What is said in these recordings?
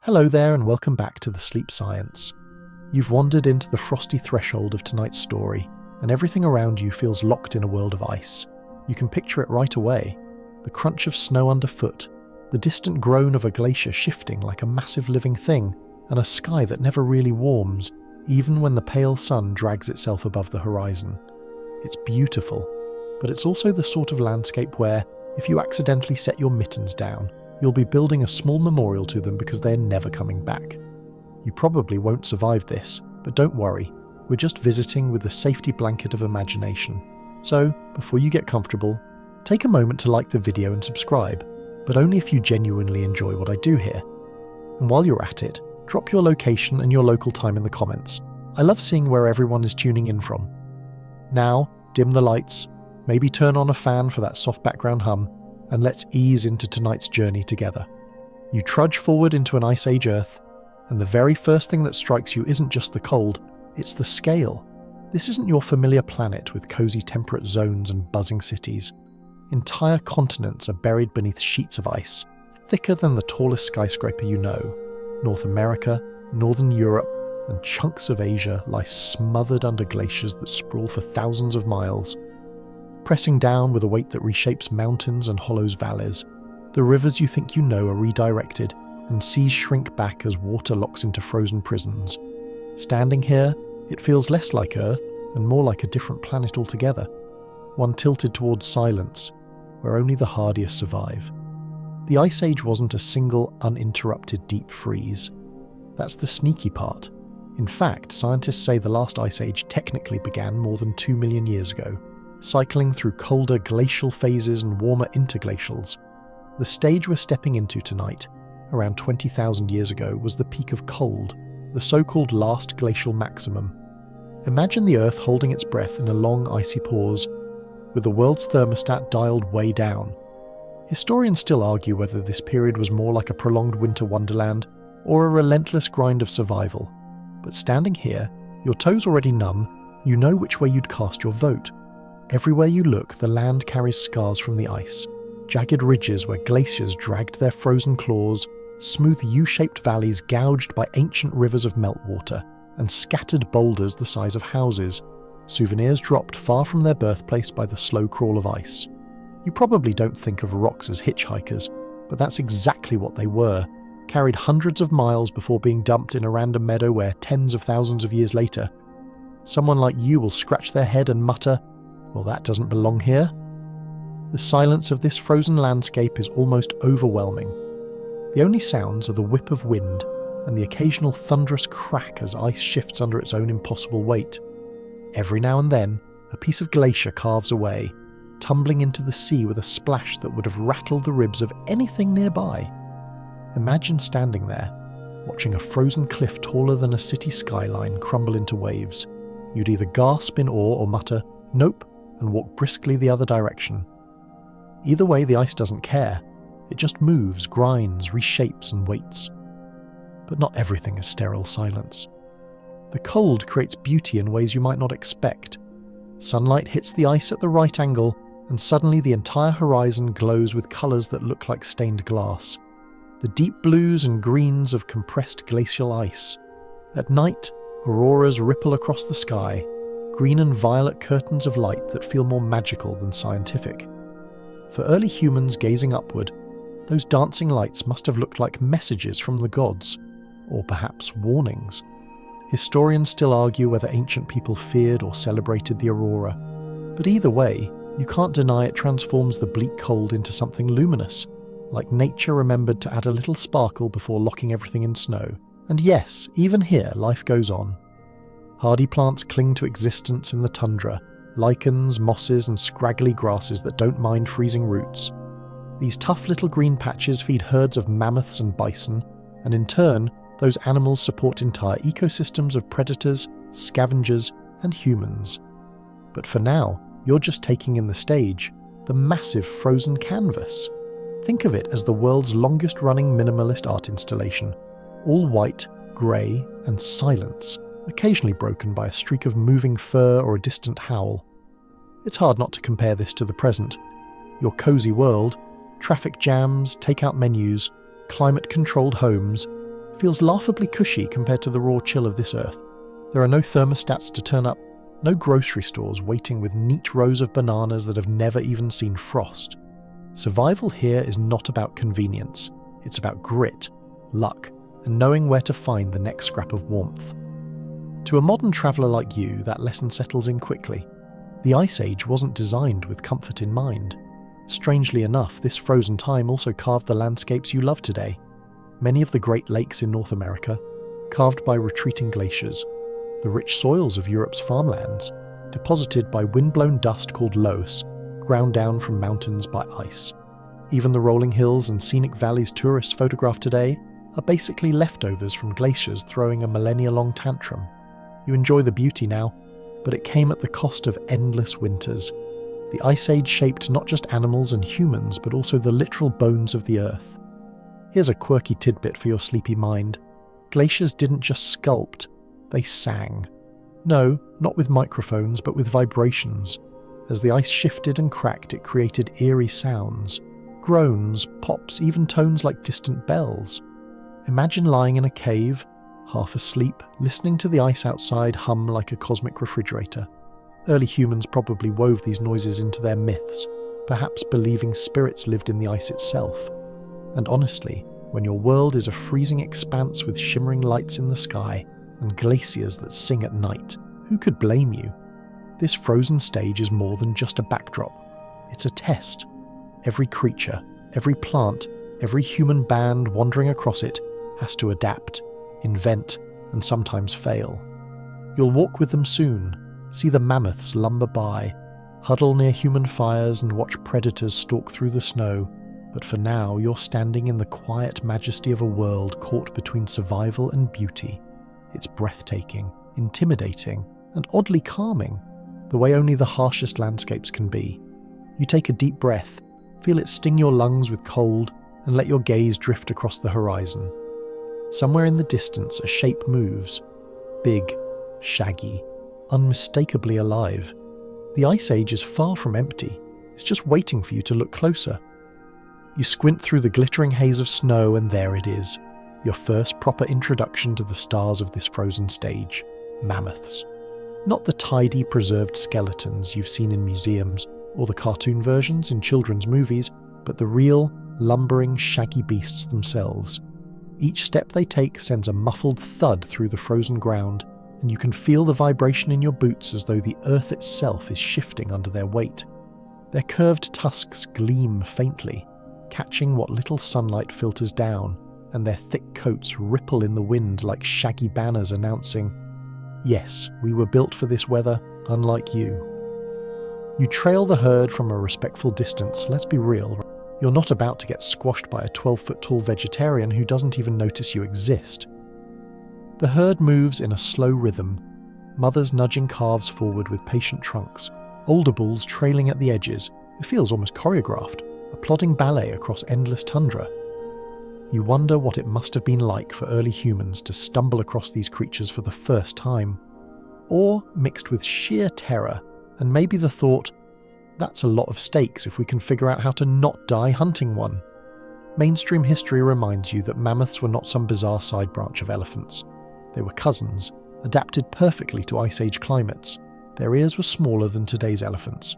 Hello there and welcome back to the Sleep Science. You've wandered into the frosty threshold of tonight's story, and everything around you feels locked in a world of ice. You can picture it right away. The crunch of snow underfoot, the distant groan of a glacier shifting like a massive living thing, and a sky that never really warms, even when the pale sun drags itself above the horizon. It's beautiful, but it's also the sort of landscape where, if you accidentally set your mittens down, you'll be building a small memorial to them because they're never coming back. You probably won't survive this, but don't worry, we're just visiting with the safety blanket of imagination. So, before you get comfortable, take a moment to like the video and subscribe, but only if you genuinely enjoy what I do here. And while you're at it, drop your location and your local time in the comments. I love seeing where everyone is tuning in from. Now, dim the lights, maybe turn on a fan for that soft background hum, and let's ease into tonight's journey together. You trudge forward into an Ice Age Earth, and the very first thing that strikes you isn't just the cold, it's the scale. This isn't your familiar planet with cozy temperate zones and buzzing cities. Entire continents are buried beneath sheets of ice, thicker than the tallest skyscraper you know. North America, Northern Europe, and chunks of Asia lie smothered under glaciers that sprawl for thousands of miles. Pressing down with a weight that reshapes mountains and hollows valleys, the rivers you think you know are redirected, and seas shrink back as water locks into frozen prisons. Standing here, it feels less like Earth and more like a different planet altogether, one tilted towards silence, where only the hardiest survive. The Ice Age wasn't a single, uninterrupted deep freeze. That's the sneaky part. In fact, scientists say the last Ice Age technically began more than 2 million years ago, cycling through colder glacial phases and warmer interglacials. The stage we're stepping into tonight, around 20,000 years ago, was the peak of cold, the so-called Last Glacial Maximum. Imagine the Earth holding its breath in a long icy pause, with the world's thermostat dialed way down. Historians still argue whether this period was more like a prolonged winter wonderland or a relentless grind of survival. But standing here, your toes already numb, you know which way you'd cast your vote. Everywhere you look, the land carries scars from the ice. Jagged ridges where glaciers dragged their frozen claws, smooth U-shaped valleys gouged by ancient rivers of meltwater, and scattered boulders the size of houses, souvenirs dropped far from their birthplace by the slow crawl of ice. You probably don't think of rocks as hitchhikers, but that's exactly what they were, carried hundreds of miles before being dumped in a random meadow where tens of thousands of years later, someone like you will scratch their head and mutter, "Well, that doesn't belong here." The silence of this frozen landscape is almost overwhelming. The only sounds are the whip of wind and the occasional thunderous crack as ice shifts under its own impossible weight. Every now and then, a piece of glacier carves away, tumbling into the sea with a splash that would have rattled the ribs of anything nearby. Imagine standing there, watching a frozen cliff taller than a city skyline crumble into waves. You'd either gasp in awe or mutter, "Nope," and walk briskly the other direction. Either way, the ice doesn't care. It just moves, grinds, reshapes, and waits. But not everything is sterile silence. The cold creates beauty in ways you might not expect. Sunlight hits the ice at the right angle, and suddenly the entire horizon glows with colours that look like stained glass. The deep blues and greens of compressed glacial ice. At night, auroras ripple across the sky, green and violet curtains of light that feel more magical than scientific. For early humans gazing upward, those dancing lights must have looked like messages from the gods, or perhaps warnings. Historians still argue whether ancient people feared or celebrated the aurora, but either way, you can't deny it transforms the bleak cold into something luminous, like nature remembered to add a little sparkle before locking everything in snow. And yes, even here life goes on. Hardy plants cling to existence in the tundra, lichens, mosses, and scraggly grasses that don't mind freezing roots. These tough little green patches feed herds of mammoths and bison, and in turn, those animals support entire ecosystems of predators, scavengers, and humans. But for now, you're just taking in the stage, the massive frozen canvas. Think of it as the world's longest-running minimalist art installation, all white, grey, and silence, occasionally broken by a streak of moving fur or a distant howl. It's hard not to compare this to the present. Your cozy world, traffic jams, take-out menus, climate-controlled homes, feels laughably cushy compared to the raw chill of this Earth. There are no thermostats to turn up, no grocery stores waiting with neat rows of bananas that have never even seen frost. Survival here is not about convenience. It's about grit, luck, and knowing where to find the next scrap of warmth. To a modern traveller like you, that lesson settles in quickly. The Ice Age wasn't designed with comfort in mind. Strangely enough, this frozen time also carved the landscapes you love today. Many of the Great Lakes in North America, carved by retreating glaciers. The rich soils of Europe's farmlands, deposited by wind-blown dust called loess, ground down from mountains by ice. Even the rolling hills and scenic valleys tourists photograph today are basically leftovers from glaciers throwing a millennia-long tantrum. You enjoy the beauty now, but it came at the cost of endless winters. The Ice Age shaped not just animals and humans, but also the literal bones of the Earth. Here's a quirky tidbit for your sleepy mind. Glaciers didn't just sculpt, they sang. No, not with microphones, but with vibrations. As the ice shifted and cracked, it created eerie sounds. Groans, pops, even tones like distant bells. Imagine lying in a cave, half asleep, listening to the ice outside hum like a cosmic refrigerator. Early humans probably wove these noises into their myths, perhaps believing spirits lived in the ice itself. And honestly, when your world is a freezing expanse with shimmering lights in the sky and glaciers that sing at night, who could blame you? This frozen stage is more than just a backdrop. It's a test. Every creature, every plant, every human band wandering across it has to adapt, invent, and sometimes fail. You'll walk with them soon, see the mammoths lumber by, huddle near human fires and watch predators stalk through the snow, but for now you're standing in the quiet majesty of a world caught between survival and beauty. It's breathtaking, intimidating, and oddly calming, the way only the harshest landscapes can be. You take a deep breath, feel it sting your lungs with cold, and let your gaze drift across the horizon. Somewhere in the distance a shape moves, big, shaggy, unmistakably alive. The Ice Age is far from empty, it's just waiting for you to look closer. You squint through the glittering haze of snow and there it is, your first proper introduction to the stars of this frozen stage, mammoths. Not the tidy, preserved skeletons you've seen in museums or the cartoon versions in children's movies, but the real, lumbering, shaggy beasts themselves. Each step they take sends a muffled thud through the frozen ground, and you can feel the vibration in your boots as though the earth itself is shifting under their weight. Their curved tusks gleam faintly, catching what little sunlight filters down, and their thick coats ripple in the wind like shaggy banners announcing, "Yes, we were built for this weather, unlike you." You trail the herd from a respectful distance. Let's be real, you're not about to get squashed by a 12-foot-tall vegetarian who doesn't even notice you exist. The herd moves in a slow rhythm, mothers nudging calves forward with patient trunks, older bulls trailing at the edges. It feels almost choreographed, a plodding ballet across endless tundra. You wonder what it must have been like for early humans to stumble across these creatures for the first time. Or, mixed with sheer terror, and maybe the thought, that's a lot of stakes if we can figure out how to not die hunting one. Mainstream history reminds you that mammoths were not some bizarre side branch of elephants. They were cousins, adapted perfectly to Ice Age climates. Their ears were smaller than today's elephants,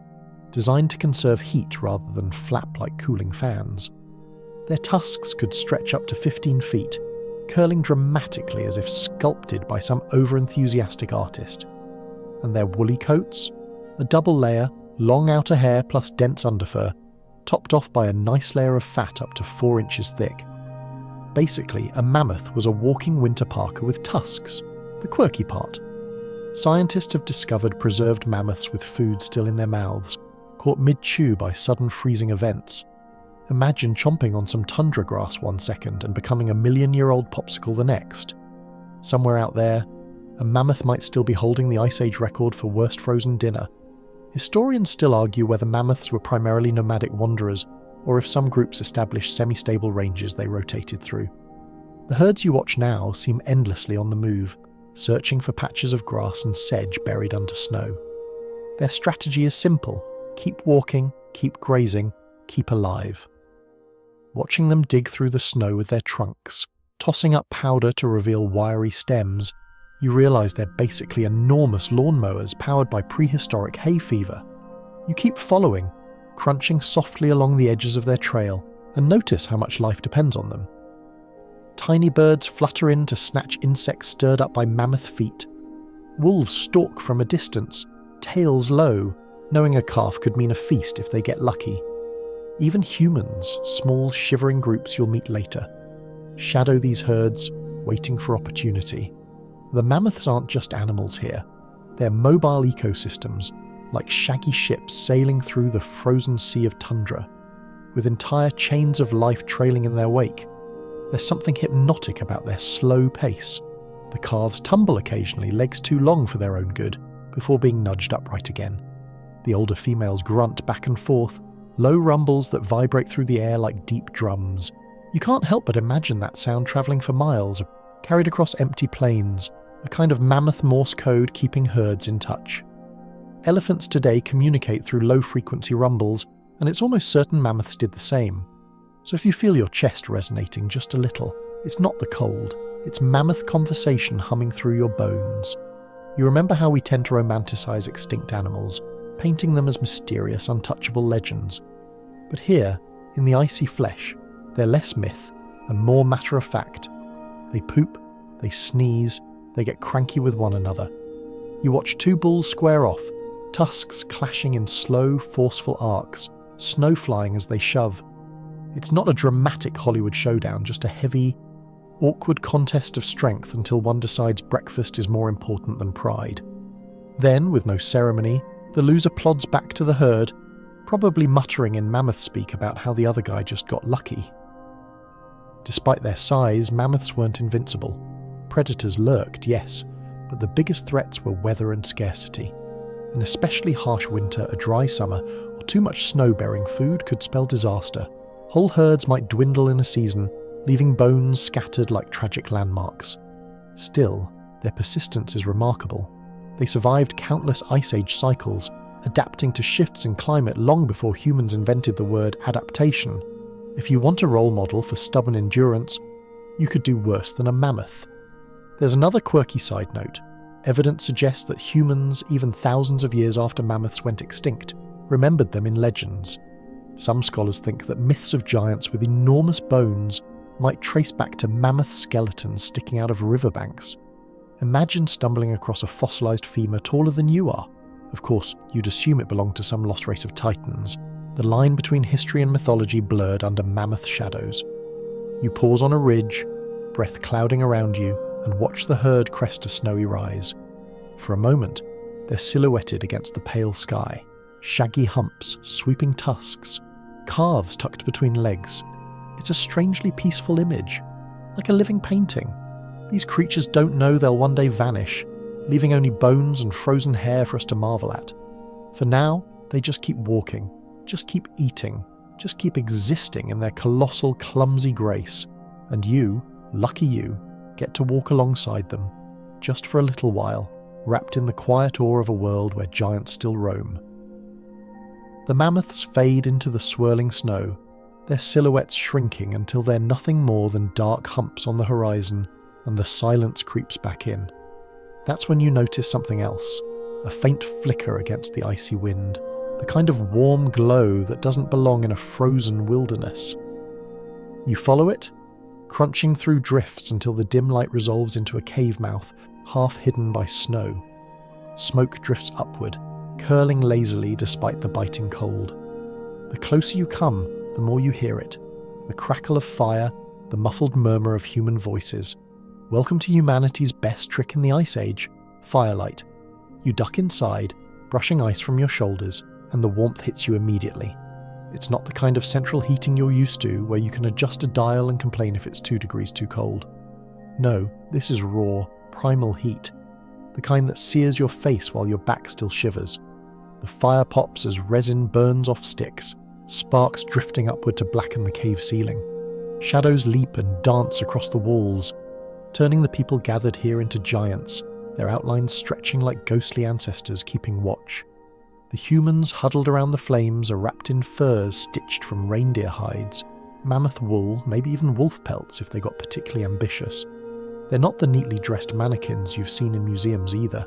designed to conserve heat rather than flap like cooling fans. Their tusks could stretch up to 15 feet, curling dramatically as if sculpted by some over-enthusiastic artist. And their woolly coats? A double layer, long outer hair plus dense underfur, topped off by a nice layer of fat up to 4 inches thick. Basically, a mammoth was a walking winter parka with tusks, the quirky part. Scientists have discovered preserved mammoths with food still in their mouths, caught mid-chew by sudden freezing events. Imagine chomping on some tundra grass one second and becoming a million-year-old popsicle the next. Somewhere out there, a mammoth might still be holding the Ice Age record for worst frozen dinner. Historians still argue whether mammoths were primarily nomadic wanderers, or if some groups established semi-stable ranges they rotated through. The herds you watch now seem endlessly on the move, searching for patches of grass and sedge buried under snow. Their strategy is simple: keep walking, keep grazing, keep alive. Watching them dig through the snow with their trunks, Tossing up powder to reveal wiry stems, you realize they're basically enormous lawnmowers powered by prehistoric hay fever. You keep following, crunching softly along the edges of their trail, and notice how much life depends on them. Tiny birds flutter in to snatch insects stirred up by mammoth feet. Wolves stalk from a distance, tails low, knowing a calf could mean a feast if they get lucky. Even humans, small shivering groups you'll meet later, shadow these herds, waiting for opportunity. The mammoths aren't just animals here. They're mobile ecosystems, like shaggy ships sailing through the frozen sea of tundra, with entire chains of life trailing in their wake. There's something hypnotic about their slow pace. The calves tumble occasionally, legs too long for their own good, before being nudged upright again. The older females grunt back and forth, low rumbles that vibrate through the air like deep drums. You can't help but imagine that sound travelling for miles, carried across empty plains, a kind of mammoth Morse code keeping herds in touch. Elephants today communicate through low-frequency rumbles, and it's almost certain mammoths did the same. So if you feel your chest resonating just a little, it's not the cold, it's mammoth conversation humming through your bones. You remember how we tend to romanticize extinct animals, painting them as mysterious, untouchable legends. But here, in the icy flesh, they're less myth and more matter of fact. They poop, they sneeze, they get cranky with one another. You watch two bulls square off, tusks clashing in slow, forceful arcs, snow flying as they shove. It's not a dramatic Hollywood showdown, just a heavy, awkward contest of strength until one decides breakfast is more important than pride. Then, with no ceremony, the loser plods back to the herd, probably muttering in mammoth speak about how the other guy just got lucky. Despite their size, mammoths weren't invincible. Predators lurked, yes, but the biggest threats were weather and scarcity. An especially harsh winter, a dry summer, or too much snow-bearing food could spell disaster. Whole herds might dwindle in a season, leaving bones scattered like tragic landmarks. Still, their persistence is remarkable. They survived countless Ice Age cycles, adapting to shifts in climate long before humans invented the word adaptation. If you want a role model for stubborn endurance, you could do worse than a mammoth. There's another quirky side note. Evidence suggests that humans, even thousands of years after mammoths went extinct, remembered them in legends. Some scholars think that myths of giants with enormous bones might trace back to mammoth skeletons sticking out of riverbanks. Imagine stumbling across a fossilized femur taller than you are. Of course, you'd assume it belonged to some lost race of titans. The line between history and mythology blurred under mammoth shadows. You pause on a ridge, breath clouding around you, and watch the herd crest a snowy rise. For a moment, they're silhouetted against the pale sky. Shaggy humps, sweeping tusks, calves tucked between legs. It's a strangely peaceful image, like a living painting. These creatures don't know they'll one day vanish, leaving only bones and frozen hair for us to marvel at. For now, they just keep walking, just keep eating, just keep existing in their colossal, clumsy grace. And you, lucky you, get to walk alongside them, just for a little while, wrapped in the quiet awe of a world where giants still roam. The mammoths fade into the swirling snow, their silhouettes shrinking until they're nothing more than dark humps on the horizon, and the silence creeps back in. That's when you notice something else, a faint flicker against the icy wind, the kind of warm glow that doesn't belong in a frozen wilderness. You follow it, crunching through drifts until the dim light resolves into a cave mouth, half hidden by snow. Smoke drifts upward, curling lazily despite the biting cold. The closer you come, the more you hear it. The crackle of fire, the muffled murmur of human voices. Welcome to humanity's best trick in the Ice Age, firelight. You duck inside, brushing ice from your shoulders, and the warmth hits you immediately. It's not the kind of central heating you're used to, where you can adjust a dial and complain if it's 2 degrees too cold. No, this is raw, primal heat, the kind that sears your face while your back still shivers. The fire pops as resin burns off sticks, sparks drifting upward to blacken the cave ceiling. Shadows leap and dance across the walls, turning the people gathered here into giants, their outlines stretching like ghostly ancestors keeping watch. The humans huddled around the flames are wrapped in furs stitched from reindeer hides, mammoth wool, maybe even wolf pelts if they got particularly ambitious. They're not the neatly dressed mannequins you've seen in museums either.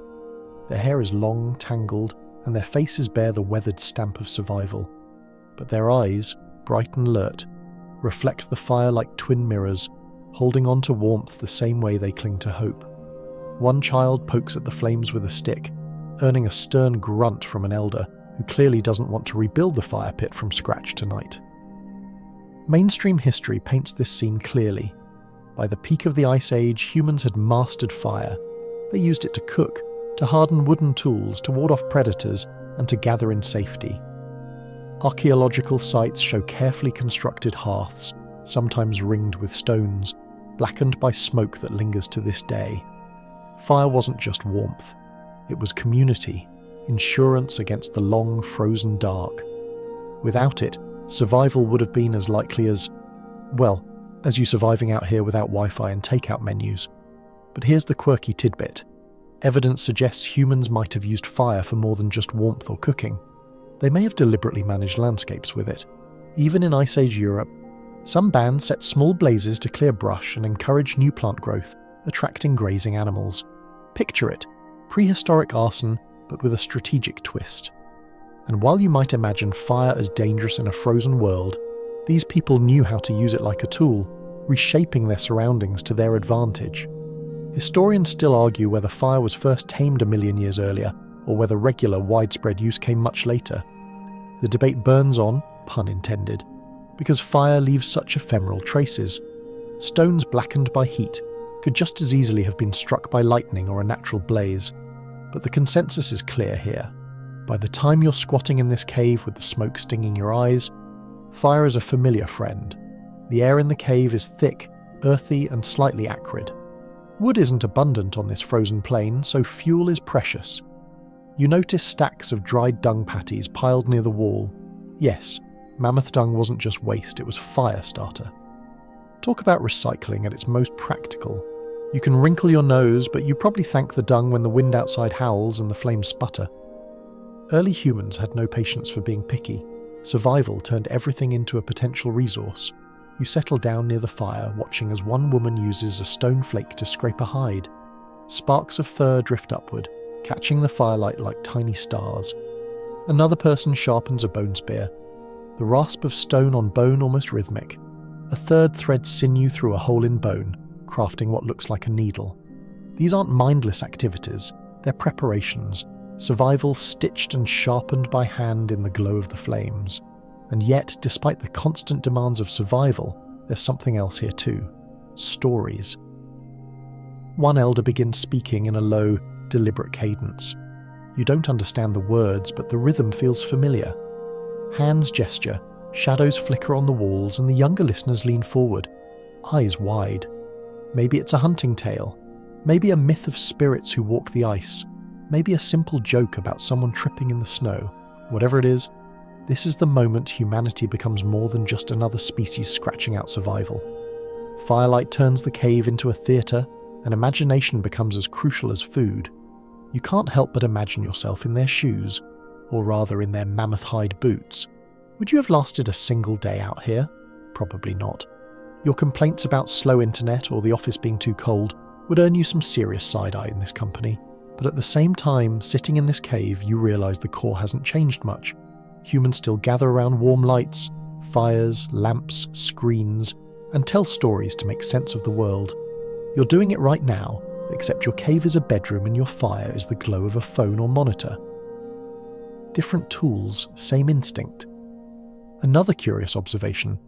Their hair is long, tangled, and their faces bear the weathered stamp of survival. But their eyes, bright and alert, reflect the fire like twin mirrors, holding on to warmth the same way they cling to hope. One child pokes at the flames with a stick, earning a stern grunt from an elder who clearly doesn't want to rebuild the fire pit from scratch tonight. Mainstream history paints this scene clearly. By the peak of the Ice Age, humans had mastered fire. They used it to cook, to harden wooden tools, to ward off predators, and to gather in safety. Archaeological sites show carefully constructed hearths, sometimes ringed with stones, blackened by smoke that lingers to this day. Fire wasn't just warmth. It was community, insurance against the long, frozen dark. Without it, survival would have been as likely as, well, as you surviving out here without Wi-Fi and takeout menus. But here's the quirky tidbit. Evidence suggests humans might have used fire for more than just warmth or cooking. They may have deliberately managed landscapes with it. Even in Ice Age Europe, some bands set small blazes to clear brush and encourage new plant growth, attracting grazing animals. Picture it, prehistoric arson, but with a strategic twist. And while you might imagine fire as dangerous in a frozen world, these people knew how to use it like a tool, reshaping their surroundings to their advantage. Historians still argue whether fire was first tamed a million years earlier, or whether regular, widespread use came much later. The debate burns on, pun intended, because fire leaves such ephemeral traces. Stones blackened by heat could just as easily have been struck by lightning or a natural blaze. But the consensus is clear here. By the time you're squatting in this cave with the smoke stinging your eyes, fire is a familiar friend. The air in the cave is thick, earthy, and slightly acrid. Wood isn't abundant on this frozen plain, so fuel is precious. You notice stacks of dried dung patties piled near the wall. Yes, mammoth dung wasn't just waste, it was fire starter. Talk about recycling at its most practical. You can wrinkle your nose, but you probably thank the dung when the wind outside howls and the flames sputter. Early humans had no patience for being picky. Survival turned everything into a potential resource. You settle down near the fire, watching as one woman uses a stone flake to scrape a hide. Sparks of fur drift upward, catching the firelight like tiny stars. Another person sharpens a bone spear. The rasp of stone on bone almost rhythmic. A third threads sinew through a hole in bone, crafting what looks like a needle. These aren't mindless activities, they're preparations, survival stitched and sharpened by hand in the glow of the flames. And yet, despite the constant demands of survival, there's something else here too. Stories. One elder begins speaking in a low, deliberate cadence. You don't understand the words, but the rhythm feels familiar. Hands gesture, shadows flicker on the walls, and the younger listeners lean forward, eyes wide. Maybe it's a hunting tale. Maybe a myth of spirits who walk the ice. Maybe a simple joke about someone tripping in the snow. Whatever it is, this is the moment humanity becomes more than just another species scratching out survival. Firelight turns the cave into a theatre, and imagination becomes as crucial as food. You can't help but imagine yourself in their shoes, or rather in their mammoth hide boots. Would you have lasted a single day out here? Probably not. Your complaints about slow internet or the office being too cold would earn you some serious side-eye in this company. But at the same time, sitting in this cave, you realise the core hasn't changed much. Humans still gather around warm lights, fires, lamps, screens, and tell stories to make sense of the world. You're doing it right now, except your cave is a bedroom and your fire is the glow of a phone or monitor. Different tools, same instinct. Another curious observation.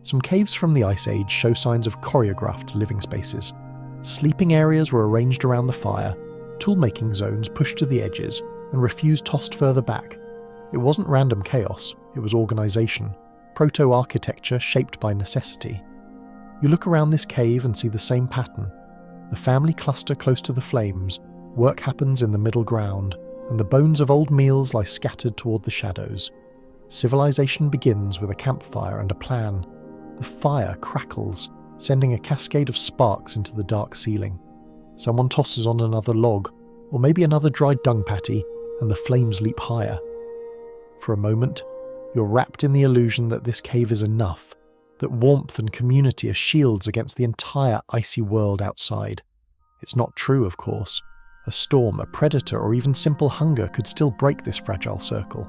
Some caves from the Ice Age show signs of choreographed living spaces. Sleeping areas were arranged around the fire, tool-making zones pushed to the edges, and refuse tossed further back. It wasn't random chaos, it was organisation, proto-architecture shaped by necessity. You look around this cave and see the same pattern. The family cluster close to the flames, work happens in the middle ground, and the bones of old meals lie scattered toward the shadows. Civilization begins with a campfire and a plan. The fire crackles, sending a cascade of sparks into the dark ceiling. Someone tosses on another log, or maybe another dried dung patty, and the flames leap higher. For a moment, you're wrapped in the illusion that this cave is enough, that warmth and community are shields against the entire icy world outside. It's not true, of course. A storm, a predator, or even simple hunger could still break this fragile circle.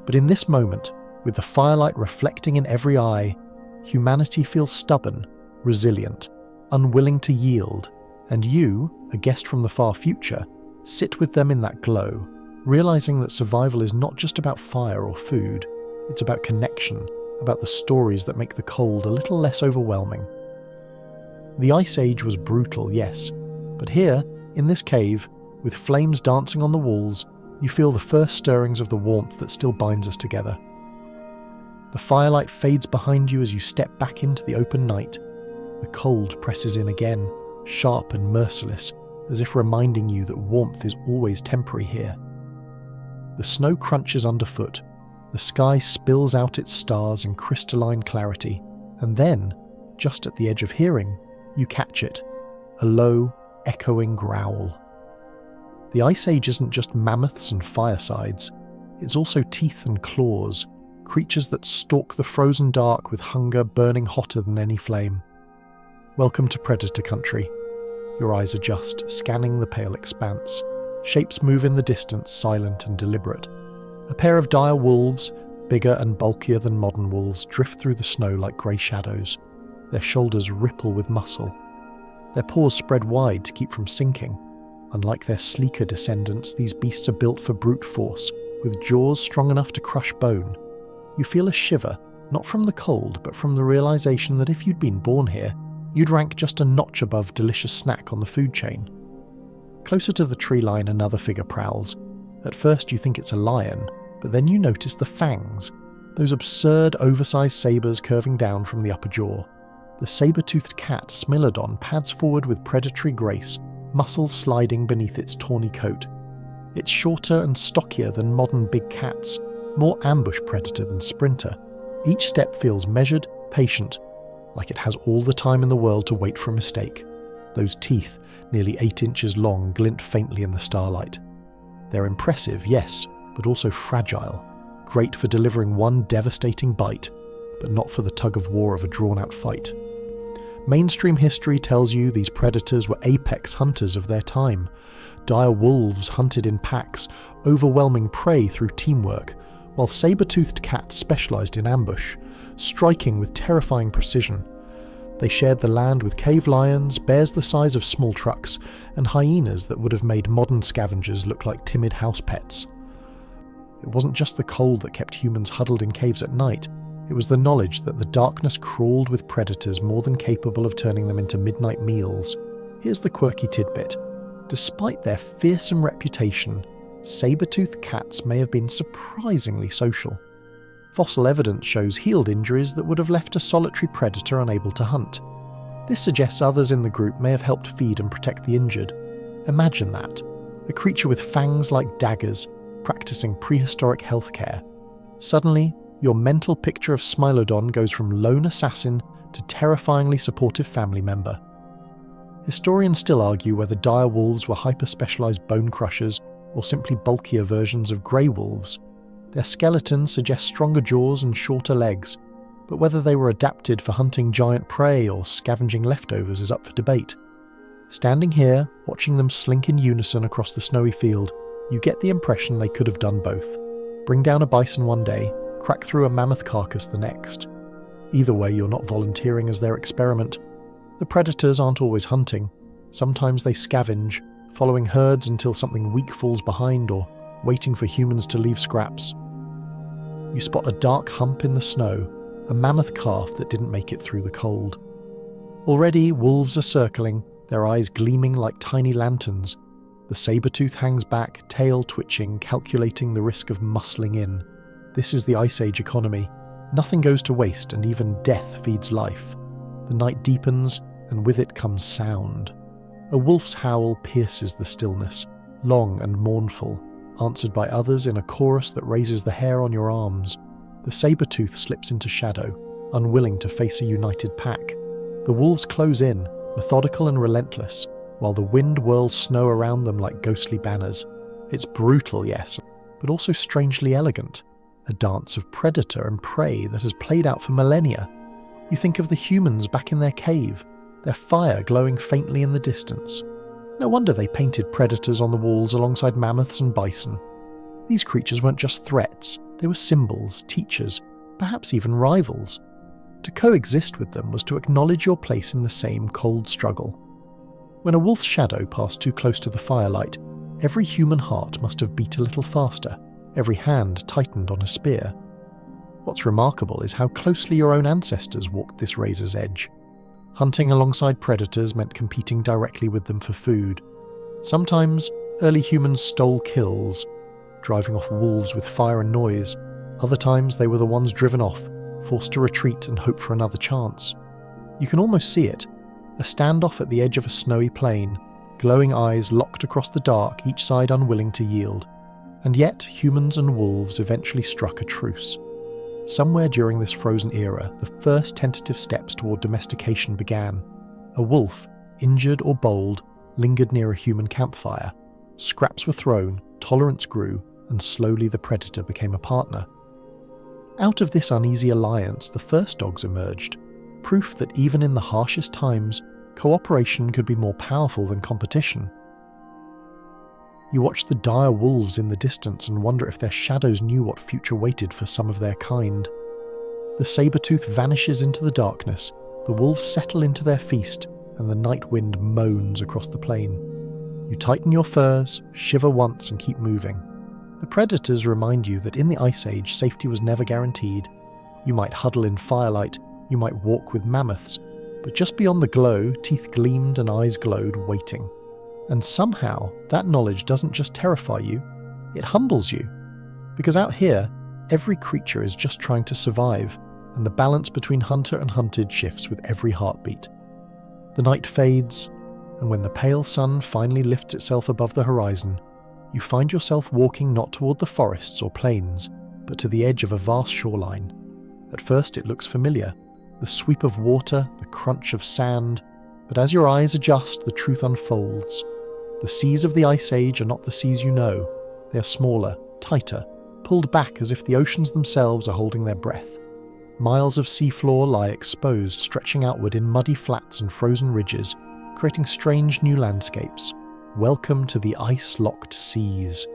But in this moment, with the firelight reflecting in every eye, humanity feels stubborn, resilient, unwilling to yield, and you, a guest from the far future, sit with them in that glow, realizing that survival is not just about fire or food, it's about connection, about the stories that make the cold a little less overwhelming. The Ice Age was brutal, yes, but here, in this cave, with flames dancing on the walls, you feel the first stirrings of the warmth that still binds us together. The firelight fades behind you as you step back into the open night. The cold presses in again, sharp and merciless, as if reminding you that warmth is always temporary here. The snow crunches underfoot, the sky spills out its stars in crystalline clarity, and then, just at the edge of hearing, you catch it, a low, echoing growl. The Ice Age isn't just mammoths and firesides, it's also teeth and claws, creatures that stalk the frozen dark with hunger burning hotter than any flame. Welcome to Predator Country. Your eyes adjust, scanning the pale expanse. Shapes move in the distance, silent and deliberate. A pair of dire wolves, bigger and bulkier than modern wolves, drift through the snow like grey shadows. Their shoulders ripple with muscle. Their paws spread wide to keep from sinking. Unlike their sleeker descendants, these beasts are built for brute force, with jaws strong enough to crush bone. You feel a shiver, not from the cold, but from the realization that if you'd been born here, you'd rank just a notch above delicious snack on the food chain. Closer to the tree line, another figure prowls. At first you think it's a lion, but then you notice the fangs, those absurd oversized sabers curving down from the upper jaw. The saber-toothed cat, Smilodon, pads forward with predatory grace, muscles sliding beneath its tawny coat. It's shorter and stockier than modern big cats, more ambush predator than sprinter. Each step feels measured, patient, like it has all the time in the world to wait for a mistake. Those teeth, nearly 8 inches long, glint faintly in the starlight. They're impressive, yes, but also fragile, great for delivering one devastating bite, but not for the tug-of-war of a drawn-out fight. Mainstream history tells you these predators were apex hunters of their time. Dire wolves hunted in packs, overwhelming prey through teamwork, while saber-toothed cats specialized in ambush, striking with terrifying precision. They shared the land with cave lions, bears the size of small trucks, and hyenas that would have made modern scavengers look like timid house pets. It wasn't just the cold that kept humans huddled in caves at night. It was the knowledge that the darkness crawled with predators more than capable of turning them into midnight meals. Here's the quirky tidbit. Despite their fearsome reputation, saber-toothed cats may have been surprisingly social. Fossil evidence shows healed injuries that would have left a solitary predator unable to hunt. This suggests others in the group may have helped feed and protect the injured. Imagine that. A creature with fangs like daggers, practicing prehistoric healthcare. Suddenly, your mental picture of Smilodon goes from lone assassin to terrifyingly supportive family member. Historians still argue whether dire wolves were hyper-specialized bone crushers or simply bulkier versions of grey wolves. Their skeletons suggest stronger jaws and shorter legs, but whether they were adapted for hunting giant prey or scavenging leftovers is up for debate. Standing here, watching them slink in unison across the snowy field, you get the impression they could have done both. Bring down a bison one day, crack through a mammoth carcass the next. Either way, you're not volunteering as their experiment. The predators aren't always hunting. Sometimes they scavenge, following herds until something weak falls behind or waiting for humans to leave scraps. You spot a dark hump in the snow, a mammoth calf that didn't make it through the cold. Already, wolves are circling, their eyes gleaming like tiny lanterns. The saber-tooth hangs back, tail twitching, calculating the risk of muscling in. This is the Ice Age economy. Nothing goes to waste, and even death feeds life. The night deepens, and with it comes sound. A wolf's howl pierces the stillness, long and mournful, answered by others in a chorus that raises the hair on your arms. The saber-tooth slips into shadow, unwilling to face a united pack. The wolves close in, methodical and relentless, while the wind whirls snow around them like ghostly banners. It's brutal, yes, but also strangely elegant. A dance of predator and prey that has played out for millennia. You think of the humans back in their cave, their fire glowing faintly in the distance. No wonder they painted predators on the walls alongside mammoths and bison. These creatures weren't just threats, they were symbols, teachers, perhaps even rivals. To coexist with them was to acknowledge your place in the same cold struggle. When a wolf's shadow passed too close to the firelight, every human heart must have beat a little faster, every hand tightened on a spear. What's remarkable is how closely your own ancestors walked this razor's edge. Hunting alongside predators meant competing directly with them for food. Sometimes, early humans stole kills, driving off wolves with fire and noise. Other times, they were the ones driven off, forced to retreat and hope for another chance. You can almost see it, a standoff at the edge of a snowy plain, glowing eyes locked across the dark, each side unwilling to yield. And yet, humans and wolves eventually struck a truce. Somewhere during this frozen era, the first tentative steps toward domestication began. A wolf, injured or bold, lingered near a human campfire. Scraps were thrown, tolerance grew, and slowly the predator became a partner. Out of this uneasy alliance, the first dogs emerged, proof that even in the harshest times, cooperation could be more powerful than competition. You watch the dire wolves in the distance and wonder if their shadows knew what future waited for some of their kind. The saber-tooth vanishes into the darkness, the wolves settle into their feast, and the night wind moans across the plain. You tighten your furs, shiver once and keep moving. The predators remind you that in the Ice Age, safety was never guaranteed. You might huddle in firelight, you might walk with mammoths, but just beyond the glow, teeth gleamed and eyes glowed, waiting. And somehow, that knowledge doesn't just terrify you, it humbles you. Because out here, every creature is just trying to survive, and the balance between hunter and hunted shifts with every heartbeat. The night fades, and when the pale sun finally lifts itself above the horizon, you find yourself walking not toward the forests or plains, but to the edge of a vast shoreline. At first it looks familiar, the sweep of water, the crunch of sand, but as your eyes adjust, the truth unfolds. The seas of the Ice Age are not the seas you know. They are smaller, tighter, pulled back as if the oceans themselves are holding their breath. Miles of seafloor lie exposed, stretching outward in muddy flats and frozen ridges, creating strange new landscapes. Welcome to the ice-locked seas.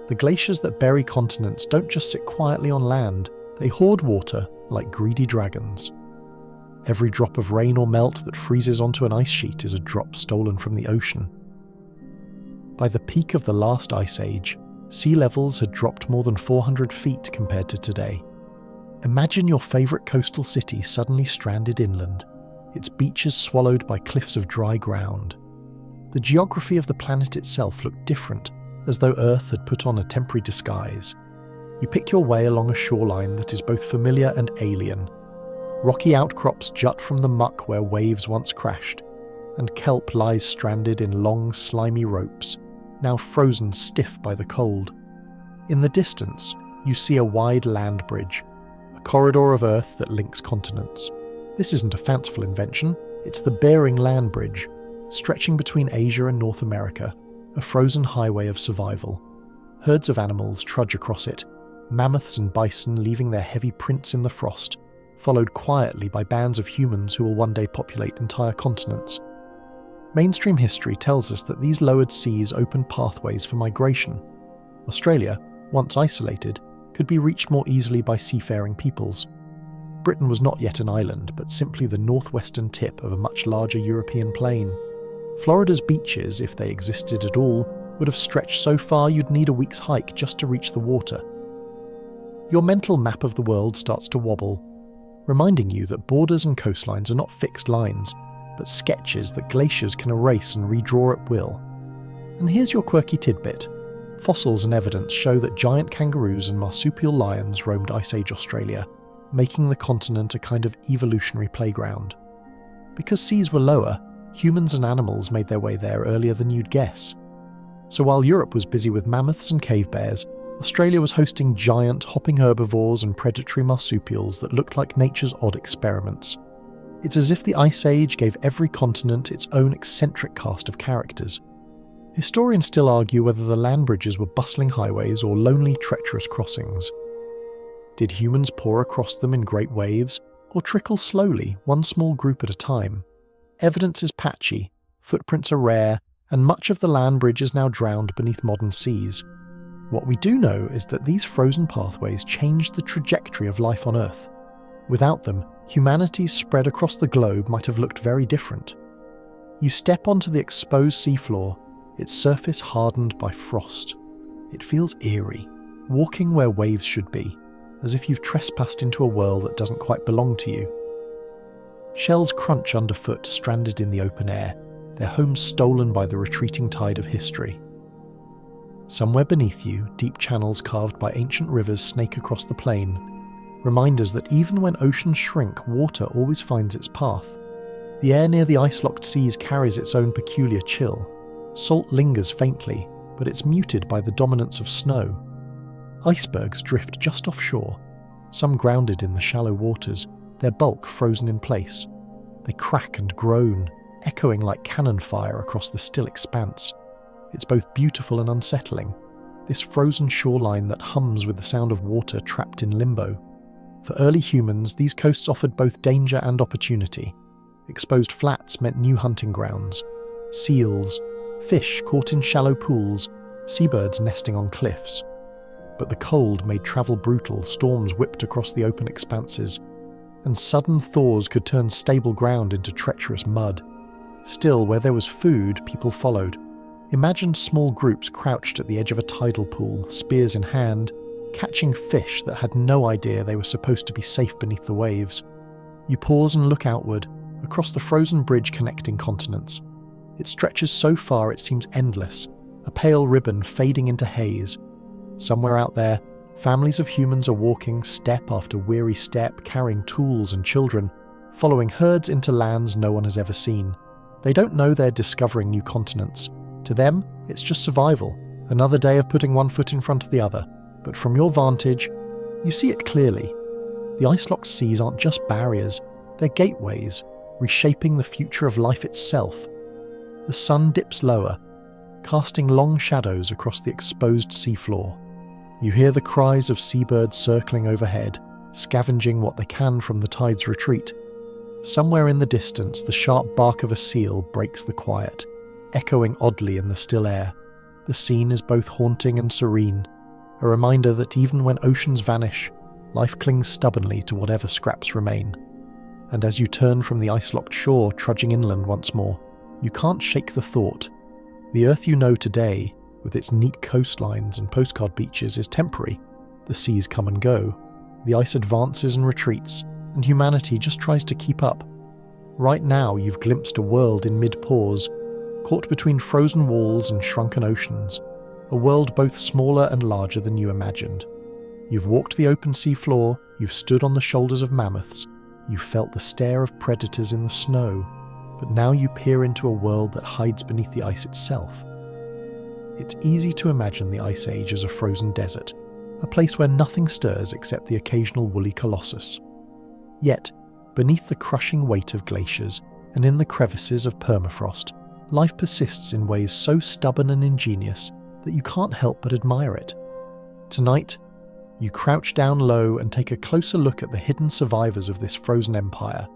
The glaciers that bury continents don't just sit quietly on land, they hoard water like greedy dragons. Every drop of rain or melt that freezes onto an ice sheet is a drop stolen from the ocean. By the peak of the last ice age, sea levels had dropped more than 400 feet compared to today. Imagine your favourite coastal city suddenly stranded inland, its beaches swallowed by cliffs of dry ground. The geography of the planet itself looked different, as though Earth had put on a temporary disguise. You pick your way along a shoreline that is both familiar and alien. Rocky outcrops jut from the muck where waves once crashed, and kelp lies stranded in long, slimy ropes, now frozen stiff by the cold. In the distance, you see a wide land bridge, a corridor of earth that links continents. This isn't a fanciful invention, it's the Bering Land Bridge, stretching between Asia and North America, a frozen highway of survival. Herds of animals trudge across it, mammoths and bison leaving their heavy prints in the frost, followed quietly by bands of humans who will one day populate entire continents. Mainstream history tells us that these lowered seas opened pathways for migration. Australia, once isolated, could be reached more easily by seafaring peoples. Britain was not yet an island, but simply the northwestern tip of a much larger European plain. Florida's beaches, if they existed at all, would have stretched so far you'd need a week's hike just to reach the water. Your mental map of the world starts to wobble, reminding you that borders and coastlines are not fixed lines, but sketches that glaciers can erase and redraw at will. And here's your quirky tidbit. Fossils and evidence show that giant kangaroos and marsupial lions roamed Ice Age Australia, making the continent a kind of evolutionary playground. Because seas were lower, humans and animals made their way there earlier than you'd guess. So while Europe was busy with mammoths and cave bears, Australia was hosting giant hopping herbivores and predatory marsupials that looked like nature's odd experiments. It's as if the Ice Age gave every continent its own eccentric cast of characters. Historians still argue whether the land bridges were bustling highways or lonely, treacherous crossings. Did humans pour across them in great waves, or trickle slowly, one small group at a time. Evidence is patchy, footprints are rare, and much of the land bridge is now drowned beneath modern seas. What we do know is that these frozen pathways changed the trajectory of life on Earth. Without them, humanity's spread across the globe might have looked very different. You step onto the exposed seafloor, its surface hardened by frost. It feels eerie, walking where waves should be, as if you've trespassed into a world that doesn't quite belong to you. Shells crunch underfoot, stranded in the open air, their homes stolen by the retreating tide of history. Somewhere beneath you, deep channels carved by ancient rivers snake across the plain, reminders that even when oceans shrink, water always finds its path. The air near the ice-locked seas carries its own peculiar chill. Salt lingers faintly, but it's muted by the dominance of snow. Icebergs drift just offshore, some grounded in the shallow waters, their bulk frozen in place. They crack and groan, echoing like cannon fire across the still expanse. It's both beautiful and unsettling, this frozen shoreline that hums with the sound of water trapped in limbo. For early humans, these coasts offered both danger and opportunity. Exposed flats meant new hunting grounds. Seals, fish caught in shallow pools, seabirds nesting on cliffs. But the cold made travel brutal, storms whipped across the open expanses, and sudden thaws could turn stable ground into treacherous mud. Still, where there was food, people followed. Imagine small groups crouched at the edge of a tidal pool, spears in hand, catching fish that had no idea they were supposed to be safe beneath the waves. You pause and look outward, across the frozen bridge connecting continents. It stretches so far it seems endless, a pale ribbon fading into haze. Somewhere out there, families of humans are walking step after weary step, carrying tools and children, following herds into lands no one has ever seen. They don't know they're discovering new continents. To them, it's just survival, another day of putting one foot in front of the other. But from your vantage, you see it clearly. The ice-locked seas aren't just barriers, they're gateways, reshaping the future of life itself. The sun dips lower, casting long shadows across the exposed seafloor. You hear the cries of seabirds circling overhead, scavenging what they can from the tide's retreat. Somewhere in the distance, the sharp bark of a seal breaks the quiet, echoing oddly in the still air. The scene is both haunting and serene, a reminder that even when oceans vanish, life clings stubbornly to whatever scraps remain. And as you turn from the ice-locked shore, trudging inland once more, you can't shake the thought. The Earth you know today, with its neat coastlines and postcard beaches, is temporary. The seas come and go. The ice advances and retreats, and humanity just tries to keep up. Right now, you've glimpsed a world in mid-pause, caught between frozen walls and shrunken oceans, a world both smaller and larger than you imagined. You've walked the open seafloor, you've stood on the shoulders of mammoths, you've felt the stare of predators in the snow, but now you peer into a world that hides beneath the ice itself. It's easy to imagine the Ice Age as a frozen desert, a place where nothing stirs except the occasional woolly colossus. Yet, beneath the crushing weight of glaciers and in the crevices of permafrost, life persists in ways so stubborn and ingenious that you can't help but admire it. Tonight, you crouch down low and take a closer look at the hidden survivors of this frozen empire.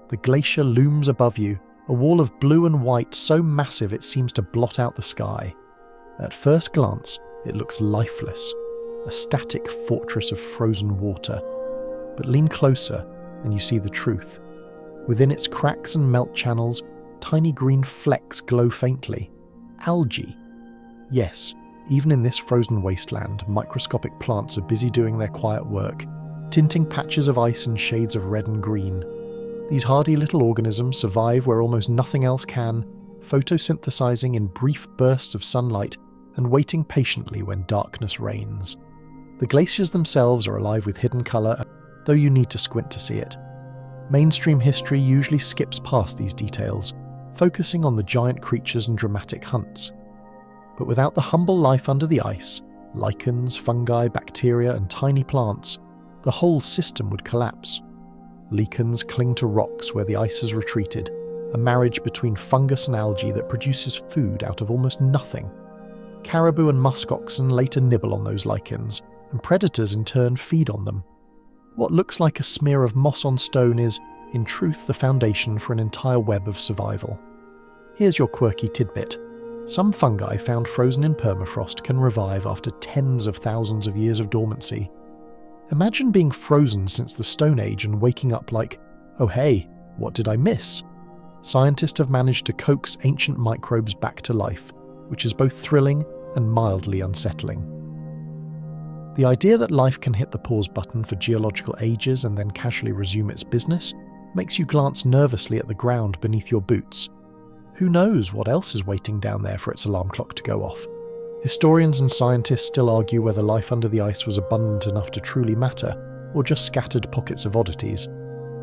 The glacier looms above you, a wall of blue and white so massive it seems to blot out the sky. At first glance, it looks lifeless, a static fortress of frozen water. But lean closer and you see the truth. Within its cracks and melt channels, tiny green flecks glow faintly. Algae. Yes, even in this frozen wasteland, microscopic plants are busy doing their quiet work, tinting patches of ice in shades of red and green. These hardy little organisms survive where almost nothing else can, photosynthesizing in brief bursts of sunlight and waiting patiently when darkness reigns. The glaciers themselves are alive with hidden color, though you need to squint to see it. Mainstream history usually skips past these details, focusing on the giant creatures and dramatic hunts. But without the humble life under the ice, lichens, fungi, bacteria, and tiny plants, the whole system would collapse. Lichens cling to rocks where the ice has retreated, a marriage between fungus and algae that produces food out of almost nothing. Caribou and musk oxen later nibble on those lichens, and predators in turn feed on them. What looks like a smear of moss on stone is, in truth, the foundation for an entire web of survival. Here's your quirky tidbit. Some fungi found frozen in permafrost can revive after tens of thousands of years of dormancy. Imagine being frozen since the Stone Age and waking up like, oh hey, what did I miss? Scientists have managed to coax ancient microbes back to life, which is both thrilling and mildly unsettling. The idea that life can hit the pause button for geological ages and then casually resume its business makes you glance nervously at the ground beneath your boots. Who knows what else is waiting down there for its alarm clock to go off? Historians and scientists still argue whether life under the ice was abundant enough to truly matter, or just scattered pockets of oddities.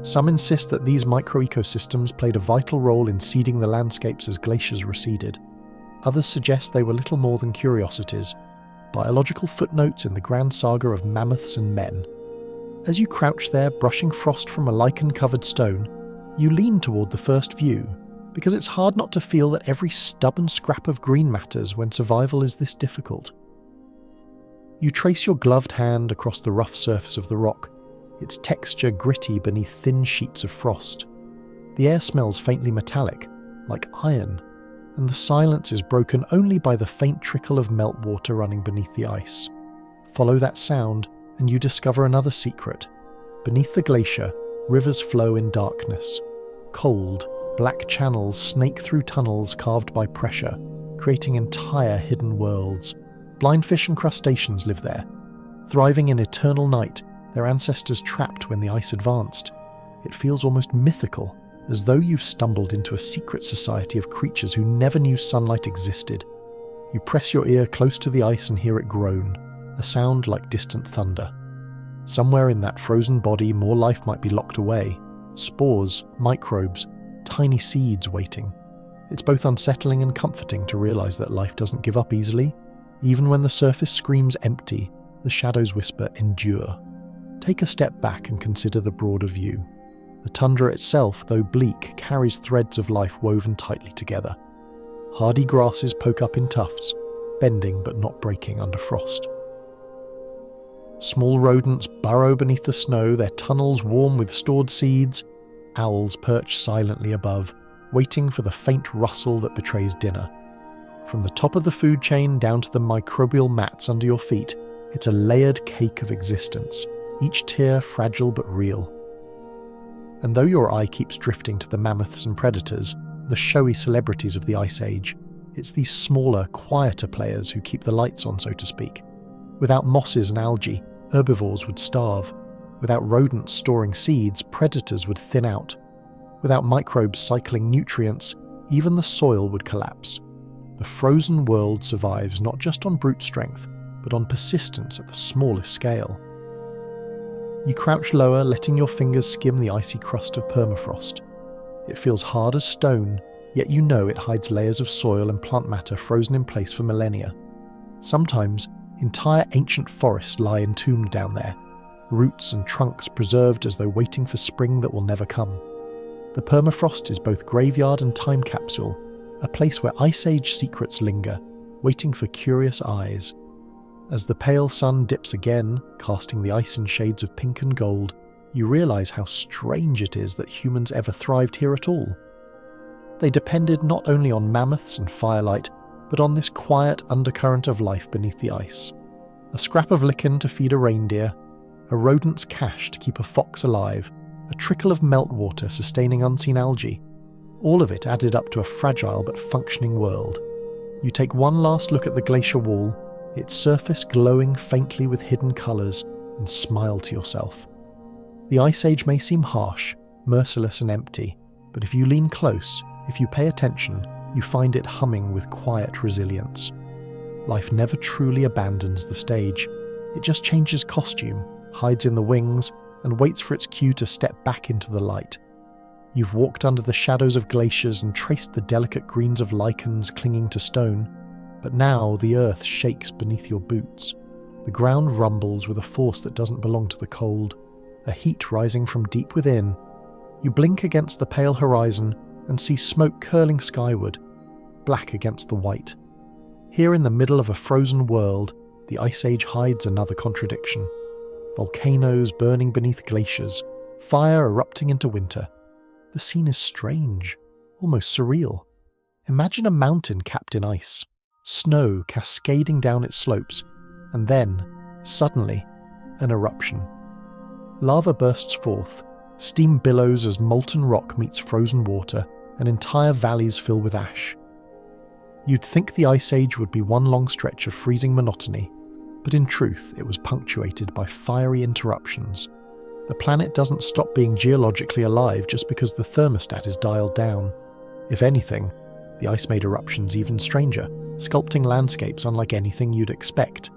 Some insist that these microecosystems played a vital role in seeding the landscapes as glaciers receded. Others suggest they were little more than curiosities, biological footnotes in the grand saga of mammoths and men. As you crouch there, brushing frost from a lichen-covered stone, you lean toward the first view, because it's hard not to feel that every stubborn scrap of green matters when survival is this difficult. You trace your gloved hand across the rough surface of the rock, its texture gritty beneath thin sheets of frost. The air smells faintly metallic, like iron, and the silence is broken only by the faint trickle of meltwater running beneath the ice. Follow that sound, and you discover another secret. Beneath the glacier, rivers flow in darkness. Cold, black channels snake through tunnels carved by pressure, creating entire hidden worlds. Blind fish and crustaceans live there, thriving in eternal night, their ancestors trapped when the ice advanced. It feels almost mythical, as though you've stumbled into a secret society of creatures who never knew sunlight existed. You press your ear close to the ice and hear it groan, a sound like distant thunder. Somewhere in that frozen body more life might be locked away. Spores, microbes, tiny seeds waiting. It's both unsettling and comforting to realize that life doesn't give up easily. Even when the surface screams empty, the shadows whisper endure. Take a step back and consider the broader view. The tundra itself, though bleak, carries threads of life woven tightly together. Hardy grasses poke up in tufts, bending but not breaking under frost. Small rodents burrow beneath the snow, their tunnels warm with stored seeds. Owls perch silently above, waiting for the faint rustle that betrays dinner. From the top of the food chain down to the microbial mats under your feet, it's a layered cake of existence, each tier fragile but real. And though your eye keeps drifting to the mammoths and predators, the showy celebrities of the Ice Age, it's these smaller, quieter players who keep the lights on, so to speak. Without mosses and algae, herbivores would starve. Without rodents storing seeds, predators would thin out. Without microbes cycling nutrients, even the soil would collapse. The frozen world survives not just on brute strength, but on persistence at the smallest scale. You crouch lower, letting your fingers skim the icy crust of permafrost. It feels hard as stone, yet you know it hides layers of soil and plant matter frozen in place for millennia. Sometimes, entire ancient forests lie entombed down there, roots and trunks preserved as though waiting for spring that will never come. The permafrost is both graveyard and time capsule, a place where Ice Age secrets linger, waiting for curious eyes. As the pale sun dips again, casting the ice in shades of pink and gold, you realize how strange it is that humans ever thrived here at all. They depended not only on mammoths and firelight, but on this quiet undercurrent of life beneath the ice. A scrap of lichen to feed a reindeer, a rodent's cache to keep a fox alive, a trickle of meltwater sustaining unseen algae. All of it added up to a fragile but functioning world. You take one last look at the glacier wall, its surface glowing faintly with hidden colours, and smile to yourself. The Ice Age may seem harsh, merciless and empty, but if you lean close, if you pay attention, you find it humming with quiet resilience. Life never truly abandons the stage. It just changes costume, hides in the wings, and waits for its cue to step back into the light. You've walked under the shadows of glaciers and traced the delicate greens of lichens clinging to stone, but now the earth shakes beneath your boots. The ground rumbles with a force that doesn't belong to the cold, a heat rising from deep within. You blink against the pale horizon and see smoke curling skyward, black against the white. Here in the middle of a frozen world, the Ice Age hides another contradiction. volcanoes burning beneath glaciers, fire erupting into winter. The scene is strange, almost surreal. Imagine a mountain capped in ice, snow cascading down its slopes, and then, suddenly, an eruption. Lava bursts forth, steam billows as molten rock meets frozen water, and entire valleys fill with ash. You'd think the Ice Age would be one long stretch of freezing monotony, but in truth it was punctuated by fiery interruptions. The planet doesn't stop being geologically alive just because the thermostat is dialed down. If anything, the ice made eruptions even stranger, sculpting landscapes unlike anything you'd expect.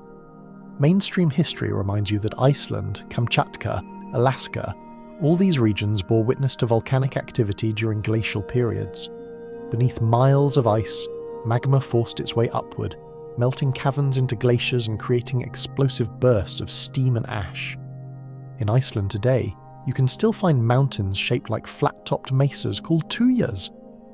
Mainstream history reminds you that Iceland, Kamchatka, Alaska, all these regions bore witness to volcanic activity during glacial periods. Beneath miles of ice, magma forced its way upward, melting caverns into glaciers and creating explosive bursts of steam and ash. In Iceland today, you can still find mountains shaped like flat-topped mesas called tuyas,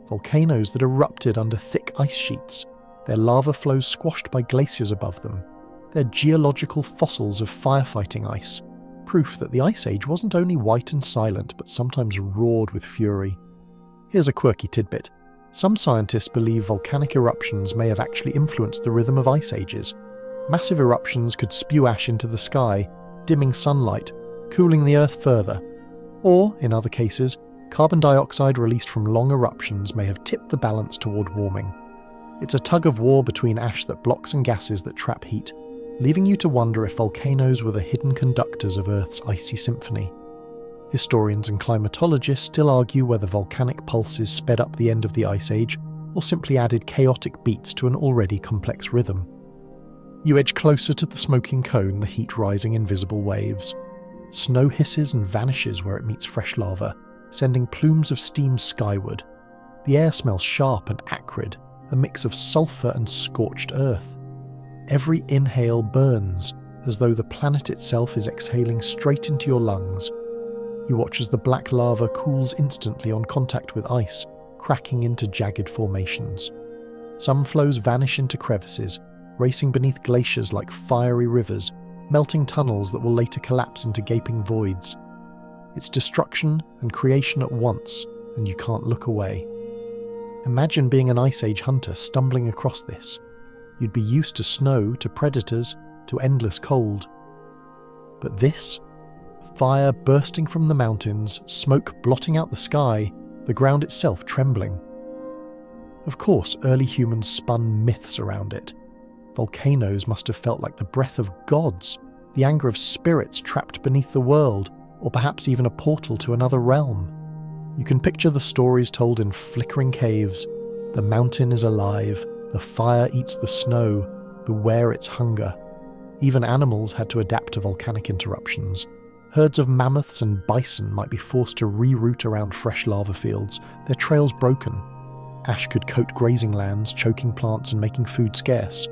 volcanoes that erupted under thick ice sheets, their lava flows squashed by glaciers above them. They're geological fossils of firefighting ice, proof that the Ice Age wasn't only white and silent but sometimes roared with fury. Here's a quirky tidbit. Some scientists believe volcanic eruptions may have actually influenced the rhythm of ice ages. Massive eruptions could spew ash into the sky, dimming sunlight, cooling the Earth further. Or, in other cases, carbon dioxide released from long eruptions may have tipped the balance toward warming. It's a tug-of-war between ash that blocks and gases that trap heat, leaving you to wonder if volcanoes were the hidden conductors of Earth's icy symphony. Historians and climatologists still argue whether volcanic pulses sped up the end of the Ice Age or simply added chaotic beats to an already complex rhythm. You edge closer to the smoking cone, the heat rising in visible waves. Snow hisses and vanishes where it meets fresh lava, sending plumes of steam skyward. The air smells sharp and acrid, a mix of sulfur and scorched earth. Every inhale burns, as though the planet itself is exhaling straight into your lungs. You watch as the black lava cools instantly on contact with ice, cracking into jagged formations. Some flows vanish into crevices, racing beneath glaciers like fiery rivers, melting tunnels that will later collapse into gaping voids. It's destruction and creation at once, and you can't look away. Imagine being an Ice Age hunter stumbling across this. You'd be used to snow, to predators, to endless cold. But this? Fire bursting from the mountains, smoke blotting out the sky, the ground itself trembling. Of course, early humans spun myths around it. Volcanoes must have felt like the breath of gods, the anger of spirits trapped beneath the world, or perhaps even a portal to another realm. You can picture the stories told in flickering caves. The mountain is alive, the fire eats the snow, beware its hunger. Even animals had to adapt to volcanic interruptions. Herds of mammoths and bison might be forced to reroute around fresh lava fields, their trails broken. Ash could coat grazing lands, choking plants and making food scarce.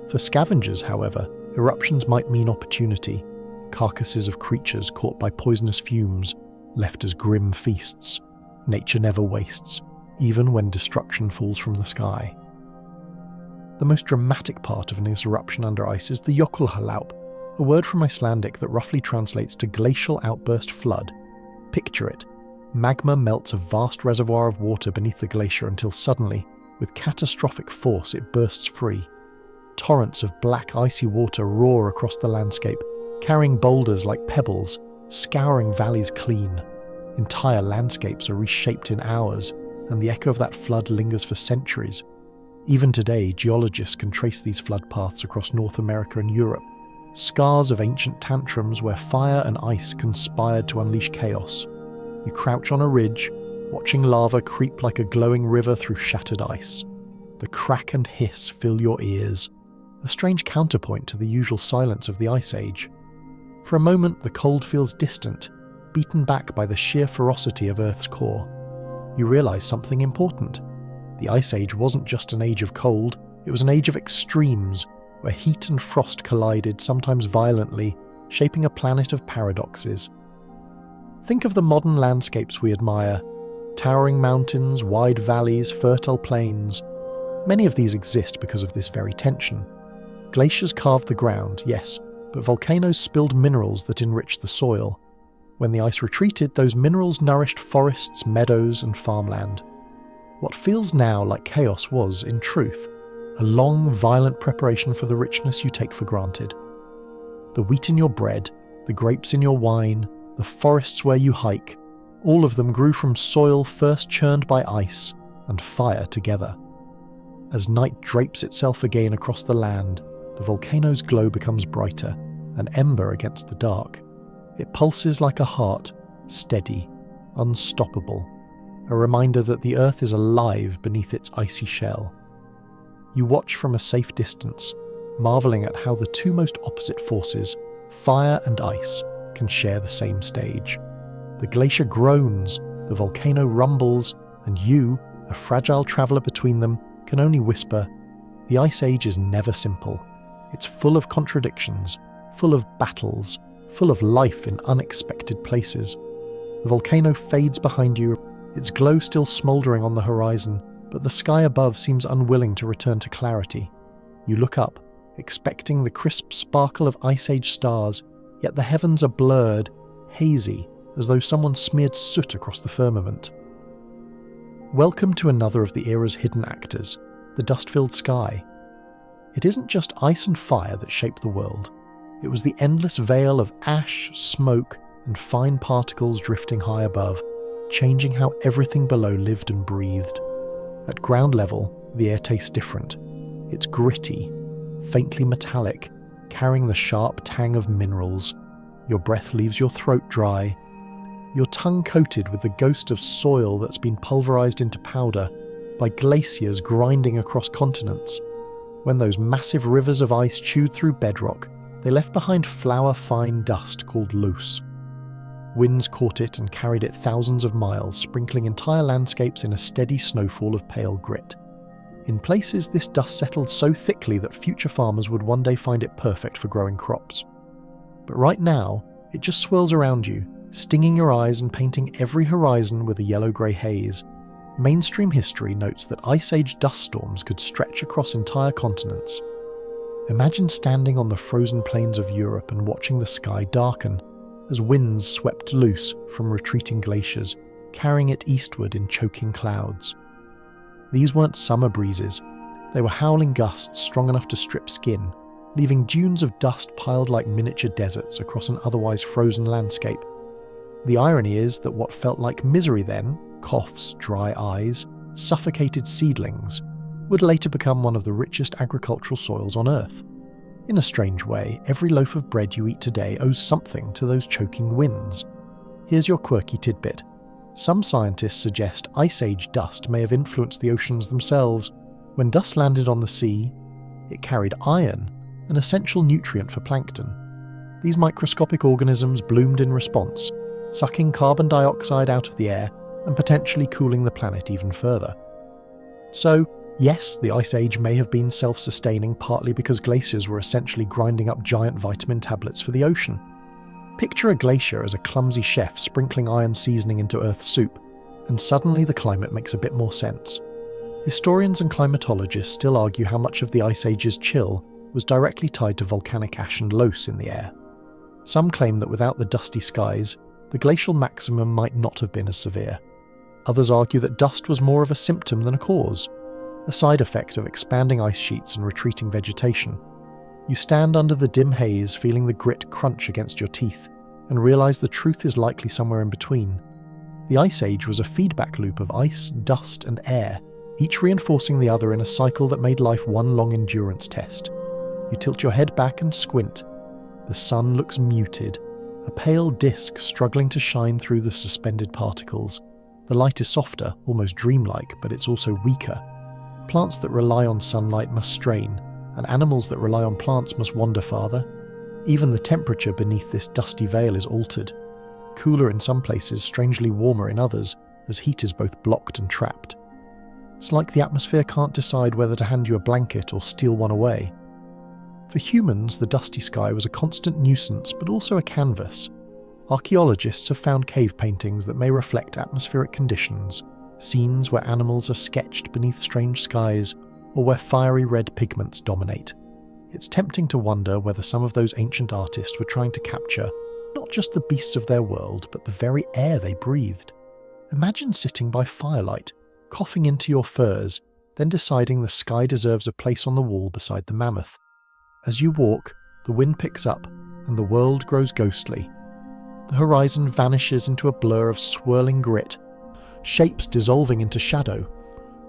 For scavengers, however, eruptions might mean opportunity. Carcasses of creatures caught by poisonous fumes, left as grim feasts. Nature never wastes, even when destruction falls from the sky. The most dramatic part of an eruption under ice is the jökulhlaup, a word from Icelandic that roughly translates to glacial outburst flood. Picture it. Magma melts a vast reservoir of water beneath the glacier until suddenly, with catastrophic force, it bursts free. Torrents of black icy water roar across the landscape, carrying boulders like pebbles, scouring valleys clean. Entire landscapes are reshaped in hours, and the echo of that flood lingers for centuries. Even today, geologists can trace these flood paths across North America and Europe, scars of ancient tantrums where fire and ice conspired to unleash chaos. You crouch on a ridge, watching lava creep like a glowing river through shattered ice. The crack and hiss fill your ears, a strange counterpoint to the usual silence of the Ice Age. For a moment, the cold feels distant, beaten back by the sheer ferocity of Earth's core. You realize something important. The Ice Age wasn't just an age of cold, it was an age of extremes, where heat and frost collided, sometimes violently, shaping a planet of paradoxes. Think of the modern landscapes we admire. Towering mountains, wide valleys, fertile plains. Many of these exist because of this very tension. Glaciers carved the ground, yes, but volcanoes spilled minerals that enriched the soil. When the ice retreated, those minerals nourished forests, meadows, and farmland. What feels now like chaos was, in truth, a long, violent preparation for the richness you take for granted. The wheat in your bread, the grapes in your wine, the forests where you hike, all of them grew from soil first churned by ice and fire together. As night drapes itself again across the land, the volcano's glow becomes brighter, an ember against the dark. It pulses like a heart, steady, unstoppable, a reminder that the earth is alive beneath its icy shell. You watch from a safe distance, marveling at how the two most opposite forces, fire and ice, can share the same stage. The glacier groans, the volcano rumbles, and you, a fragile traveller between them, can only whisper, the Ice Age is never simple. It's full of contradictions, full of battles, full of life in unexpected places. The volcano fades behind you, its glow still smouldering on the horizon, but the sky above seems unwilling to return to clarity. You look up, expecting the crisp sparkle of Ice Age stars, yet the heavens are blurred, hazy, as though someone smeared soot across the firmament. Welcome to another of the era's hidden actors, the dust-filled sky. It isn't just ice and fire that shaped the world. It was the endless veil of ash, smoke, and fine particles drifting high above, changing how everything below lived and breathed. At ground level, the air tastes different. It's gritty, faintly metallic, carrying the sharp tang of minerals. Your breath leaves your throat dry, your tongue coated with the ghost of soil that's been pulverized into powder by glaciers grinding across continents. When those massive rivers of ice chewed through bedrock, they left behind flour-fine dust called loose. Winds caught it and carried it thousands of miles, sprinkling entire landscapes in a steady snowfall of pale grit. In places, this dust settled so thickly that future farmers would one day find it perfect for growing crops. But right now, it just swirls around you, stinging your eyes and painting every horizon with a yellow-grey haze. Mainstream history notes that Ice Age dust storms could stretch across entire continents. Imagine standing on the frozen plains of Europe and watching the sky darken as winds swept loose from retreating glaciers, carrying it eastward in choking clouds. These weren't summer breezes. They were howling gusts strong enough to strip skin, leaving dunes of dust piled like miniature deserts across an otherwise frozen landscape. The irony is that what felt like misery then, coughs, dry eyes, suffocated seedlings, would later become one of the richest agricultural soils on Earth. In a strange way, every loaf of bread you eat today owes something to those choking winds. Here's your quirky tidbit. Some scientists suggest Ice Age dust may have influenced the oceans themselves. When dust landed on the sea, it carried iron, an essential nutrient for plankton. These microscopic organisms bloomed in response, sucking carbon dioxide out of the air and potentially cooling the planet even further. So, yes, the Ice Age may have been self-sustaining partly because glaciers were essentially grinding up giant vitamin tablets for the ocean. Picture a glacier as a clumsy chef sprinkling iron seasoning into Earth's soup, and suddenly the climate makes a bit more sense. Historians and climatologists still argue how much of the Ice Age's chill was directly tied to volcanic ash and loess in the air. Some claim that without the dusty skies, the glacial maximum might not have been as severe. Others argue that dust was more of a symptom than a cause, a side effect of expanding ice sheets and retreating vegetation. You stand under the dim haze, feeling the grit crunch against your teeth, and realize the truth is likely somewhere in between. The Ice Age was a feedback loop of ice, dust, and air, each reinforcing the other in a cycle that made life one long endurance test. You tilt your head back and squint. The sun looks muted, a pale disk struggling to shine through the suspended particles. The light is softer, almost dreamlike, but it's also weaker. Plants that rely on sunlight must strain, and animals that rely on plants must wander farther. Even the temperature beneath this dusty veil is altered. Cooler in some places, strangely warmer in others, as heat is both blocked and trapped. It's like the atmosphere can't decide whether to hand you a blanket or steal one away. For humans, the dusty sky was a constant nuisance, but also a canvas. Archaeologists have found cave paintings that may reflect atmospheric conditions, scenes where animals are sketched beneath strange skies, or where fiery red pigments dominate. It's tempting to wonder whether some of those ancient artists were trying to capture not just the beasts of their world, but the very air they breathed. Imagine sitting by firelight, coughing into your furs, then deciding the sky deserves a place on the wall beside the mammoth. As you walk, the wind picks up and the world grows ghostly. The horizon vanishes into a blur of swirling grit, shapes dissolving into shadow.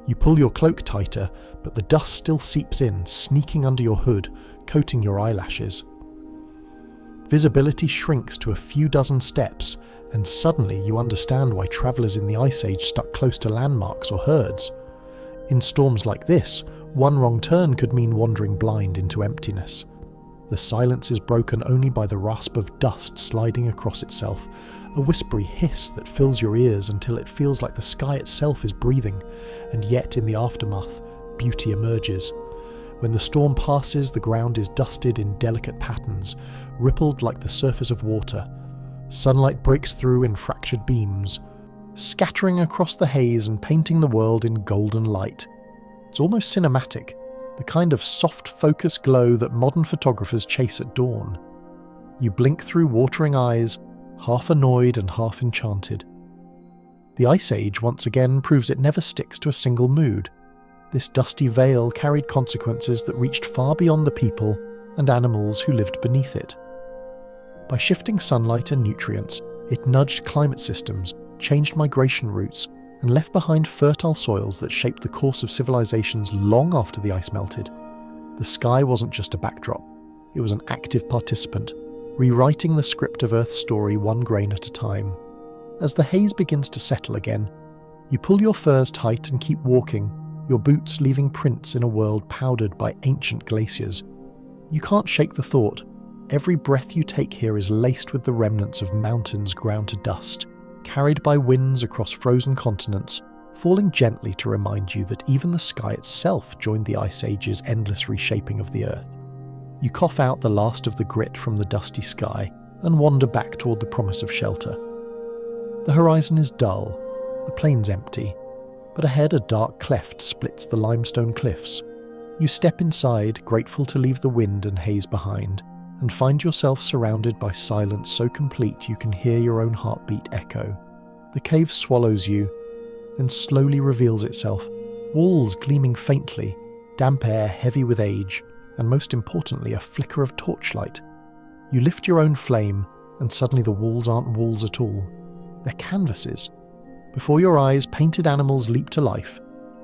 You pull your cloak tighter, but the dust still seeps in, sneaking under your hood, coating your eyelashes. Visibility shrinks to a few dozen steps, and suddenly you understand why travellers in the Ice Age stuck close to landmarks or herds. In storms like this, one wrong turn could mean wandering blind into emptiness. The silence is broken only by the rasp of dust sliding across itself, a whispery hiss that fills your ears until it feels like the sky itself is breathing, and yet in the aftermath, beauty emerges. When the storm passes, the ground is dusted in delicate patterns, rippled like the surface of water. Sunlight breaks through in fractured beams, scattering across the haze and painting the world in golden light. It's almost cinematic, the kind of soft focus glow that modern photographers chase at dawn. You blink through watering eyes, half annoyed and half enchanted. The Ice Age once again proves it never sticks to a single mood. This dusty veil carried consequences that reached far beyond the people and animals who lived beneath it. By shifting sunlight and nutrients, it nudged climate systems, changed migration routes, and left behind fertile soils that shaped the course of civilizations long after the ice melted. The sky wasn't just a backdrop, it was an active participant, rewriting the script of Earth's story one grain at a time. As the haze begins to settle again, you pull your furs tight and keep walking, your boots leaving prints in a world powdered by ancient glaciers. You can't shake the thought, every breath you take here is laced with the remnants of mountains ground to dust, carried by winds across frozen continents, falling gently to remind you that even the sky itself joined the Ice Age's endless reshaping of the Earth. You cough out the last of the grit from the dusty sky and wander back toward the promise of shelter. The horizon is dull, the plains empty, but ahead a dark cleft splits the limestone cliffs. You step inside, grateful to leave the wind and haze behind, and find yourself surrounded by silence so complete you can hear your own heartbeat echo. The cave swallows you, then slowly reveals itself, walls gleaming faintly, damp air heavy with age, and most importantly a flicker of torchlight. You lift your own flame, and suddenly the walls aren't walls at all. They're canvases. Before your eyes, painted animals leap to life.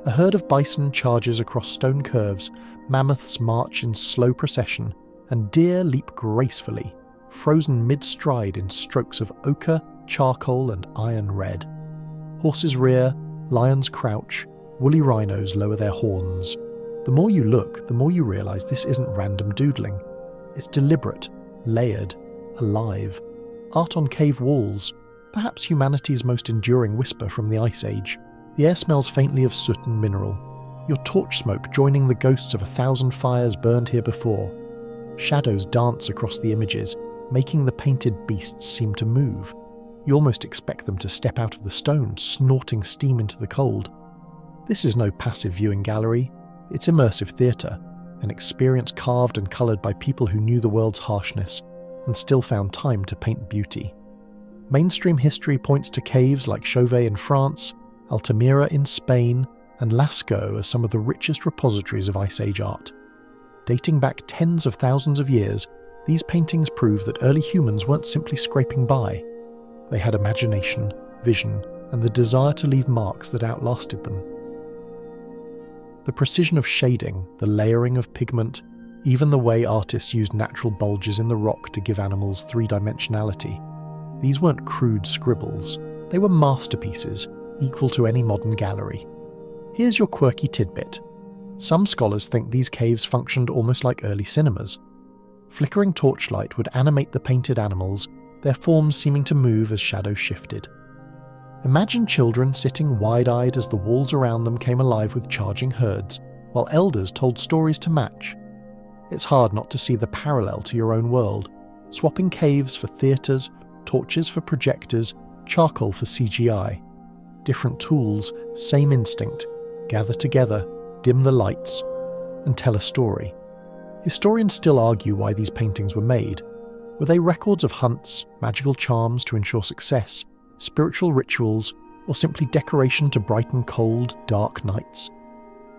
A herd of bison charges across stone curves, mammoths march in slow procession, and deer leap gracefully, frozen mid-stride in strokes of ochre, charcoal, and iron red. Horses rear, lions crouch, woolly rhinos lower their horns. The more you look, the more you realize this isn't random doodling. It's deliberate, layered, alive. Art on cave walls, perhaps humanity's most enduring whisper from the Ice Age. The air smells faintly of soot and mineral, your torch smoke joining the ghosts of 1,000 fires burned here before. Shadows dance across the images, making the painted beasts seem to move. You almost expect them to step out of the stone, snorting steam into the cold. This is no passive viewing gallery, it's immersive theatre, an experience carved and coloured by people who knew the world's harshness and still found time to paint beauty. Mainstream history points to caves like Chauvet in France, Altamira in Spain, and Lascaux as some of the richest repositories of Ice Age art. Dating back tens of thousands of years, these paintings prove that early humans weren't simply scraping by. They had imagination, vision, and the desire to leave marks that outlasted them. The precision of shading, the layering of pigment, even the way artists used natural bulges in the rock to give animals three-dimensionality. These weren't crude scribbles, they were masterpieces, equal to any modern gallery. Here's your quirky tidbit. Some scholars think these caves functioned almost like early cinemas. Flickering torchlight would animate the painted animals, their forms seeming to move as shadows shifted. Imagine children sitting wide-eyed as the walls around them came alive with charging herds, while elders told stories to match. It's hard not to see the parallel to your own world, swapping caves for theatres, torches for projectors, charcoal for CGI. Different tools, same instinct, gather together, dim the lights, and tell a story. Historians still argue why these paintings were made. Were they records of hunts, magical charms to ensure success, spiritual rituals, or simply decoration to brighten cold, dark nights?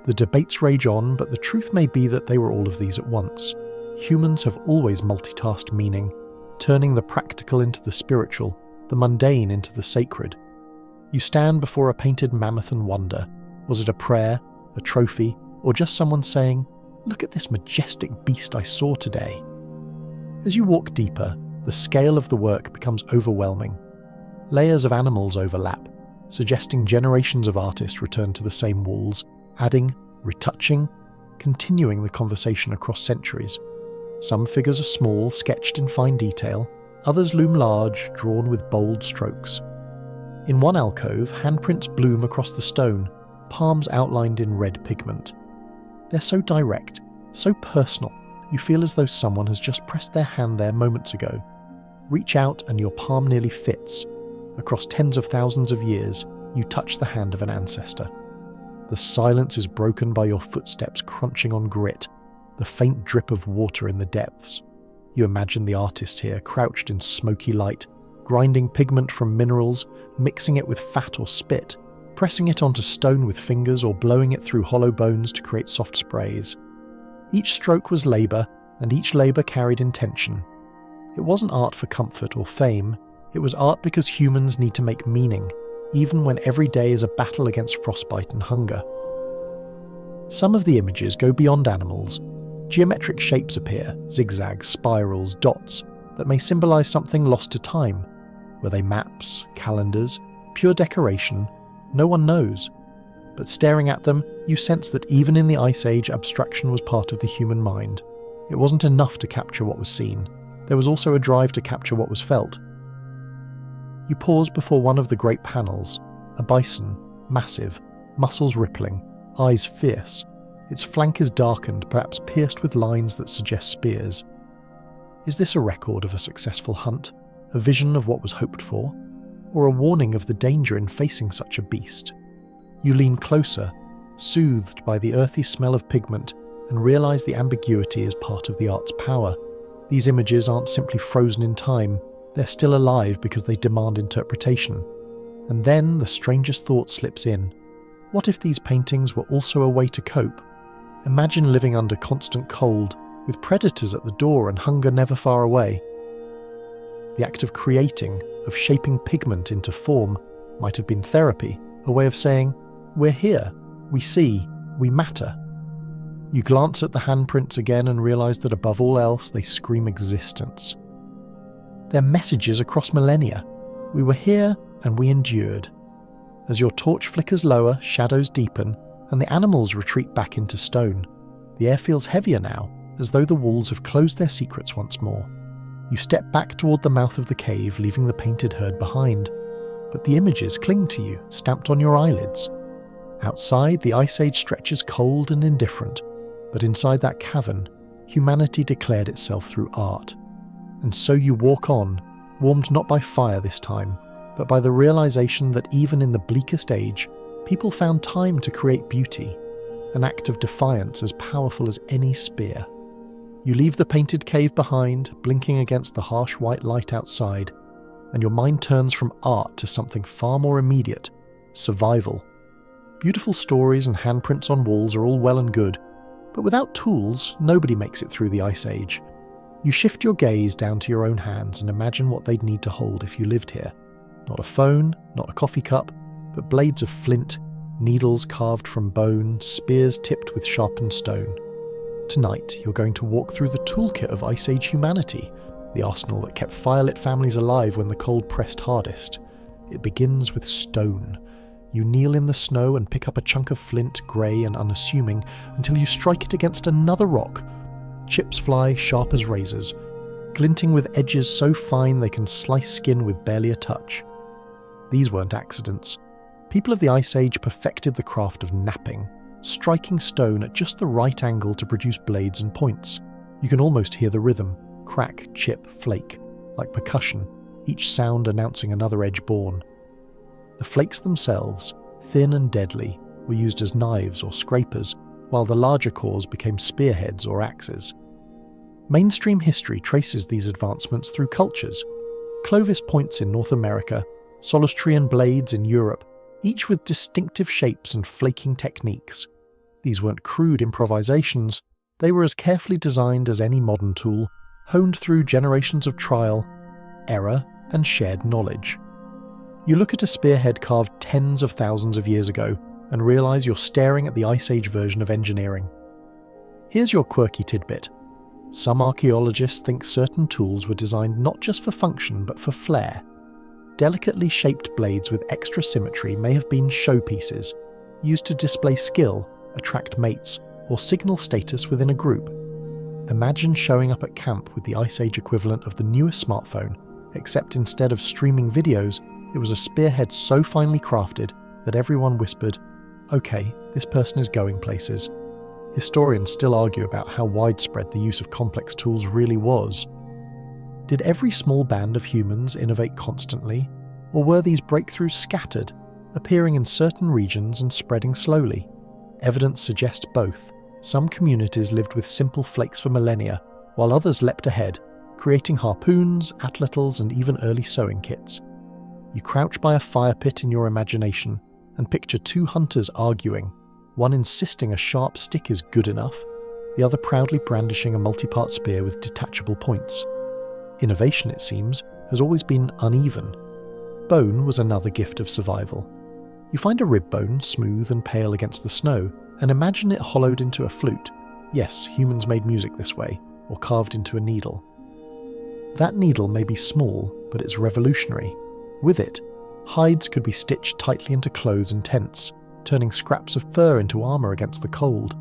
The debates rage on, but the truth may be that they were all of these at once. Humans have always multitasked meaning, turning the practical into the spiritual, the mundane into the sacred. You stand before a painted mammoth and wonder. Was it a prayer, a trophy, or just someone saying, "Look at this majestic beast I saw today"? As you walk deeper, the scale of the work becomes overwhelming. Layers of animals overlap, suggesting generations of artists return to the same walls, adding, retouching, continuing the conversation across centuries. Some figures are small, sketched in fine detail, others loom large, drawn with bold strokes. In one alcove, handprints bloom across the stone, palms outlined in red pigment. They're so direct, so personal, you feel as though someone has just pressed their hand there moments ago. Reach out and your palm nearly fits. Across tens of thousands of years, you touch the hand of an ancestor. The silence is broken by your footsteps crunching on grit, the faint drip of water in the depths. You imagine the artist here, crouched in smoky light, grinding pigment from minerals, mixing it with fat or spit, pressing it onto stone with fingers or blowing it through hollow bones to create soft sprays. Each stroke was labour, and each labour carried intention. It wasn't art for comfort or fame, it was art because humans need to make meaning, even when every day is a battle against frostbite and hunger. Some of the images go beyond animals. Geometric shapes appear, zigzags, spirals, dots, that may symbolise something lost to time. Were they maps, calendars, pure decoration? No one knows. But staring at them, you sense that even in the Ice Age, abstraction was part of the human mind. It wasn't enough to capture what was seen. There was also a drive to capture what was felt. You pause before one of the great panels, a bison, massive, muscles rippling, eyes fierce. Its flank is darkened, perhaps pierced with lines that suggest spears. Is this a record of a successful hunt, a vision of what was hoped for, or a warning of the danger in facing such a beast? You lean closer, soothed by the earthy smell of pigment, and realise the ambiguity is part of the art's power. These images aren't simply frozen in time, they're still alive because they demand interpretation. And then the strangest thought slips in. What if these paintings were also a way to cope? Imagine living under constant cold, with predators at the door and hunger never far away. The act of creating, of shaping pigment into form, might have been therapy, a way of saying, "We're here, we see, we matter." You glance at the handprints again and realise that above all else they scream existence. They're messages across millennia. We were here and we endured. As your torch flickers lower, shadows deepen, and the animals retreat back into stone. The air feels heavier now, as though the walls have closed their secrets once more. You step back toward the mouth of the cave, leaving the painted herd behind. But the images cling to you, stamped on your eyelids. Outside, the Ice Age stretches cold and indifferent, but inside that cavern, humanity declared itself through art. And so you walk on, warmed not by fire this time, but by the realization that even in the bleakest age, people found time to create beauty, an act of defiance as powerful as any spear. You leave the painted cave behind, blinking against the harsh white light outside, and your mind turns from art to something far more immediate: survival. Beautiful stories and handprints on walls are all well and good, but without tools, nobody makes it through the Ice Age. You shift your gaze down to your own hands and imagine what they'd need to hold if you lived here. Not a phone, not a coffee cup, but blades of flint, needles carved from bone, spears tipped with sharpened stone. Tonight, you're going to walk through the toolkit of Ice Age humanity, the arsenal that kept firelit families alive when the cold pressed hardest. It begins with stone. You kneel in the snow and pick up a chunk of flint, grey and unassuming, until you strike it against another rock. Chips fly sharp as razors, glinting with edges so fine they can slice skin with barely a touch. These weren't accidents. People of the Ice Age perfected the craft of knapping, striking stone at just the right angle to produce blades and points. You can almost hear the rhythm: crack, chip, flake, like percussion, each sound announcing another edge born. The flakes themselves, thin and deadly, were used as knives or scrapers, while the larger cores became spearheads or axes. Mainstream history traces these advancements through cultures. Clovis points in North America, Solustrian blades in Europe, each with distinctive shapes and flaking techniques. These weren't crude improvisations, they were as carefully designed as any modern tool, honed through generations of trial, error, and shared knowledge. You look at a spearhead carved tens of thousands of years ago and realise you're staring at the Ice Age version of engineering. Here's your quirky tidbit. Some archaeologists think certain tools were designed not just for function but for flair. Delicately shaped blades with extra symmetry may have been showpieces, used to display skill, attract mates, or signal status within a group. Imagine showing up at camp with the Ice Age equivalent of the newest smartphone, except instead of streaming videos, it was a spearhead so finely crafted that everyone whispered, "Okay, this person is going places." Historians still argue about how widespread the use of complex tools really was. Did every small band of humans innovate constantly, or were these breakthroughs scattered, appearing in certain regions and spreading slowly? Evidence suggests both. Some communities lived with simple flakes for millennia, while others leapt ahead, creating harpoons, atlatls, and even early sewing kits. You crouch by a fire pit in your imagination and picture two hunters arguing, one insisting a sharp stick is good enough, the other proudly brandishing a multi-part spear with detachable points. Innovation, it seems, has always been uneven. Bone was another gift of survival. You find a rib bone, smooth and pale against the snow, and imagine it hollowed into a flute. Yes, humans made music this way, or carved into a needle. That needle may be small, but it's revolutionary. With it, hides could be stitched tightly into clothes and tents, turning scraps of fur into armour against the cold.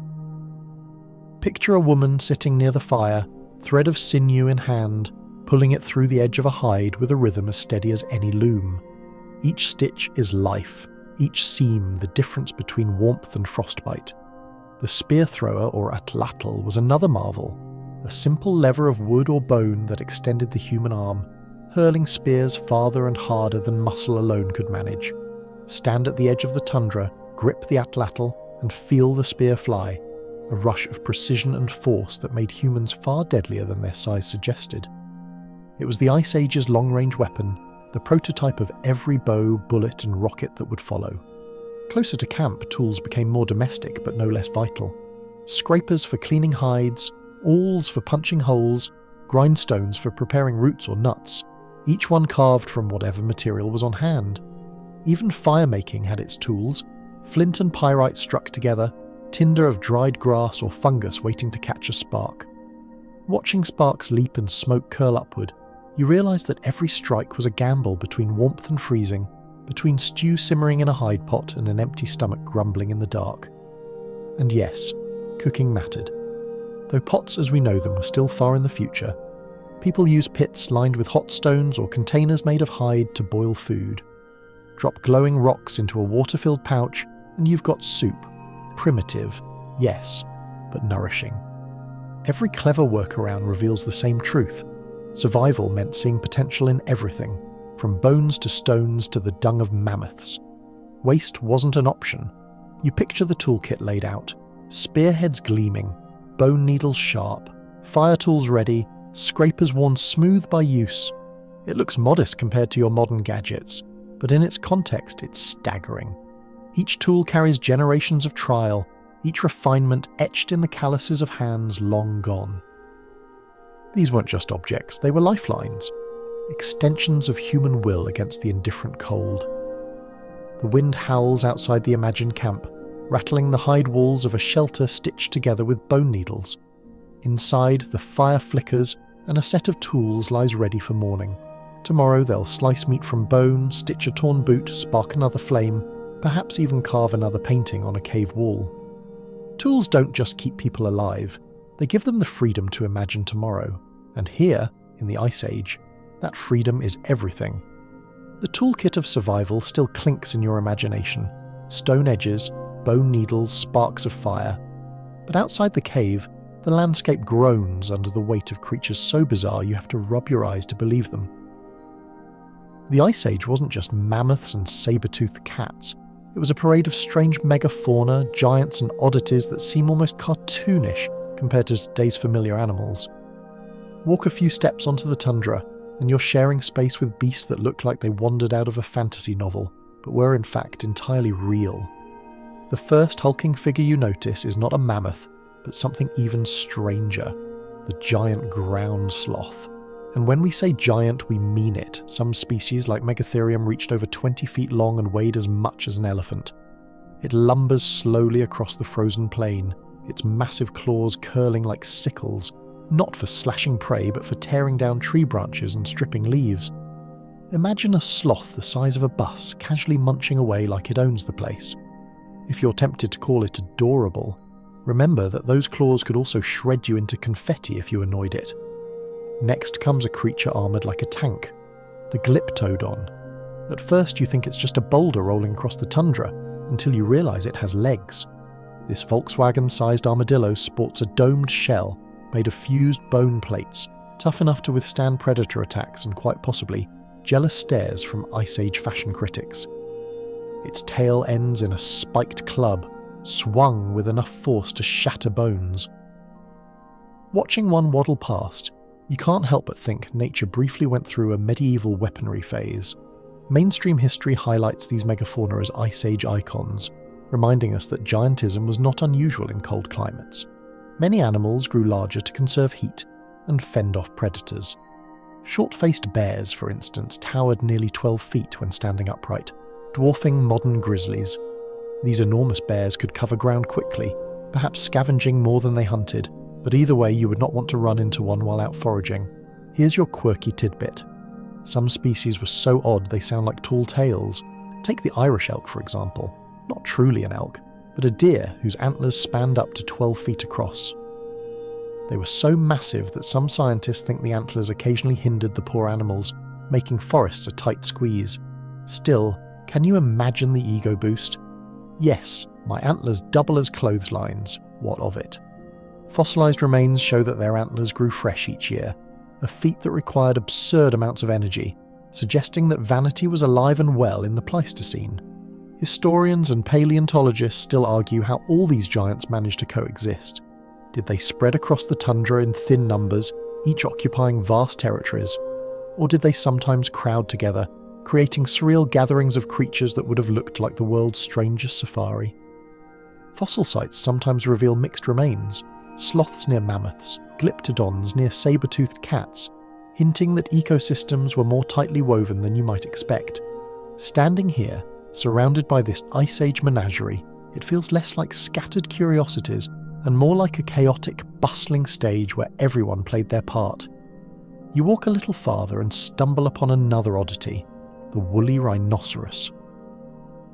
Picture a woman sitting near the fire, thread of sinew in hand, pulling it through the edge of a hide with a rhythm as steady as any loom. Each stitch is life, each seam the difference between warmth and frostbite. The spear thrower, or atlatl, was another marvel, a simple lever of wood or bone that extended the human arm, hurling spears farther and harder than muscle alone could manage. Stand at the edge of the tundra, grip the atlatl, and feel the spear fly, a rush of precision and force that made humans far deadlier than their size suggested. It was the Ice Age's long-range weapon, the prototype of every bow, bullet, and rocket that would follow. Closer to camp, tools became more domestic but no less vital. Scrapers for cleaning hides, awls for punching holes, grindstones for preparing roots or nuts, each one carved from whatever material was on hand. Even fire-making had its tools, flint and pyrite struck together, tinder of dried grass or fungus waiting to catch a spark. Watching sparks leap and smoke curl upward, you realise that every strike was a gamble between warmth and freezing, between stew simmering in a hide pot and an empty stomach grumbling in the dark. And yes, cooking mattered. Though pots as we know them were still far in the future, people used pits lined with hot stones or containers made of hide to boil food. Drop glowing rocks into a water-filled pouch and you've got soup. Primitive, yes, but nourishing. Every clever workaround reveals the same truth. Survival meant seeing potential in everything, from bones to stones to the dung of mammoths. Waste wasn't an option. You picture the toolkit laid out, spearheads gleaming, bone needles sharp, fire tools ready, scrapers worn smooth by use. It looks modest compared to your modern gadgets, but in its context it's staggering. Each tool carries generations of trial, each refinement etched in the calluses of hands long gone. These weren't just objects, they were lifelines, extensions of human will against the indifferent cold. The wind howls outside the imagined camp, rattling the hide walls of a shelter stitched together with bone needles. Inside, the fire flickers and a set of tools lies ready for morning. Tomorrow they'll slice meat from bone, stitch a torn boot, spark another flame, perhaps even carve another painting on a cave wall. Tools don't just keep people alive, they give them the freedom to imagine tomorrow. And here, in the Ice Age, that freedom is everything. The toolkit of survival still clinks in your imagination. Stone edges, bone needles, sparks of fire. But outside the cave, the landscape groans under the weight of creatures so bizarre you have to rub your eyes to believe them. The Ice Age wasn't just mammoths and saber-toothed cats. It was a parade of strange megafauna, giants and oddities that seem almost cartoonish compared to today's familiar animals. Walk a few steps onto the tundra, and you're sharing space with beasts that look like they wandered out of a fantasy novel, but were in fact entirely real. The first hulking figure you notice is not a mammoth, but something even stranger, the giant ground sloth. And when we say giant, we mean it. Some species, like Megatherium, reached over 20 feet long and weighed as much as an elephant. It lumbers slowly across the frozen plain, its massive claws curling like sickles, not for slashing prey but for tearing down tree branches and stripping leaves. Imagine a sloth the size of a bus casually munching away like it owns the place. If you're tempted to call it adorable, remember that those claws could also shred you into confetti if you annoyed it. Next comes a creature armoured like a tank, the Glyptodon. At first you think it's just a boulder rolling across the tundra, until you realise it has legs. This Volkswagen-sized armadillo sports a domed shell made of fused bone plates, tough enough to withstand predator attacks and quite possibly jealous stares from Ice Age fashion critics. Its tail ends in a spiked club, swung with enough force to shatter bones. Watching one waddle past, you can't help but think nature briefly went through a medieval weaponry phase. Mainstream history highlights these megafauna as Ice Age icons, reminding us that giantism was not unusual in cold climates. Many animals grew larger to conserve heat and fend off predators. Short-faced bears, for instance, towered nearly 12 feet when standing upright, dwarfing modern grizzlies. These enormous bears could cover ground quickly, perhaps scavenging more than they hunted, but either way you would not want to run into one while out foraging. Here's your quirky tidbit. Some species were so odd they sound like tall tales. Take the Irish elk, for example. Not truly an elk, but a deer whose antlers spanned up to 12 feet across. They were so massive that some scientists think the antlers occasionally hindered the poor animals, making forests a tight squeeze. Still, can you imagine the ego boost? Yes, my antlers double as clotheslines. What of it? Fossilised remains show that their antlers grew fresh each year, a feat that required absurd amounts of energy, suggesting that vanity was alive and well in the Pleistocene. Historians and paleontologists still argue how all these giants managed to coexist. Did they spread across the tundra in thin numbers, each occupying vast territories? Or did they sometimes crowd together, creating surreal gatherings of creatures that would have looked like the world's strangest safari? Fossil sites sometimes reveal mixed remains, sloths near mammoths, glyptodons near saber-toothed cats, hinting that ecosystems were more tightly woven than you might expect. Standing here, surrounded by this Ice Age menagerie, it feels less like scattered curiosities and more like a chaotic, bustling stage where everyone played their part. You walk a little farther and stumble upon another oddity, the woolly rhinoceros.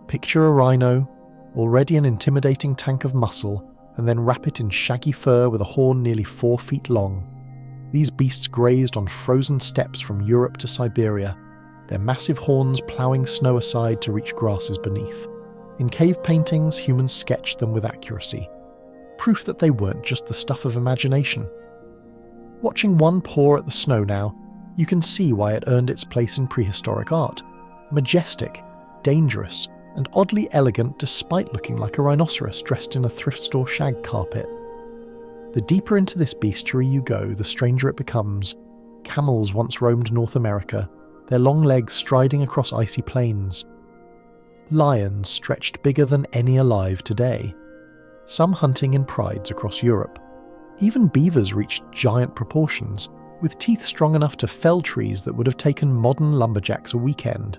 Picture a rhino, already an intimidating tank of muscle, and then wrap it in shaggy fur with a horn nearly 4 feet long. These beasts grazed on frozen steppes from Europe to Siberia, their massive horns ploughing snow aside to reach grasses beneath. In cave paintings, humans sketched them with accuracy, proof that they weren't just the stuff of imagination. Watching one paw at the snow now, you can see why it earned its place in prehistoric art. Majestic, dangerous, and oddly elegant despite looking like a rhinoceros dressed in a thrift store shag carpet. The deeper into this bestiary you go, the stranger it becomes. Camels once roamed North America, their long legs striding across icy plains. Lions stretched bigger than any alive today, some hunting in prides across Europe. Even beavers reached giant proportions, with teeth strong enough to fell trees that would have taken modern lumberjacks a weekend.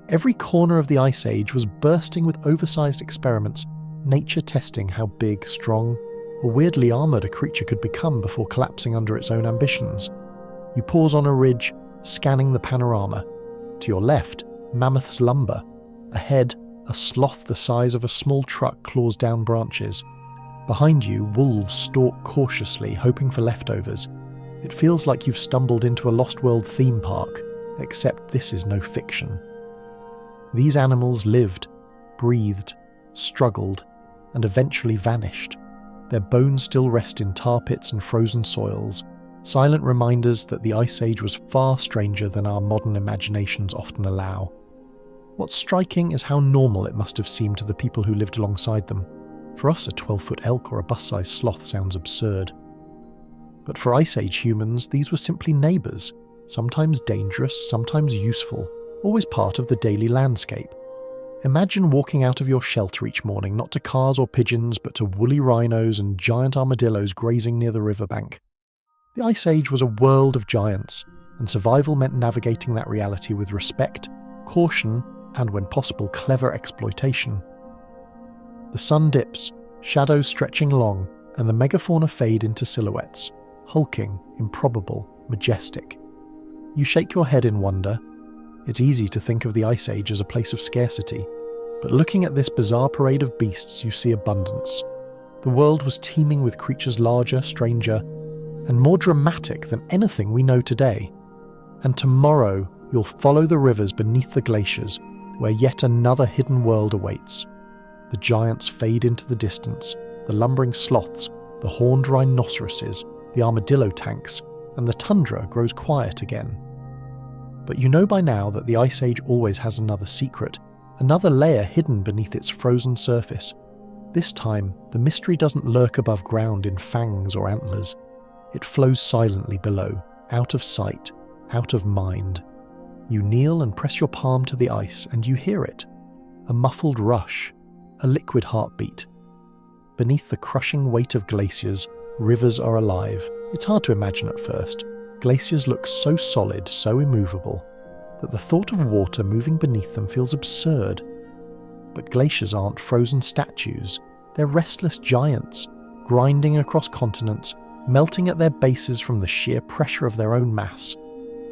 Every corner of the Ice Age was bursting with oversized experiments, nature testing how big, strong, or weirdly armoured a creature could become before collapsing under its own ambitions. You pause on a ridge, scanning the panorama. To your left, mammoths lumber. Ahead, a sloth the size of a small truck claws down branches. Behind you, wolves stalk cautiously, hoping for leftovers. It feels like you've stumbled into a Lost World theme park, except this is no fiction. These animals lived, breathed, struggled, and eventually vanished. Their bones still rest in tar pits and frozen soils, silent reminders that the Ice Age was far stranger than our modern imaginations often allow. What's striking is how normal it must have seemed to the people who lived alongside them. For us, a 12-foot elk or a bus-sized sloth sounds absurd. But for Ice Age humans, these were simply neighbours, sometimes dangerous, sometimes useful, always part of the daily landscape. Imagine walking out of your shelter each morning not to cars or pigeons, but to woolly rhinos and giant armadillos grazing near the riverbank. The Ice Age was a world of giants, and survival meant navigating that reality with respect, caution, and when possible, clever exploitation. The sun dips, shadows stretching long, and the megafauna fade into silhouettes, hulking, improbable, majestic. You shake your head in wonder. It's easy to think of the Ice Age as a place of scarcity, but looking at this bizarre parade of beasts, you see abundance. The world was teeming with creatures larger, stranger, and more dramatic than anything we know today. And tomorrow, you'll follow the rivers beneath the glaciers, where yet another hidden world awaits. The giants fade into the distance, the lumbering sloths, the horned rhinoceroses, the armadillo tanks, and the tundra grows quiet again. But you know by now that the Ice Age always has another secret, another layer hidden beneath its frozen surface. This time, the mystery doesn't lurk above ground in fangs or antlers. It flows silently below, out of sight, out of mind. You kneel and press your palm to the ice, and you hear it. A muffled rush, a liquid heartbeat. Beneath the crushing weight of glaciers, rivers are alive. It's hard to imagine at first. Glaciers look so solid, so immovable, that the thought of water moving beneath them feels absurd. But glaciers aren't frozen statues. They're restless giants, grinding across continents, melting at their bases from the sheer pressure of their own mass.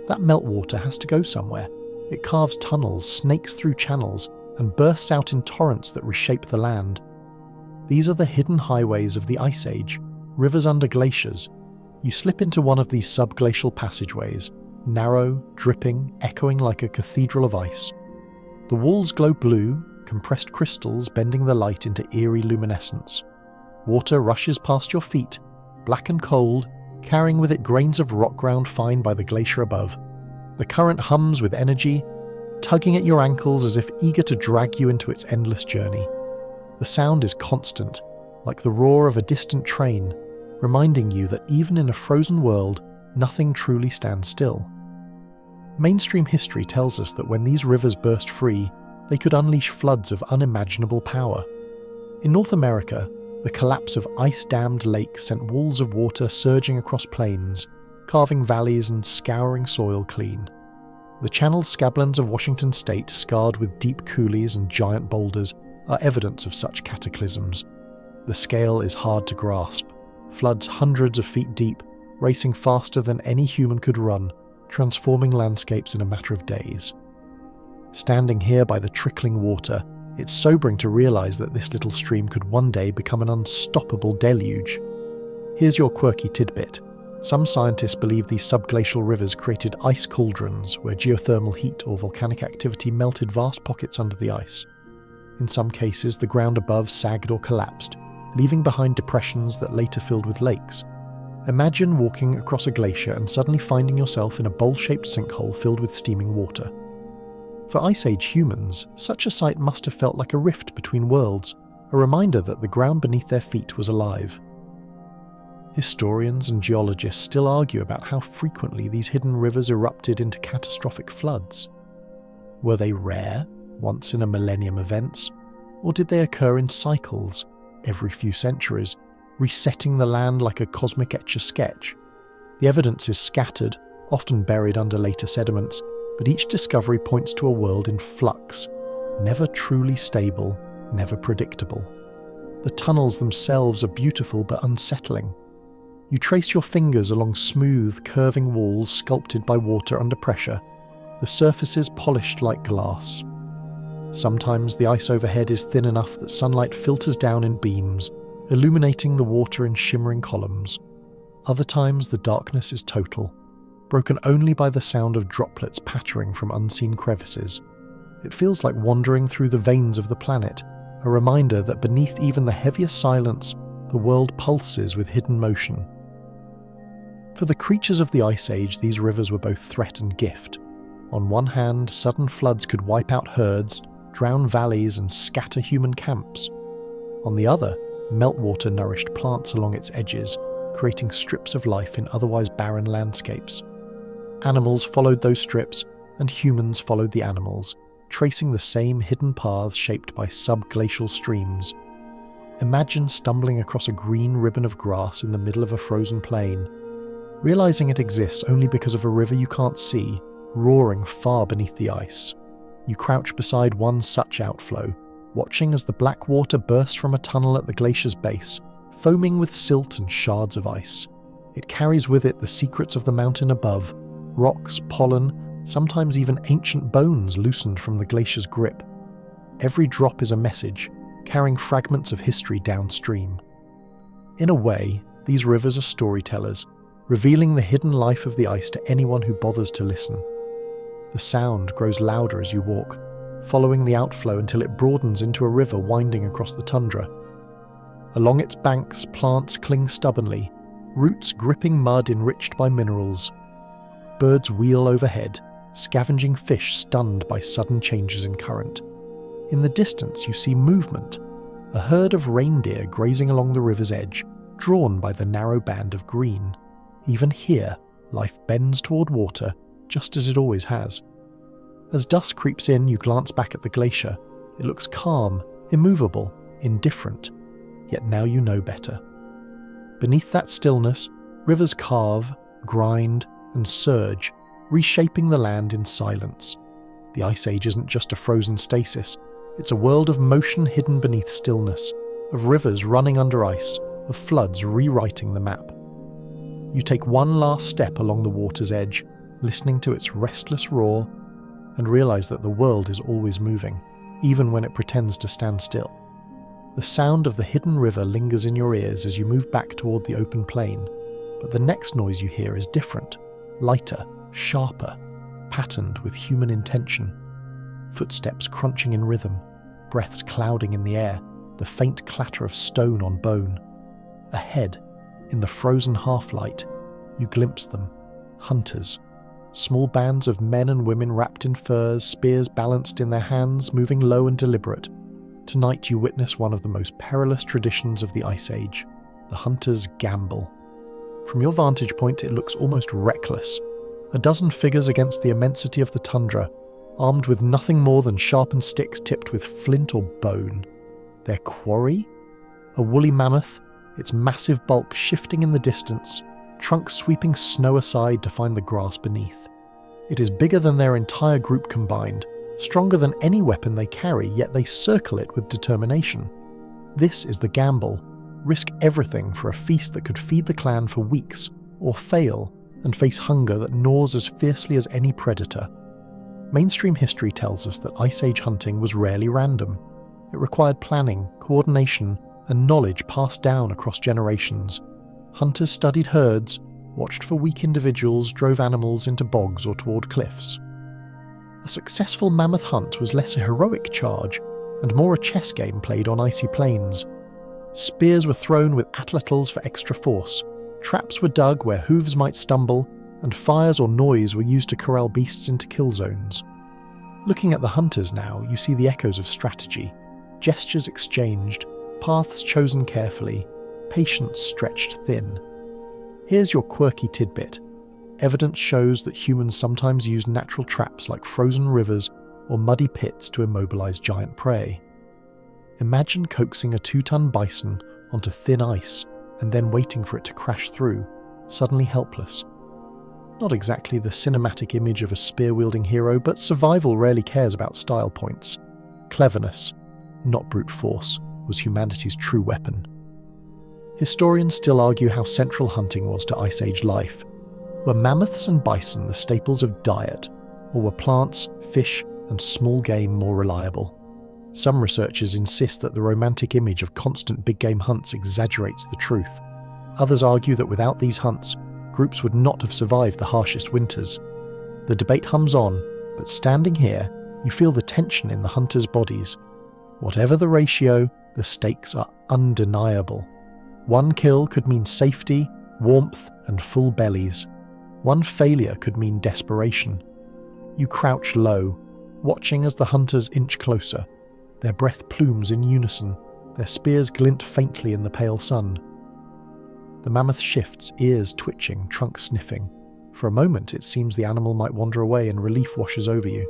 That meltwater has to go somewhere. It carves tunnels, snakes through channels, and bursts out in torrents that reshape the land. These are the hidden highways of the Ice Age, rivers under glaciers. You slip into one of these subglacial passageways, narrow, dripping, echoing like a cathedral of ice. The walls glow blue, compressed crystals bending the light into eerie luminescence. Water rushes past your feet, black and cold, carrying with it grains of rock ground fine by the glacier above. The current hums with energy, tugging at your ankles as if eager to drag you into its endless journey. The sound is constant, like the roar of a distant train, reminding you that even in a frozen world, nothing truly stands still. Mainstream history tells us that when these rivers burst free, they could unleash floods of unimaginable power. In North America, the collapse of ice-dammed lakes sent walls of water surging across plains, carving valleys and scouring soil clean. The channeled scablands of Washington state, scarred with deep coulees and giant boulders, are evidence of such cataclysms. The scale is hard to grasp. Floods hundreds of feet deep, racing faster than any human could run, transforming landscapes in a matter of days. Standing here by the trickling water, it's sobering to realize that this little stream could one day become an unstoppable deluge. Here's your quirky tidbit. Some scientists believe these subglacial rivers created ice cauldrons where geothermal heat or volcanic activity melted vast pockets under the ice. In some cases, the ground above sagged or collapsed, leaving behind depressions that later filled with lakes. Imagine walking across a glacier and suddenly finding yourself in a bowl-shaped sinkhole filled with steaming water. For Ice Age humans, such a sight must have felt like a rift between worlds, a reminder that the ground beneath their feet was alive. Historians and geologists still argue about how frequently these hidden rivers erupted into catastrophic floods. Were they rare, once-in-a-millennium events, or did they occur in cycles, every few centuries, resetting the land like a cosmic etch-a-sketch? The evidence is scattered, often buried under later sediments, but each discovery points to a world in flux, never truly stable, never predictable. The tunnels themselves are beautiful but unsettling. You trace your fingers along smooth, curving walls sculpted by water under pressure, the surfaces polished like glass. Sometimes the ice overhead is thin enough that sunlight filters down in beams, illuminating the water in shimmering columns. Other times the darkness is total, broken only by the sound of droplets pattering from unseen crevices. It feels like wandering through the veins of the planet, a reminder that beneath even the heaviest silence, the world pulses with hidden motion. For the creatures of the Ice Age, these rivers were both threat and gift. On one hand, sudden floods could wipe out herds, drown valleys, and scatter human camps. On the other, meltwater nourished plants along its edges, creating strips of life in otherwise barren landscapes. Animals followed those strips, and humans followed the animals, tracing the same hidden paths shaped by subglacial streams. Imagine stumbling across a green ribbon of grass in the middle of a frozen plain, realizing it exists only because of a river you can't see, roaring far beneath the ice. You crouch beside one such outflow, watching as the black water bursts from a tunnel at the glacier's base, foaming with silt and shards of ice. It carries with it the secrets of the mountain above, rocks, pollen, sometimes even ancient bones loosened from the glacier's grip. Every drop is a message, carrying fragments of history downstream. In a way, these rivers are storytellers, revealing the hidden life of the ice to anyone who bothers to listen. The sound grows louder as you walk, following the outflow until it broadens into a river winding across the tundra. Along its banks, plants cling stubbornly, roots gripping mud enriched by minerals. Birds wheel overhead, scavenging fish stunned by sudden changes in current. In the distance you see movement, a herd of reindeer grazing along the river's edge, drawn by the narrow band of green. Even here, life bends toward water, just as it always has. As dusk creeps in, you glance back at the glacier. It looks calm, immovable, indifferent. Yet now you know better. Beneath that stillness, rivers carve, grind, and surge, reshaping the land in silence. The Ice Age isn't just a frozen stasis. It's a world of motion hidden beneath stillness, of rivers running under ice, of floods rewriting the map. You take one last step along the water's edge, listening to its restless roar, and realize that the world is always moving, even when it pretends to stand still. The sound of the hidden river lingers in your ears as you move back toward the open plain, but the next noise you hear is different, lighter, sharper, patterned with human intention. Footsteps crunching in rhythm, breaths clouding in the air, the faint clatter of stone on bone. Ahead, in the frozen half-light, you glimpse them, hunters. Small bands of men and women wrapped in furs, spears balanced in their hands, moving low and deliberate. Tonight you witness one of the most perilous traditions of the Ice Age, the hunter's gamble. From your vantage point it looks almost reckless. A dozen figures against the immensity of the tundra, armed with nothing more than sharpened sticks tipped with flint or bone. Their quarry? A woolly mammoth, its massive bulk shifting in the distance, trunk sweeping snow aside to find the grass beneath. It is bigger than their entire group combined, stronger than any weapon they carry, yet they circle it with determination. This is the gamble. Risk everything for a feast that could feed the clan for weeks, or fail and face hunger that gnaws as fiercely as any predator. Mainstream history tells us that Ice Age hunting was rarely random. It required planning, coordination, and knowledge passed down across generations. Hunters studied herds, watched for weak individuals, drove animals into bogs or toward cliffs. A successful mammoth hunt was less a heroic charge, and more a chess game played on icy plains. Spears were thrown with atlatls for extra force, traps were dug where hooves might stumble, and fires or noise were used to corral beasts into kill zones. Looking at the hunters now, you see the echoes of strategy, gestures exchanged, paths chosen carefully, patience stretched thin. Here's your quirky tidbit. Evidence shows that humans sometimes use natural traps like frozen rivers or muddy pits to immobilize giant prey. Imagine coaxing a 2-ton bison onto thin ice and then waiting for it to crash through, suddenly helpless. Not exactly the cinematic image of a spear-wielding hero, but survival rarely cares about style points. Cleverness, not brute force, was humanity's true weapon. Historians still argue how central hunting was to Ice Age life. Were mammoths and bison the staples of diet, or were plants, fish, and small game more reliable? Some researchers insist that the romantic image of constant big-game hunts exaggerates the truth. Others argue that without these hunts, groups would not have survived the harshest winters. The debate hums on, but standing here, you feel the tension in the hunters' bodies. Whatever the ratio, the stakes are undeniable. One kill could mean safety, warmth, and full bellies. One failure could mean desperation. You crouch low, watching as the hunters inch closer, their breath plumes in unison, their spears glint faintly in the pale sun. The mammoth shifts, ears twitching, trunk sniffing. For a moment, it seems the animal might wander away and relief washes over you.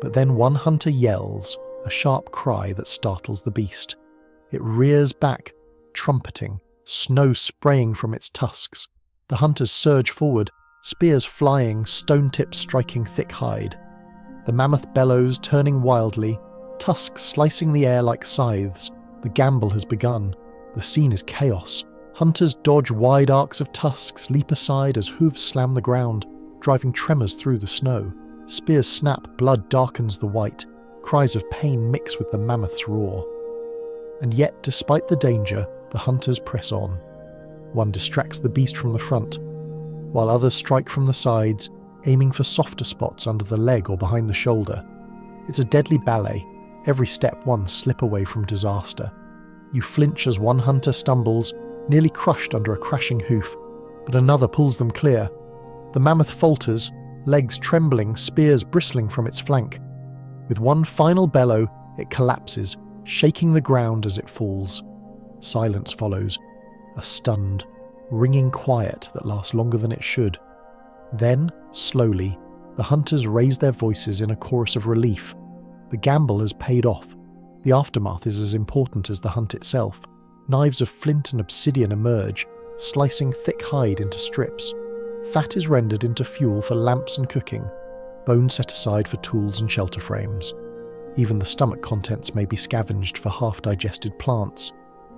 But then one hunter yells, a sharp cry that startles the beast. It rears back, trumpeting, snow spraying from its tusks. The hunters surge forward, spears flying, stone tips striking thick hide. The mammoth bellows, turning wildly, tusks slicing the air like scythes. The gamble has begun. The scene is chaos. Hunters dodge wide arcs of tusks, leap aside as hooves slam the ground, driving tremors through the snow. Spears snap, blood darkens the white. Cries of pain mix with the mammoth's roar. And yet, despite the danger, the hunters press on. One distracts the beast from the front, while others strike from the sides, aiming for softer spots under the leg or behind the shoulder. It's a deadly ballet, every step one slip away from disaster. You flinch as one hunter stumbles, nearly crushed under a crashing hoof, but another pulls them clear. The mammoth falters, legs trembling, spears bristling from its flank. With one final bellow, it collapses, shaking the ground as it falls. Silence follows, a stunned, ringing quiet that lasts longer than it should. Then, slowly, the hunters raise their voices in a chorus of relief. The gamble has paid off. The aftermath is as important as the hunt itself. Knives of flint and obsidian emerge, slicing thick hide into strips. Fat is rendered into fuel for lamps and cooking, bone set aside for tools and shelter frames. Even the stomach contents may be scavenged for half-digested plants,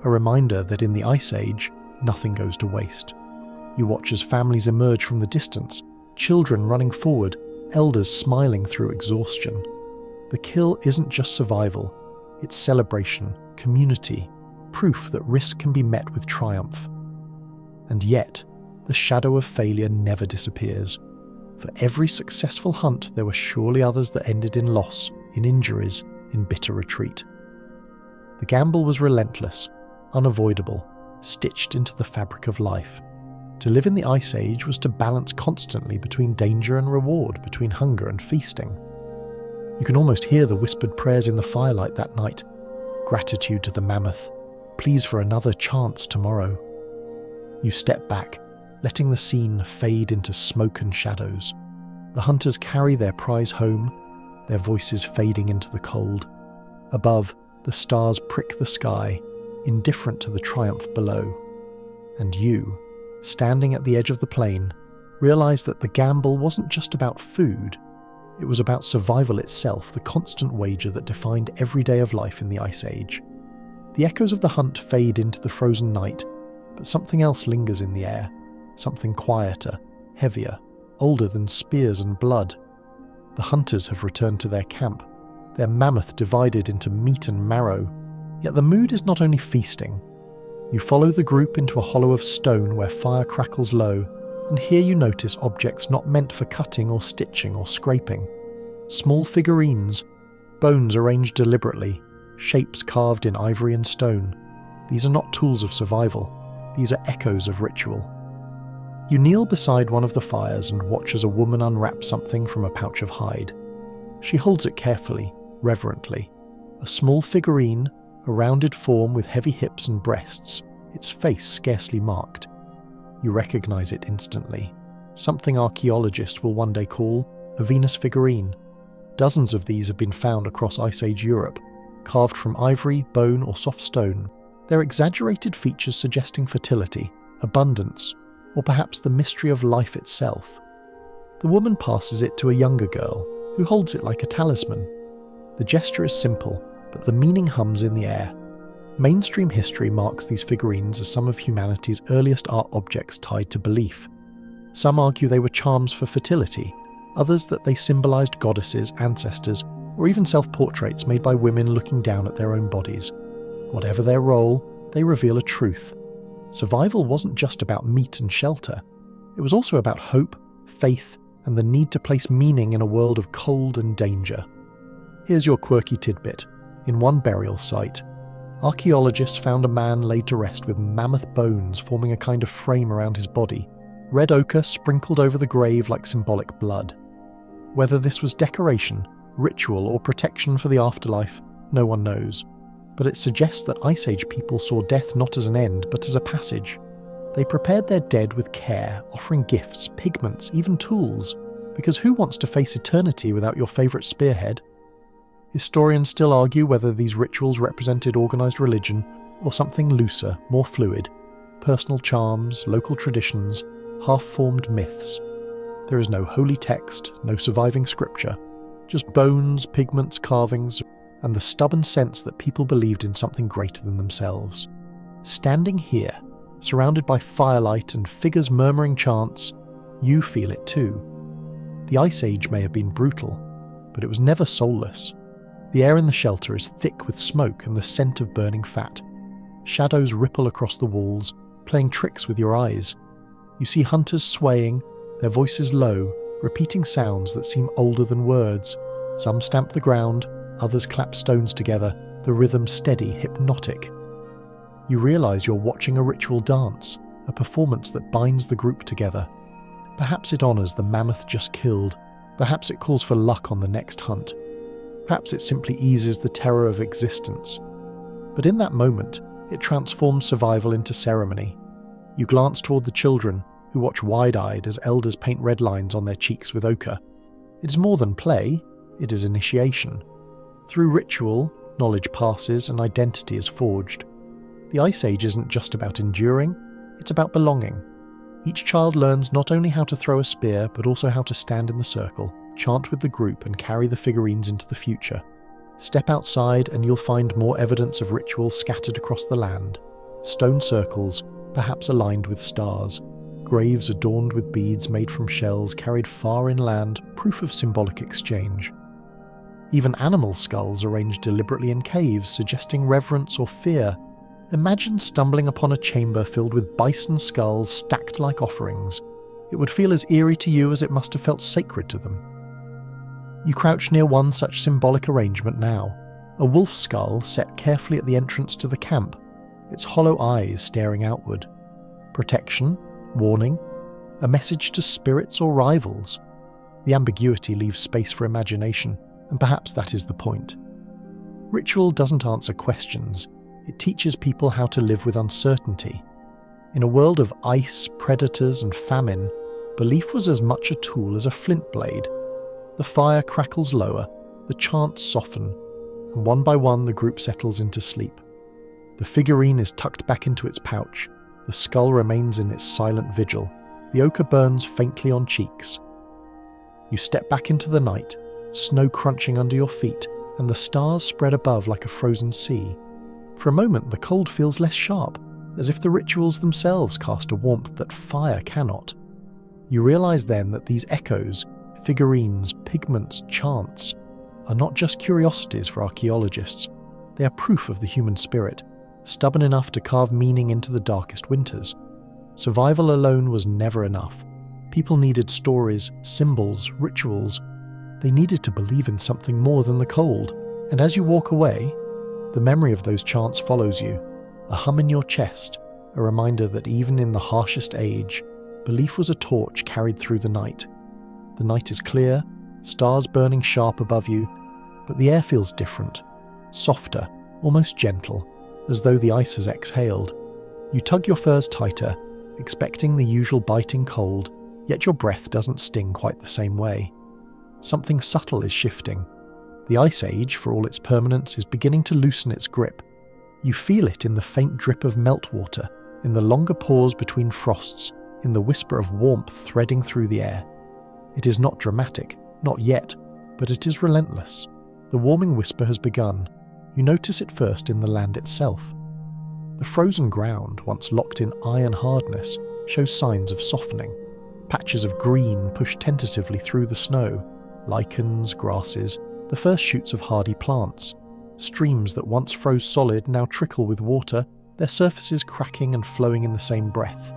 a reminder that in the Ice Age, nothing goes to waste. You watch as families emerge from the distance, children running forward, elders smiling through exhaustion. The kill isn't just survival, it's celebration, community, proof that risk can be met with triumph. And yet, the shadow of failure never disappears. For every successful hunt, there were surely others that ended in loss, in injuries, in bitter retreat. The gamble was relentless, unavoidable, stitched into the fabric of life. To live in the Ice Age was to balance constantly between danger and reward, between hunger and feasting. You can almost hear the whispered prayers in the firelight that night. Gratitude to the mammoth, pleas for another chance tomorrow. You step back, letting the scene fade into smoke and shadows. The hunters carry their prize home, their voices fading into the cold. Above, the stars prick the sky, indifferent to the triumph below. And you, standing at the edge of the plain, realize that the gamble wasn't just about food. It was about survival itself, the constant wager that defined every day of life in the Ice Age. The echoes of the hunt fade into the frozen night, but something else lingers in the air, something quieter, heavier, older than spears and blood. The hunters have returned to their camp, their mammoth divided into meat and marrow, yet the mood is not only feasting. You follow the group into a hollow of stone where fire crackles low, and here you notice objects not meant for cutting or stitching or scraping. Small figurines, bones arranged deliberately, shapes carved in ivory and stone. These are not tools of survival, these are echoes of ritual. You kneel beside one of the fires and watch as a woman unwraps something from a pouch of hide. She holds it carefully, reverently. A small figurine, a rounded form with heavy hips and breasts, its face scarcely marked. You recognize it instantly. Something archaeologists will one day call a Venus figurine. Dozens of these have been found across Ice Age Europe, carved from ivory, bone, or soft stone. Their exaggerated features suggesting fertility, abundance, or perhaps the mystery of life itself. The woman passes it to a younger girl, who holds it like a talisman. The gesture is simple, but the meaning hums in the air. Mainstream history marks these figurines as some of humanity's earliest art objects tied to belief. Some argue they were charms for fertility, others that they symbolized goddesses, ancestors, or even self-portraits made by women looking down at their own bodies. Whatever their role, they reveal a truth. Survival wasn't just about meat and shelter. It was also about hope, faith, and the need to place meaning in a world of cold and danger. Here's your quirky tidbit. In one burial site, archaeologists found a man laid to rest with mammoth bones forming a kind of frame around his body, red ochre sprinkled over the grave like symbolic blood. Whether this was decoration, ritual, or protection for the afterlife, no one knows. But it suggests that Ice Age people saw death not as an end, but as a passage, They prepared their dead with care, offering gifts, pigments, even tools, because who wants to face eternity without your favourite spearhead? Historians still argue whether these rituals represented organised religion or something looser, more fluid, personal charms, local traditions, half-formed myths. There is no holy text, no surviving scripture, just bones, pigments, carvings, and the stubborn sense that people believed in something greater than themselves. Standing here, surrounded by firelight and figures murmuring chants, you feel it too. The Ice Age may have been brutal, but it was never soulless. The air in the shelter is thick with smoke and the scent of burning fat. Shadows ripple across the walls, playing tricks with your eyes. You see hunters swaying, their voices low, repeating sounds that seem older than words. Some stamp the ground, others clap stones together, the rhythm steady, hypnotic. You realise you're watching a ritual dance, a performance that binds the group together. Perhaps it honours the mammoth just killed, perhaps it calls for luck on the next hunt. Perhaps it simply eases the terror of existence. But in that moment, it transforms survival into ceremony. You glance toward the children, who watch wide-eyed as elders paint red lines on their cheeks with ochre. It is more than play, it is initiation. Through ritual, knowledge passes and identity is forged. The Ice Age isn't just about enduring, it's about belonging. Each child learns not only how to throw a spear, but also how to stand in the circle, chant with the group and carry the figurines into the future. Step outside and you'll find more evidence of rituals scattered across the land. Stone circles, perhaps aligned with stars. Graves adorned with beads made from shells carried far inland, proof of symbolic exchange. Even animal skulls arranged deliberately in caves, suggesting reverence or fear. Imagine stumbling upon a chamber filled with bison skulls stacked like offerings. It would feel as eerie to you as it must have felt sacred to them. You crouch near one such symbolic arrangement now, a wolf skull set carefully at the entrance to the camp, its hollow eyes staring outward. Protection, warning, a message to spirits or rivals. The ambiguity leaves space for imagination, and perhaps that is the point. Ritual doesn't answer questions, it teaches people how to live with uncertainty. In a world of ice, predators, and famine, belief was as much a tool as a flint blade. The fire crackles lower, the chants soften, and one by one the group settles into sleep. The figurine is tucked back into its pouch, the skull remains in its silent vigil, the ochre burns faintly on cheeks. You step back into the night, snow crunching under your feet, and the stars spread above like a frozen sea. For a moment the cold feels less sharp, as if the rituals themselves cast a warmth that fire cannot. You realise then that these echoes, figurines, pigments, chants, are not just curiosities for archaeologists. They are proof of the human spirit, stubborn enough to carve meaning into the darkest winters. Survival alone was never enough. People needed stories, symbols, rituals. They needed to believe in something more than the cold. And as you walk away, the memory of those chants follows you, a hum in your chest, a reminder that even in the harshest age, belief was a torch carried through the night. The night is clear, stars burning sharp above you, but the air feels different, softer, almost gentle, as though the ice has exhaled. You tug your furs tighter, expecting the usual biting cold, yet your breath doesn't sting quite the same way. Something subtle is shifting. The Ice Age, for all its permanence, is beginning to loosen its grip. You feel it in the faint drip of meltwater, in the longer pause between frosts, in the whisper of warmth threading through the air. It is not dramatic, not yet, but it is relentless. The warming whisper has begun. You notice it first in the land itself. The frozen ground, once locked in iron hardness, shows signs of softening. Patches of green push tentatively through the snow, lichens, grasses, the first shoots of hardy plants. Streams that once froze solid now trickle with water, their surfaces cracking and flowing in the same breath.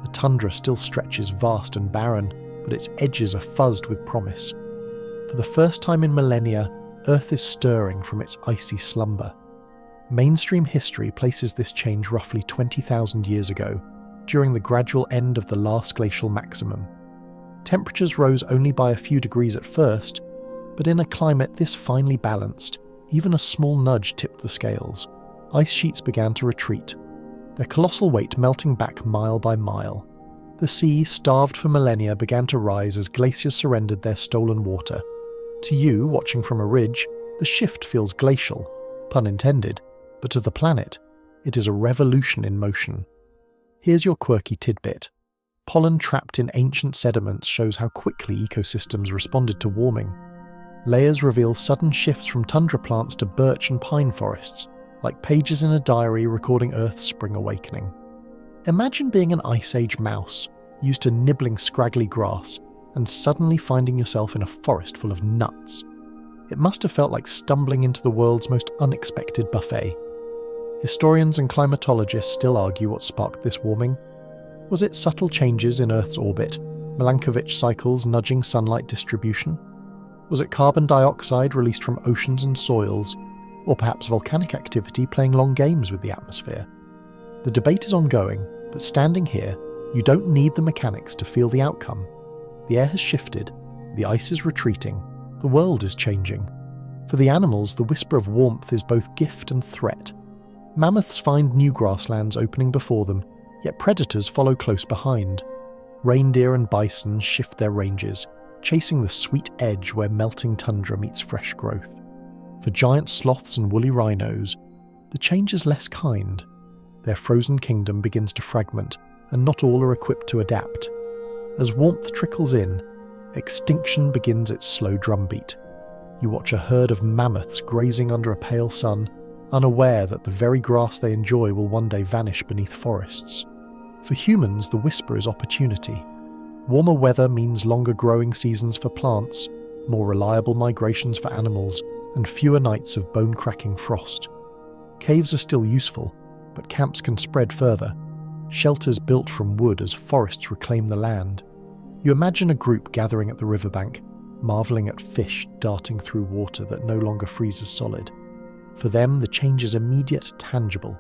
The tundra still stretches vast and barren, but its edges are fuzzed with promise. For the first time in millennia, Earth is stirring from its icy slumber. Mainstream history places this change roughly 20,000 years ago, during the gradual end of the Last Glacial Maximum. Temperatures rose only by a few degrees at first, but in a climate this finely balanced, even a small nudge tipped the scales. Ice sheets began to retreat. their colossal weight melting back mile by mile. The sea, starved for millennia, began to rise as glaciers surrendered their stolen water. To you, watching from a ridge, the shift feels glacial, pun intended, but to the planet, it is a revolution in motion. Here's your quirky tidbit. Pollen trapped in ancient sediments shows how quickly ecosystems responded to warming. Layers reveal sudden shifts from tundra plants to birch and pine forests, like pages in a diary recording Earth's spring awakening. Imagine being an Ice Age mouse, used to nibbling scraggly grass, and suddenly finding yourself in a forest full of nuts. It must have felt like stumbling into the world's most unexpected buffet. Historians and climatologists still argue what sparked this warming. Was it subtle changes in Earth's orbit, Milankovitch cycles nudging sunlight distribution? Was it carbon dioxide released from oceans and soils, or perhaps volcanic activity playing long games with the atmosphere? The debate is ongoing, but standing here, you don't need the mechanics to feel the outcome. The air has shifted, the ice is retreating, the world is changing. For the animals, the whisper of warmth is both gift and threat. Mammoths find new grasslands opening before them, yet predators follow close behind. Reindeer and bison shift their ranges, chasing the sweet edge where melting tundra meets fresh growth. For giant sloths and woolly rhinos, the change is less kind. Their frozen kingdom begins to fragment, and not all are equipped to adapt. As warmth trickles in, extinction begins its slow drumbeat. You watch a herd of mammoths grazing under a pale sun, unaware that the very grass they enjoy will one day vanish beneath forests. For humans, the whisper is opportunity. Warmer weather means longer growing seasons for plants, more reliable migrations for animals, and fewer nights of bone-cracking frost. Caves are still useful, but camps can spread further. Shelters built from wood as forests reclaim the land. You imagine a group gathering at the riverbank, marveling at fish darting through water that no longer freezes solid. For them, the change is immediate, tangible,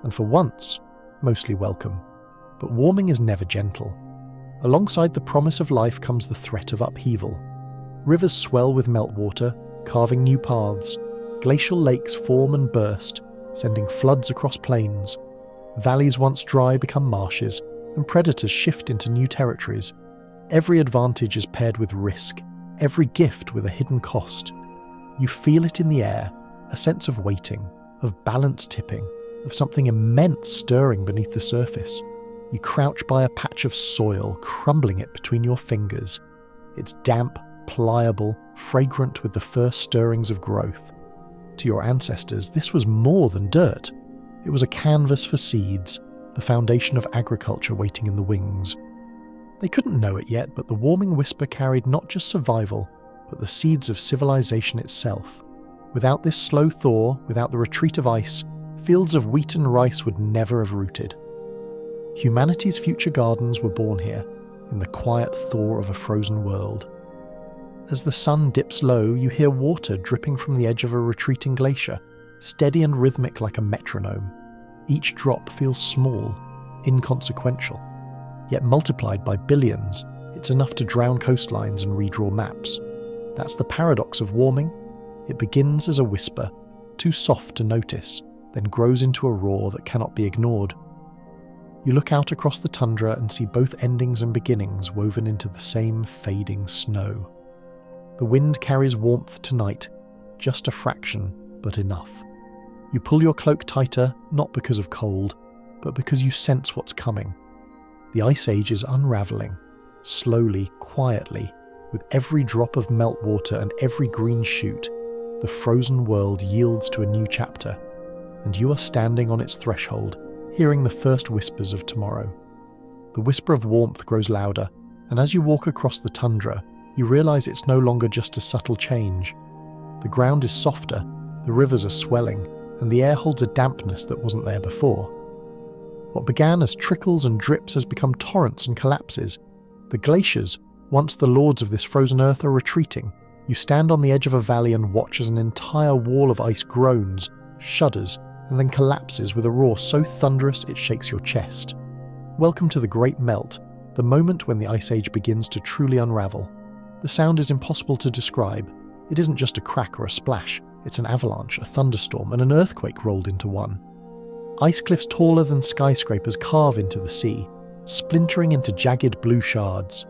and for once, mostly welcome. But warming is never gentle. Alongside the promise of life comes the threat of upheaval. Rivers swell with meltwater, carving new paths. Glacial lakes form and burst, sending floods across plains. Valleys once dry become marshes, and predators shift into new territories. Every advantage is paired with risk, every gift with a hidden cost. You feel it in the air, a sense of waiting, of balance tipping, of something immense stirring beneath the surface. You crouch by a patch of soil, crumbling it between your fingers. It's damp, pliable, fragrant with the first stirrings of growth. To your ancestors, this was more than dirt. It was a canvas for seeds, the foundation of agriculture waiting in the wings. They couldn't know it yet, but the warming whisper carried not just survival, but the seeds of civilization itself. Without this slow thaw, without the retreat of ice, fields of wheat and rice would never have rooted. Humanity's future gardens were born here, in the quiet thaw of a frozen world. As the sun dips low, you hear water dripping from the edge of a retreating glacier, steady and rhythmic like a metronome. Each drop feels small, inconsequential. Yet multiplied by billions, it's enough to drown coastlines and redraw maps. That's the paradox of warming. It begins as a whisper, too soft to notice, then grows into a roar that cannot be ignored. You look out across the tundra and see both endings and beginnings woven into the same fading snow. The wind carries warmth tonight, just a fraction, but enough. You pull your cloak tighter, not because of cold, but because you sense what's coming. The Ice Age is unravelling, slowly, quietly, with every drop of meltwater and every green shoot. The frozen world yields to a new chapter, and you are standing on its threshold, hearing the first whispers of tomorrow. The whisper of warmth grows louder, and as you walk across the tundra, you realise it's no longer just a subtle change. The ground is softer, the rivers are swelling, and the air holds a dampness that wasn't there before. What began as trickles and drips has become torrents and collapses. The glaciers, once the lords of this frozen earth, are retreating. You stand on the edge of a valley and watch as an entire wall of ice groans, shudders, and then collapses with a roar so thunderous it shakes your chest. Welcome to the Great Melt, the moment when the Ice Age begins to truly unravel. The sound is impossible to describe. It isn't just a crack or a splash, it's an avalanche, a thunderstorm, and an earthquake rolled into one. Ice cliffs taller than skyscrapers carve into the sea, splintering into jagged blue shards.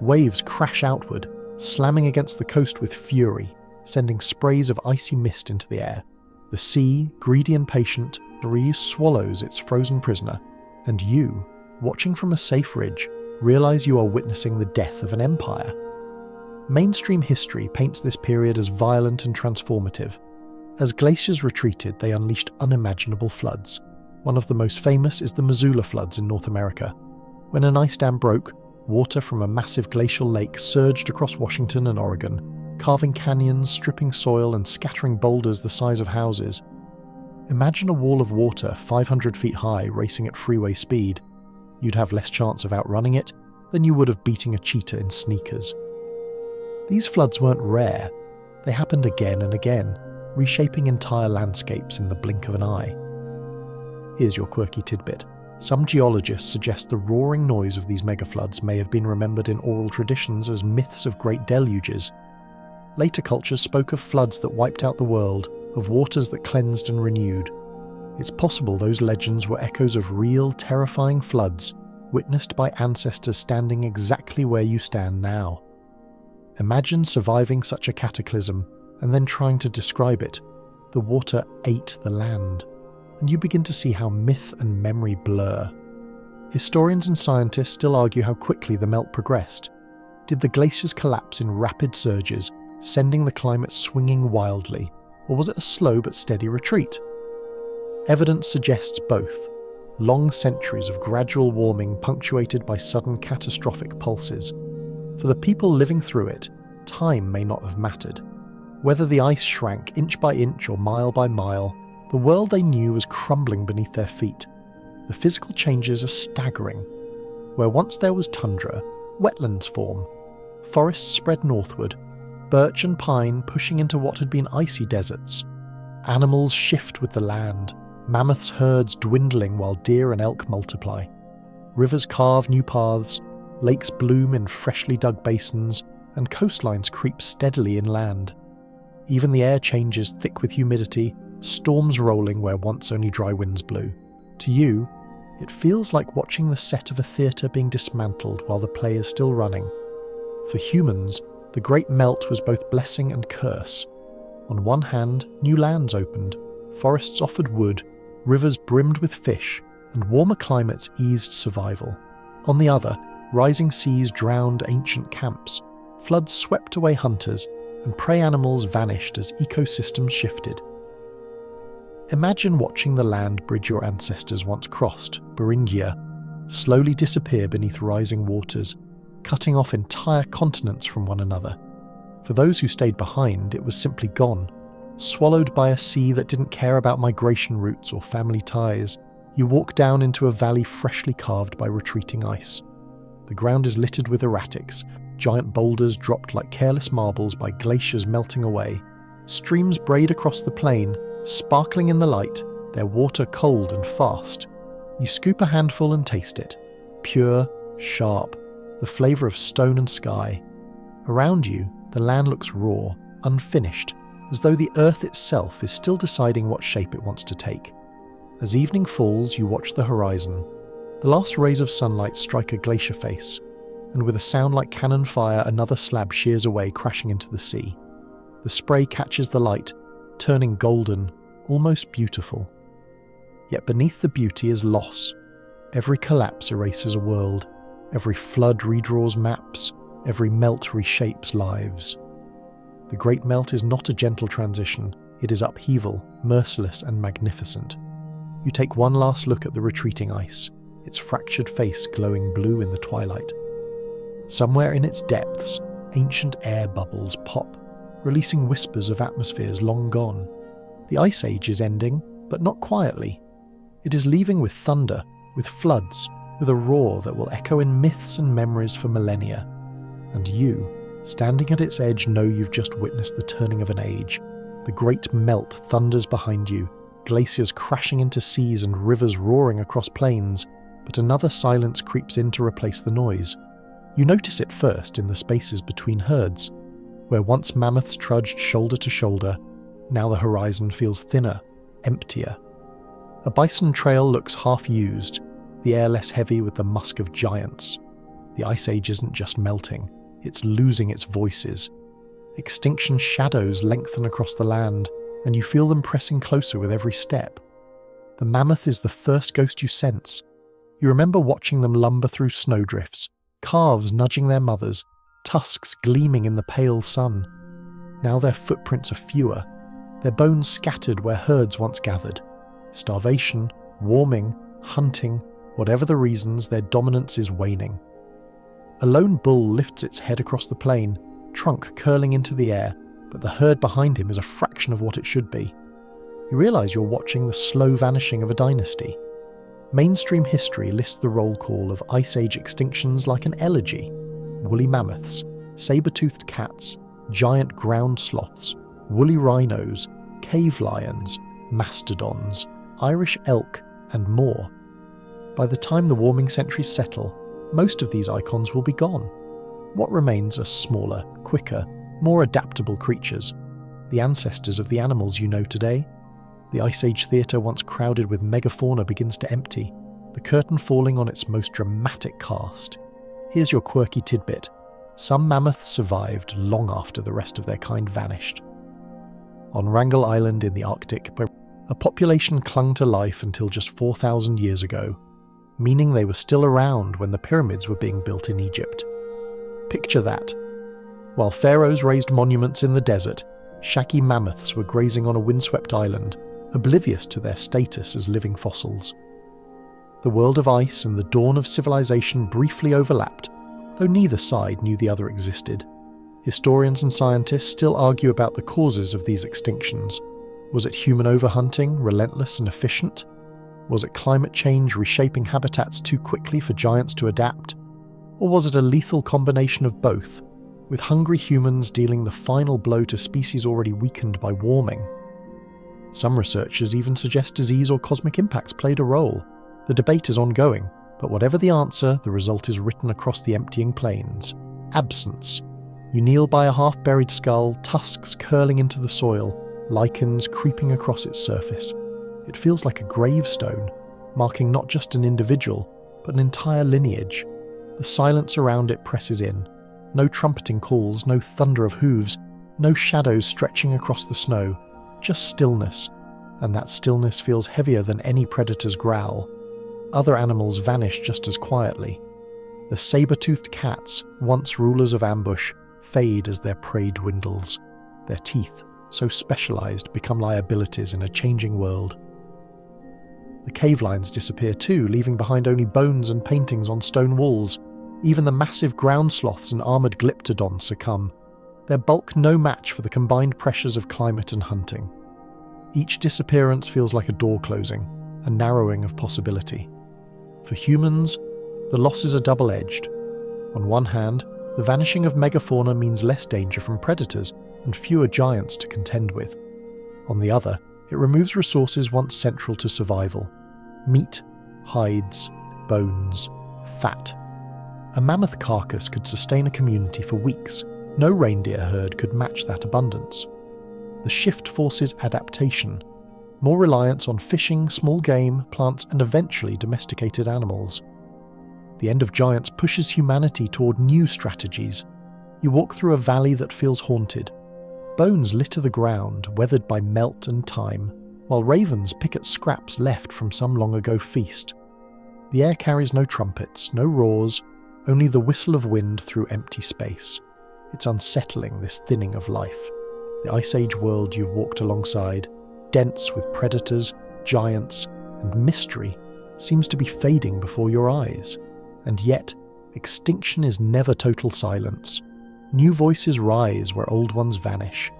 Waves crash outward, slamming against the coast with fury, sending sprays of icy mist into the air. The sea, greedy and patient, swallows its frozen prisoner, and you, watching from a safe ridge, realize you are witnessing the death of an empire. Mainstream history paints this period as violent and transformative. As glaciers retreated, they unleashed unimaginable floods. One of the most famous is the Missoula floods in North America. When an ice dam broke, water from a massive glacial lake surged across Washington and Oregon, carving canyons, stripping soil, and scattering boulders the size of houses. Imagine a wall of water 500 feet high racing at freeway speed. You'd have less chance of outrunning it than you would of beating a cheetah in sneakers. These floods weren't rare. They happened again and again, reshaping entire landscapes in the blink of an eye. Here's your quirky tidbit. Some geologists suggest the roaring noise of these megafloods may have been remembered in oral traditions as myths of great deluges. Later cultures spoke of floods that wiped out the world, of waters that cleansed and renewed. It's possible those legends were echoes of real, terrifying floods witnessed by ancestors standing exactly where you stand now. Imagine surviving such a cataclysm and then trying to describe it. The water ate the land, and you begin to see how myth and memory blur. Historians and scientists still argue how quickly the melt progressed. Did the glaciers collapse in rapid surges, sending the climate swinging wildly, or was it a slow but steady retreat? Evidence suggests both. Long centuries of gradual warming punctuated by sudden catastrophic pulses. For the people living through it, time may not have mattered. Whether the ice shrank inch by inch or mile by mile, the world they knew was crumbling beneath their feet. The physical changes are staggering. Where once there was tundra, wetlands form. Forests spread northward, birch and pine pushing into what had been icy deserts. Animals shift with the land, mammoths' herds dwindling while deer and elk multiply. Rivers carve new paths, lakes bloom in freshly dug basins, and coastlines creep steadily inland. Even the air changes thick with humidity, storms rolling where once only dry winds blew. To you, it feels like watching the set of a theatre being dismantled while the play is still running. For humans, the Great Melt was both blessing and curse. On one hand, new lands opened, forests offered wood, rivers brimmed with fish, and warmer climates eased survival. On the other, rising seas drowned ancient camps, floods swept away hunters, and prey animals vanished as ecosystems shifted. Imagine watching the land bridge your ancestors once crossed, Beringia, slowly disappear beneath rising waters, cutting off entire continents from one another. For those who stayed behind, it was simply gone. Swallowed by a sea that didn't care about migration routes or family ties, you walk down into a valley freshly carved by retreating ice. The ground is littered with erratics, giant boulders dropped like careless marbles by glaciers melting away. Streams braid across the plain, sparkling in the light, their water cold and fast. You scoop a handful and taste it. Pure, sharp, the flavour of stone and sky. Around you, the land looks raw, unfinished, as though the earth itself is still deciding what shape it wants to take. As evening falls, you watch the horizon. The last rays of sunlight strike a glacier face, and with a sound like cannon fire, another slab shears away, crashing into the sea. The spray catches the light, turning golden, almost beautiful. Yet beneath the beauty is loss. Every collapse erases a world. Every flood redraws maps. Every melt reshapes lives. The Great Melt is not a gentle transition. It is upheaval, merciless and magnificent. You take one last look at the retreating ice, its fractured face glowing blue in the twilight. Somewhere in its depths, ancient air bubbles pop, releasing whispers of atmospheres long gone. The Ice Age is ending, but not quietly. It is leaving with thunder, with floods, with a roar that will echo in myths and memories for millennia. And you, standing at its edge, know you've just witnessed the turning of an age. The Great Melt thunders behind you, glaciers crashing into seas and rivers roaring across plains, but another silence creeps in to replace the noise. You notice it first in the spaces between herds. Where once mammoths trudged shoulder to shoulder, now the horizon feels thinner, emptier. A bison trail looks half-used, the air less heavy with the musk of giants. The Ice Age isn't just melting, it's losing its voices. Extinction shadows lengthen across the land, and you feel them pressing closer with every step. The mammoth is the first ghost you sense. You remember watching them lumber through snowdrifts, calves nudging their mothers, tusks gleaming in the pale sun. Now their footprints are fewer, their bones scattered where herds once gathered. Starvation, warming, hunting, whatever the reasons, their dominance is waning. A lone bull lifts its head across the plain, trunk curling into the air, but the herd behind him is a fraction of what it should be. You realise you're watching the slow vanishing of a dynasty. Mainstream history lists the roll call of Ice Age extinctions like an elegy. Woolly mammoths, saber-toothed cats, giant ground sloths, woolly rhinos, cave lions, mastodons, Irish elk, and more. By the time the warming centuries settle, most of these icons will be gone. What remains are smaller, quicker, more adaptable creatures, the ancestors of the animals you know today. The Ice Age theatre once crowded with megafauna begins to empty, the curtain falling on its most dramatic cast. Here's your quirky tidbit. Some mammoths survived long after the rest of their kind vanished. On Wrangel Island in the Arctic, a population clung to life until just 4,000 years ago, meaning they were still around when the pyramids were being built in Egypt. Picture that. While pharaohs raised monuments in the desert, shaggy mammoths were grazing on a windswept island, oblivious to their status as living fossils. The world of ice and the dawn of civilization briefly overlapped, though neither side knew the other existed. Historians and scientists still argue about the causes of these extinctions. Was it human overhunting, relentless and efficient? Was it climate change reshaping habitats too quickly for giants to adapt? Or was it a lethal combination of both, with hungry humans dealing the final blow to species already weakened by warming? Some researchers even suggest disease or cosmic impacts played a role. The debate is ongoing, but whatever the answer, the result is written across the emptying plains. Absence. You kneel by a half-buried skull, tusks curling into the soil, lichens creeping across its surface. It feels like a gravestone, marking not just an individual, but an entire lineage. The silence around it presses in. No trumpeting calls, no thunder of hooves, no shadows stretching across the snow, just stillness, and that stillness feels heavier than any predator's growl. Other animals vanish just as quietly. The saber-toothed cats, once rulers of ambush, fade as their prey dwindles. Their teeth, so specialized, become liabilities in a changing world. The cave lions disappear too, leaving behind only bones and paintings on stone walls. Even the massive ground sloths and armored glyptodons succumb, their bulk no match for the combined pressures of climate and hunting. Each disappearance feels like a door closing, a narrowing of possibility. For humans, the losses are double-edged. On one hand, the vanishing of megafauna means less danger from predators and fewer giants to contend with. On the other, it removes resources once central to survival. Meat, hides, bones, fat. A mammoth carcass could sustain a community for weeks. No reindeer herd could match that abundance. The shift forces adaptation, more reliance on fishing, small game, plants, and eventually domesticated animals. The end of giants pushes humanity toward new strategies. You walk through a valley that feels haunted. Bones litter the ground, weathered by melt and time, while ravens pick at scraps left from some long-ago feast. The air carries no trumpets, no roars, only the whistle of wind through empty space. It's unsettling, this thinning of life. The Ice Age world you've walked alongside, dense with predators, giants, and mystery, seems to be fading before your eyes. And yet, extinction is never total silence. New voices rise where old ones vanish.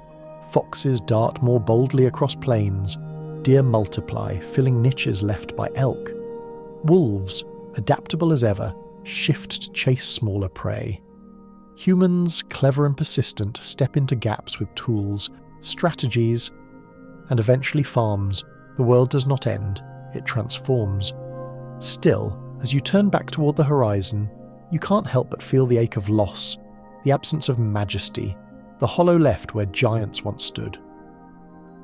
Foxes dart more boldly across plains. Deer multiply, filling niches left by elk. Wolves, adaptable as ever, shift to chase smaller prey. Humans, clever and persistent, step into gaps with tools, strategies, and eventually farms. The world does not end, it transforms. Still, as you turn back toward the horizon, you can't help but feel the ache of loss, the absence of majesty, the hollow left where giants once stood.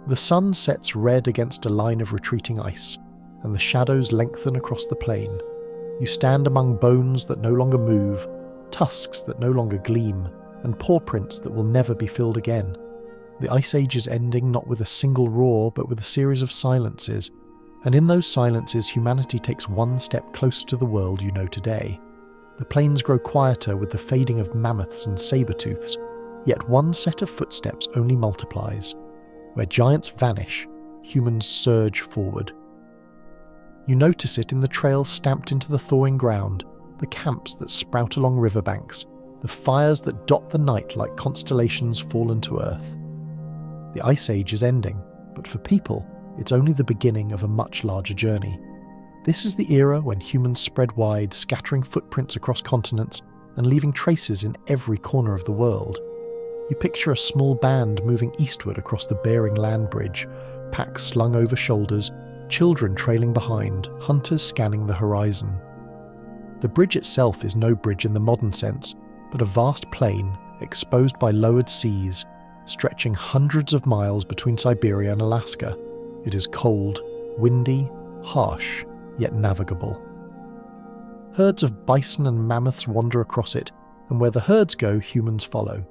The sun sets red against a line of retreating ice. and the shadows lengthen across the plain. You stand among bones that no longer move, tusks that no longer gleam, and paw prints that will never be filled again. The Ice Age is ending not with a single roar, but with a series of silences, and in those silences humanity takes one step closer to the world you know today. The plains grow quieter with the fading of mammoths and saber-tooths, yet one set of footsteps only multiplies. Where giants vanish, humans surge forward. You notice it in the trails stamped into the thawing ground, the camps that sprout along riverbanks, the fires that dot the night like constellations fallen to earth. The Ice Age is ending, but for people, it's only the beginning of a much larger journey. This is the era when humans spread wide, scattering footprints across continents and leaving traces in every corner of the world. You picture a small band moving eastward across the Bering Land Bridge, packs slung over shoulders, children trailing behind, hunters scanning the horizon. The bridge itself is no bridge in the modern sense, but a vast plain exposed by lowered seas, stretching hundreds of miles between Siberia and Alaska. It is cold, windy, harsh, yet navigable. Herds of bison and mammoths wander across it, and where the herds go, humans follow.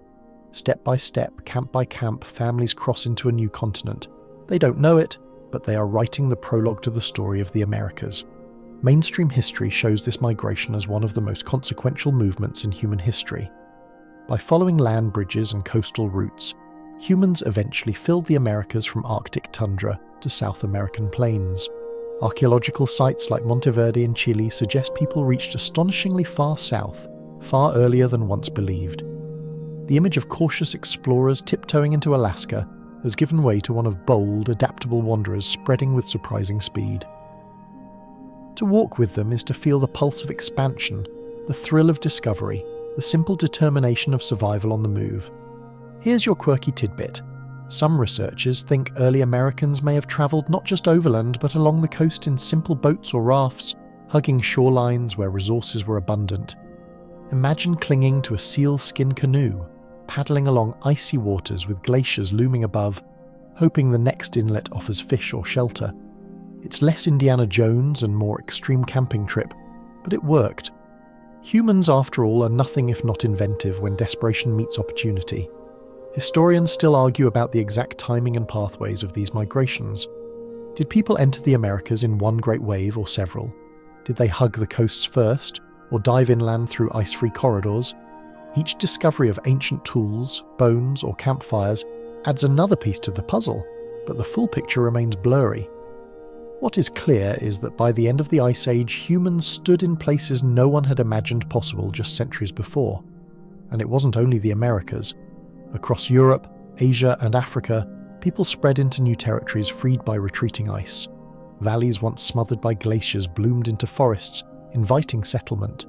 Step by step, camp by camp, families cross into a new continent. They don't know it, but they are writing the prologue to the story of the Americas. Mainstream history shows this migration as one of the most consequential movements in human history. By following land bridges and coastal routes, humans eventually filled the Americas from Arctic tundra to South American plains. Archaeological sites like Monteverde in Chile suggest people reached astonishingly far south, far earlier than once believed. The image of cautious explorers tiptoeing into Alaska has given way to one of bold, adaptable wanderers spreading with surprising speed. To walk with them is to feel the pulse of expansion, the thrill of discovery, the simple determination of survival on the move. Here's your quirky tidbit. Some researchers think early Americans may have travelled not just overland but along the coast in simple boats or rafts, hugging shorelines where resources were abundant. Imagine clinging to a sealskin canoe, paddling along icy waters with glaciers looming above, hoping the next inlet offers fish or shelter. It's less Indiana Jones and more extreme camping trip, but it worked. Humans, after all, are nothing if not inventive when desperation meets opportunity. Historians still argue about the exact timing and pathways of these migrations. Did people enter the Americas in one great wave or several? Did they hug the coasts first, or dive inland through ice-free corridors? Each discovery of ancient tools, bones, or campfires adds another piece to the puzzle, but the full picture remains blurry. What is clear is that by the end of the Ice Age, humans stood in places no one had imagined possible just centuries before. And it wasn't only the Americas. Across Europe, Asia, and Africa, people spread into new territories freed by retreating ice. Valleys once smothered by glaciers bloomed into forests, inviting settlement.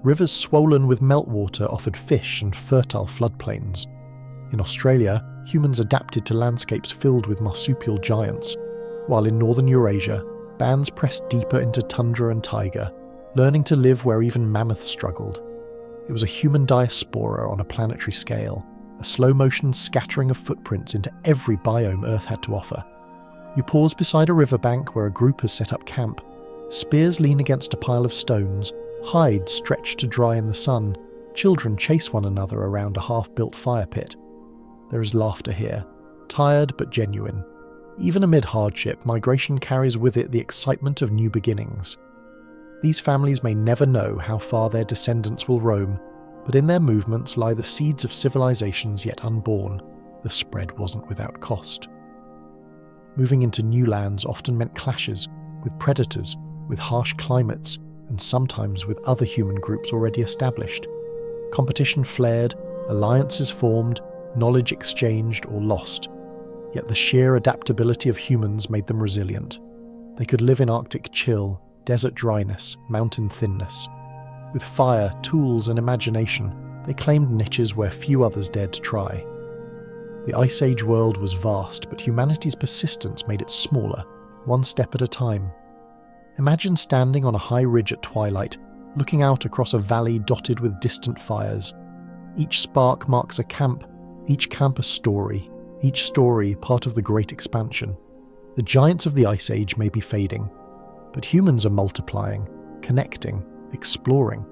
Rivers swollen with meltwater offered fish and fertile floodplains. In Australia, humans adapted to landscapes filled with marsupial giants, while in northern Eurasia, bands pressed deeper into tundra and taiga, learning to live where even mammoths struggled. It was a human diaspora on a planetary scale, a slow-motion scattering of footprints into every biome Earth had to offer. You pause beside a riverbank where a group has set up camp. Spears lean against a pile of stones, hides stretch to dry in the sun, children chase one another around a half-built fire pit. There is laughter here, tired but genuine. Even amid hardship, migration carries with it the excitement of new beginnings. These families may never know how far their descendants will roam, but in their movements lie the seeds of civilizations yet unborn. The spread wasn't without cost. Moving into new lands often meant clashes with predators, with harsh climates, and sometimes with other human groups already established. Competition flared, alliances formed, knowledge exchanged or lost. Yet the sheer adaptability of humans made them resilient. They could live in Arctic chill, desert dryness, mountain thinness. With fire, tools, and imagination, they claimed niches where few others dared to try. The Ice Age world was vast, but humanity's persistence made it smaller, one step at a time. Imagine standing on a high ridge at twilight, looking out across a valley dotted with distant fires. Each spark marks a camp, each camp a story, each story part of the great expansion. The giants of the Ice Age may be fading, But humans are multiplying, connecting, exploring.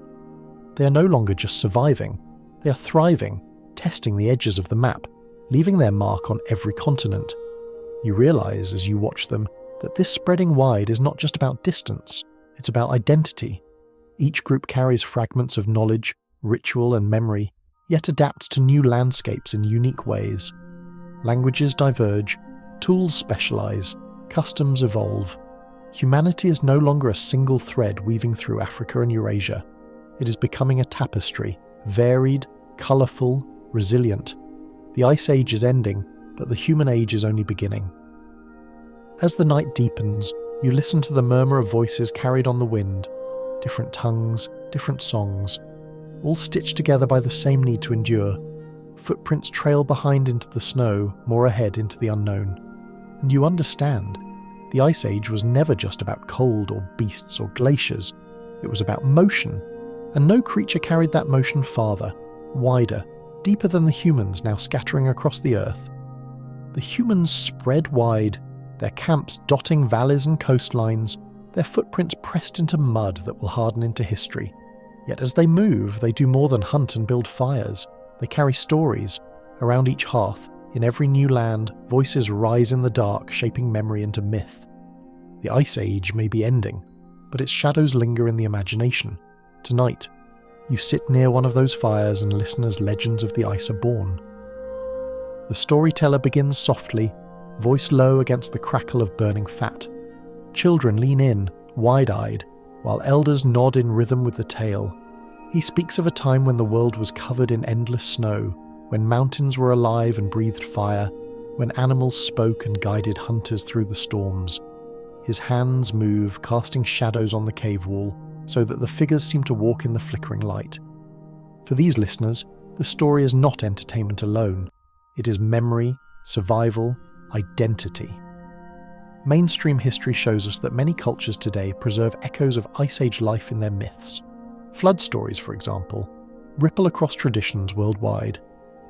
They are no longer just surviving, they are thriving, testing the edges of the map, leaving their mark on every continent. You realize as you watch them that this spreading wide is not just about distance, it's about identity. Each group carries fragments of knowledge, ritual and memory, yet adapts to new landscapes in unique ways. Languages diverge, tools specialize, customs evolve. Humanity is no longer a single thread weaving through Africa and Eurasia. It is becoming a tapestry, varied, colourful, resilient. The Ice Age is ending, but the human age is only beginning. As the night deepens, you listen to the murmur of voices carried on the wind, different tongues, different songs, all stitched together by the same need to endure. Footprints trail behind into the snow, more ahead into the unknown. And you understand. The Ice Age was never just about cold or beasts or glaciers. It was about motion. And no creature carried that motion farther, wider, deeper than the humans now scattering across the earth. The humans spread wide, their camps dotting valleys and coastlines, their footprints pressed into mud that will harden into history. Yet as they move, they do more than hunt and build fires. They carry stories. Around each hearth, in every new land, voices rise in the dark, shaping memory into myth. The Ice Age may be ending, but its shadows linger in the imagination. Tonight, you sit near one of those fires and listen as legends of the ice are born. The storyteller begins softly, voice low against the crackle of burning fat. Children lean in, wide-eyed, while elders nod in rhythm with the tale. He speaks of a time when the world was covered in endless snow, when mountains were alive and breathed fire, when animals spoke and guided hunters through the storms. His hands move, casting shadows on the cave wall, so that the figures seem to walk in the flickering light. For these listeners, the story is not entertainment alone. It is memory, survival, identity. Mainstream history shows us that many cultures today preserve echoes of Ice Age life in their myths. Flood stories, for example, ripple across traditions worldwide.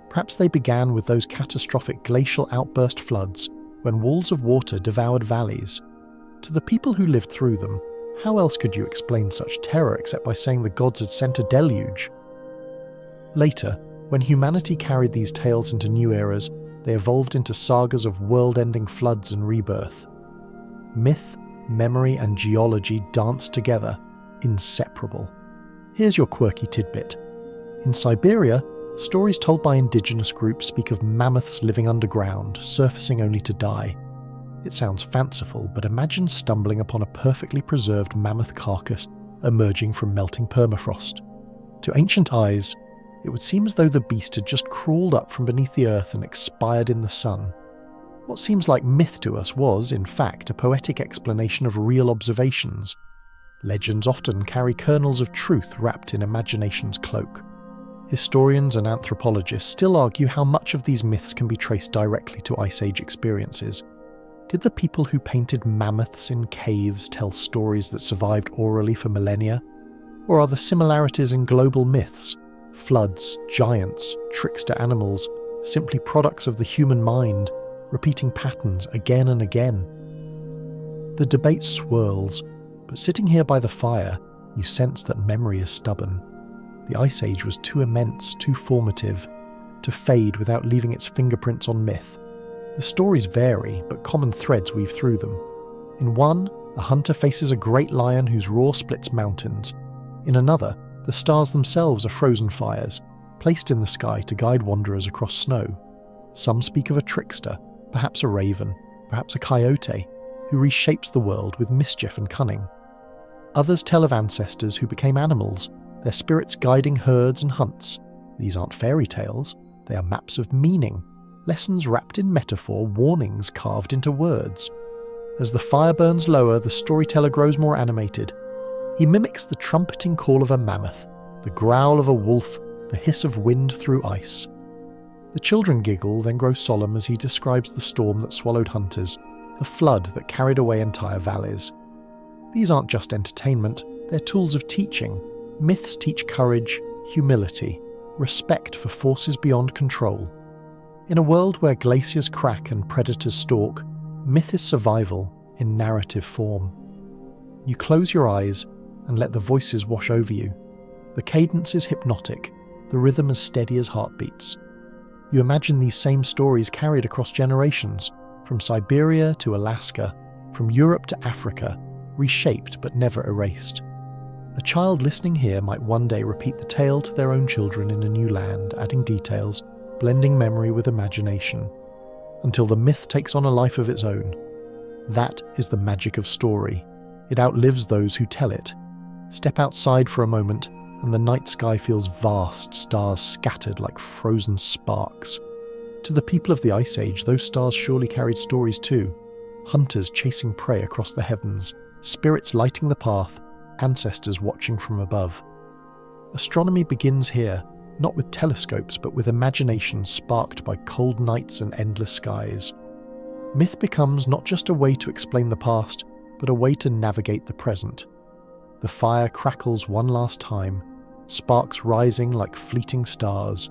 Perhaps they began with those catastrophic glacial outburst floods when walls of water devoured valleys. To the people who lived through them, how else could you explain such terror except by saying the gods had sent a deluge? Later, when humanity carried these tales into new eras, they evolved into sagas of world-ending floods and rebirth. Myth, memory, and geology dance together, inseparable. Here's your quirky tidbit. In Siberia, stories told by indigenous groups speak of mammoths living underground, surfacing only to die. It sounds fanciful, but imagine stumbling upon a perfectly preserved mammoth carcass emerging from melting permafrost. To ancient eyes, it would seem as though the beast had just crawled up from beneath the earth and expired in the sun. What seems like myth to us was, in fact, a poetic explanation of real observations. Legends often carry kernels of truth wrapped in imagination's cloak. Historians and anthropologists still argue how much of these myths can be traced directly to Ice Age experiences. Did the people who painted mammoths in caves tell stories that survived orally for millennia? Or are the similarities in global myths, floods, giants, trickster animals, simply products of the human mind, repeating patterns again and again? The debate swirls, but sitting here by the fire, you sense that memory is stubborn. The Ice Age was too immense, too formative, to fade without leaving its fingerprints on myth. The stories vary, but common threads weave through them. In one, a hunter faces a great lion whose roar splits mountains. In another, the stars themselves are frozen fires, placed in the sky to guide wanderers across snow. Some speak of a trickster, perhaps a raven, perhaps a coyote, who reshapes the world with mischief and cunning. Others tell of ancestors who became animals, their spirits guiding herds and hunts. These aren't fairy tales, they are maps of meaning, lessons wrapped in metaphor, warnings carved into words. As the fire burns lower, the storyteller grows more animated. He mimics the trumpeting call of a mammoth, the growl of a wolf, the hiss of wind through ice. The children giggle, then grow solemn as he describes the storm that swallowed hunters, the flood that carried away entire valleys. These aren't just entertainment, they're tools of teaching. Myths teach courage, humility, respect for forces beyond control. In a world where glaciers crack and predators stalk, myth is survival in narrative form. You close your eyes and let the voices wash over you. The cadence is hypnotic, the rhythm as steady as heartbeats. You imagine these same stories carried across generations, from Siberia to Alaska, from Europe to Africa, reshaped but never erased. A child listening here might one day repeat the tale to their own children in a new land, adding details, blending memory with imagination, until the myth takes on a life of its own. That is the magic of story. It outlives those who tell it. Step outside for a moment, and the night sky feels vast, stars scattered like frozen sparks. To the people of the Ice Age, those stars surely carried stories too. Hunters chasing prey across the heavens, spirits lighting the path, ancestors watching from above. Astronomy begins here, not with telescopes but with imagination sparked by cold nights and endless skies. Myth becomes not just a way to explain the past, but a way to navigate the present. The fire crackles one last time, sparks rising like fleeting stars.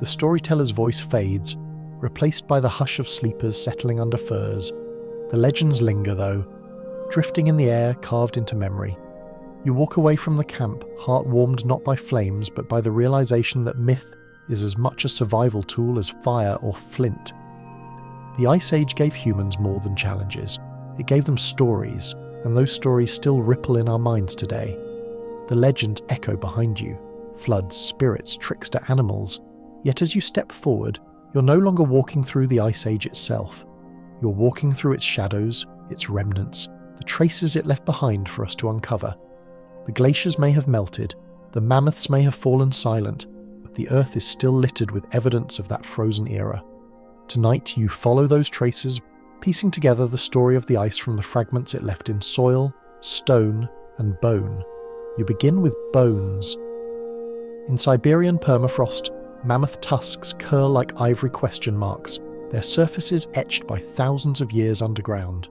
The storyteller's voice fades, replaced by the hush of sleepers settling under furs. The legends linger though, drifting in the air carved into memory. You walk away from the camp, heart warmed not by flames but by the realization that myth is as much a survival tool as fire or flint. The Ice Age gave humans more than challenges. It gave them stories, and those stories still ripple in our minds today. The legends echo behind you, floods, spirits, trickster animals. Yet as you step forward, you're no longer walking through the Ice Age itself. You're walking through its shadows, its remnants, the traces it left behind for us to uncover. The glaciers may have melted, the mammoths may have fallen silent, but the earth is still littered with evidence of that frozen era. Tonight you follow those traces, piecing together the story of the ice from the fragments it left in soil, stone, and bone. You begin with bones. In Siberian permafrost, mammoth tusks curl like ivory question marks, their surfaces etched by thousands of years underground.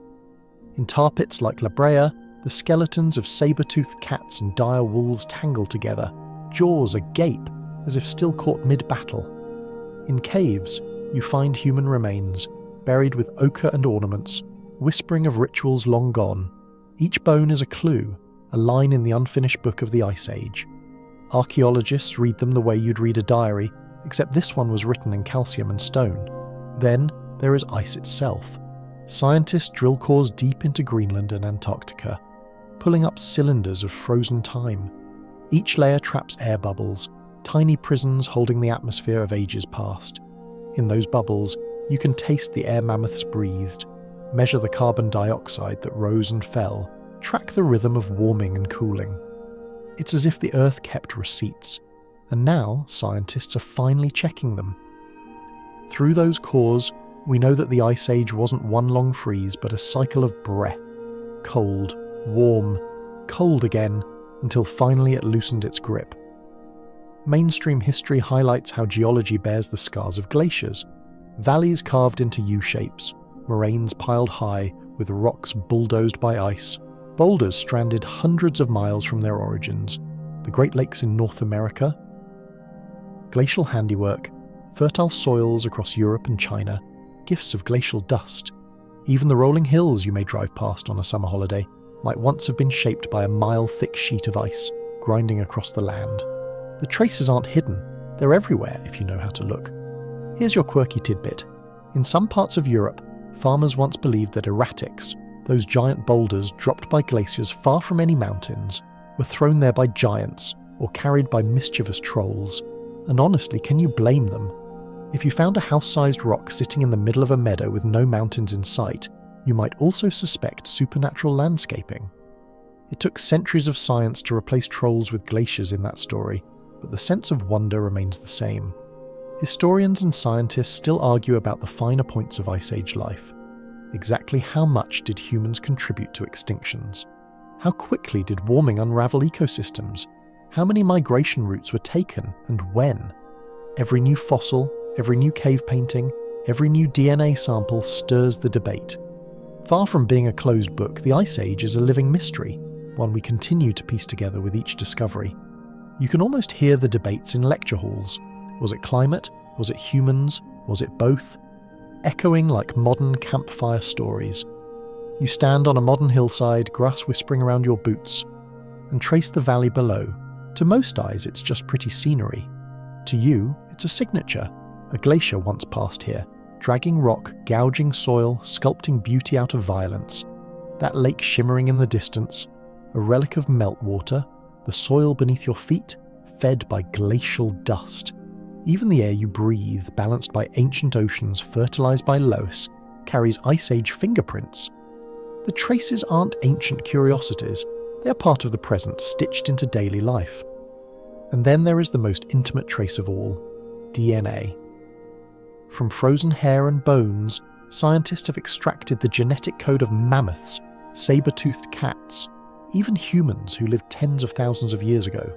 In tar pits like La Brea, the skeletons of saber-toothed cats and dire wolves tangle together, jaws agape as if still caught mid-battle. In caves, you find human remains, buried with ochre and ornaments, whispering of rituals long gone. Each bone is a clue, a line in the unfinished book of the Ice Age. Archaeologists read them the way you'd read a diary, except this one was written in calcium and stone. Then there is ice itself. Scientists drill cores deep into Greenland and Antarctica, pulling up cylinders of frozen time. Each layer traps air bubbles, tiny prisons holding the atmosphere of ages past. In those bubbles, you can taste the air mammoths breathed, measure the carbon dioxide that rose and fell, track the rhythm of warming and cooling. It's as if the Earth kept receipts, and now scientists are finally checking them. Through those cores, we know that the Ice Age wasn't one long freeze, but a cycle of breath. Cold, warm, cold again, until finally it loosened its grip. Mainstream history highlights how geology bears the scars of glaciers. Valleys carved into U-shapes, moraines piled high with rocks bulldozed by ice, boulders stranded hundreds of miles from their origins, the Great Lakes in North America, glacial handiwork, fertile soils across Europe and China, gifts of glacial dust. Even the rolling hills you may drive past on a summer holiday might once have been shaped by a mile-thick sheet of ice grinding across the land. The traces aren't hidden, they're everywhere if you know how to look. Here's your quirky tidbit. In some parts of Europe, farmers once believed that erratics, those giant boulders dropped by glaciers far from any mountains, were thrown there by giants or carried by mischievous trolls. And honestly, can you blame them? If you found a house-sized rock sitting in the middle of a meadow with no mountains in sight, you might also suspect supernatural landscaping. It took centuries of science to replace trolls with glaciers in that story, but the sense of wonder remains the same. Historians and scientists still argue about the finer points of Ice Age life. Exactly how much did humans contribute to extinctions? How quickly did warming unravel ecosystems? How many migration routes were taken, and when? Every new fossil, every new cave painting, every new DNA sample stirs the debate. Far from being a closed book, the Ice Age is a living mystery, one we continue to piece together with each discovery. You can almost hear the debates in lecture halls. Was it climate? Was it humans? Was it both? Echoing like modern campfire stories. You stand on a modern hillside, grass whispering around your boots, and trace the valley below. To most eyes, it's just pretty scenery. To you, it's a signature. A glacier once passed here, dragging rock, gouging soil, sculpting beauty out of violence. That lake shimmering in the distance, a relic of meltwater, the soil beneath your feet, fed by glacial dust. Even the air you breathe, balanced by ancient oceans fertilized by loess, carries Ice Age fingerprints. The traces aren't ancient curiosities, they are part of the present, stitched into daily life. And then there is the most intimate trace of all, DNA. From frozen hair and bones, scientists have extracted the genetic code of mammoths, saber-toothed cats, even humans who lived tens of thousands of years ago.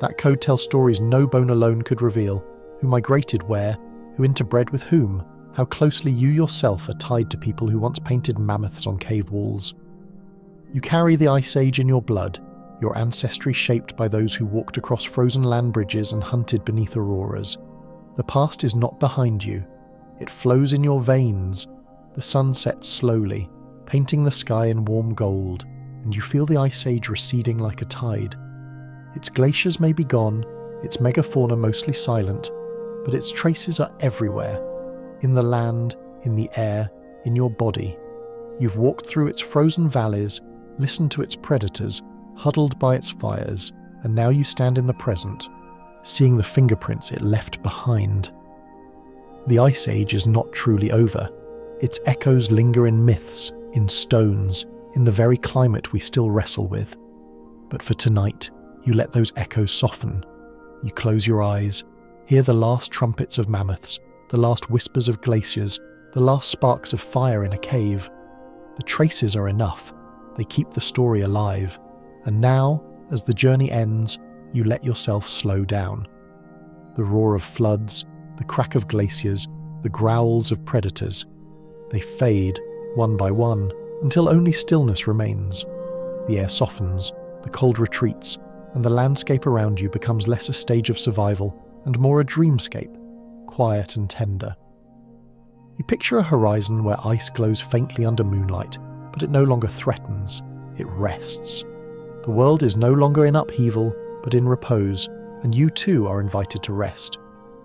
That code tells stories no bone alone could reveal, who migrated where, who interbred with whom, how closely you yourself are tied to people who once painted mammoths on cave walls. You carry the Ice Age in your blood, your ancestry shaped by those who walked across frozen land bridges and hunted beneath auroras. The past is not behind you. It flows in your veins. The sun sets slowly, painting the sky in warm gold, and you feel the Ice Age receding like a tide. Its glaciers may be gone, its megafauna mostly silent, but its traces are everywhere. In the land, in the air, in your body. You've walked through its frozen valleys, listened to its predators, huddled by its fires, and now you stand in the present, seeing the fingerprints it left behind. The Ice Age is not truly over. Its echoes linger in myths, in stones, in the very climate we still wrestle with. But for tonight, you let those echoes soften. You close your eyes, hear the last trumpets of mammoths, the last whispers of glaciers, the last sparks of fire in a cave. The traces are enough. They keep the story alive. And now, as the journey ends, you let yourself slow down. The roar of floods, the crack of glaciers, the growls of predators. They fade, one by one, until only stillness remains. The air softens, the cold retreats, and the landscape around you becomes less a stage of survival and more a dreamscape, quiet and tender. You picture a horizon where ice glows faintly under moonlight, but it no longer threatens, it rests. The world is no longer in upheaval, but in repose, and you too are invited to rest.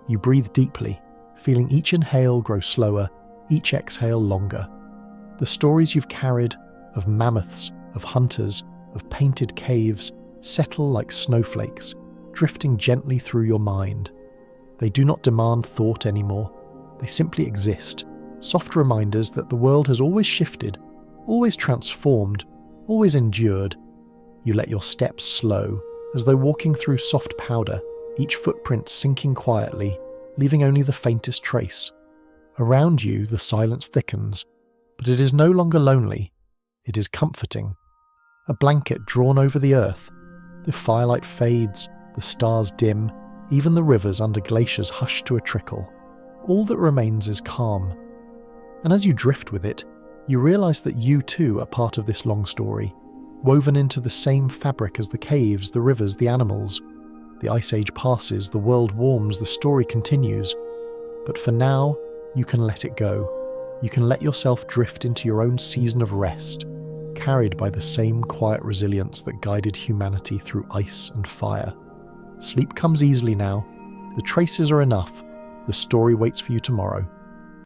You breathe deeply, feeling each inhale grow slower, each exhale longer. The stories you've carried, of mammoths, of hunters, of painted caves, settle like snowflakes, drifting gently through your mind. They do not demand thought anymore. They simply exist, soft reminders that the world has always shifted, always transformed, always endured. You let your steps slow, as though walking through soft powder, each footprint sinking quietly, leaving only the faintest trace. Around you, the silence thickens, but it is no longer lonely. It is comforting. A blanket drawn over the earth. The firelight fades, the stars dim, even the rivers under glaciers hush to a trickle. All that remains is calm. And as you drift with it, you realize that you too are part of this long story, woven into the same fabric as the caves, the rivers, the animals. The Ice Age passes, the world warms, the story continues. But for now, you can let it go. You can let yourself drift into your own season of rest, carried by the same quiet resilience that guided humanity through ice and fire. Sleep comes easily now. The traces are enough. The story waits for you tomorrow.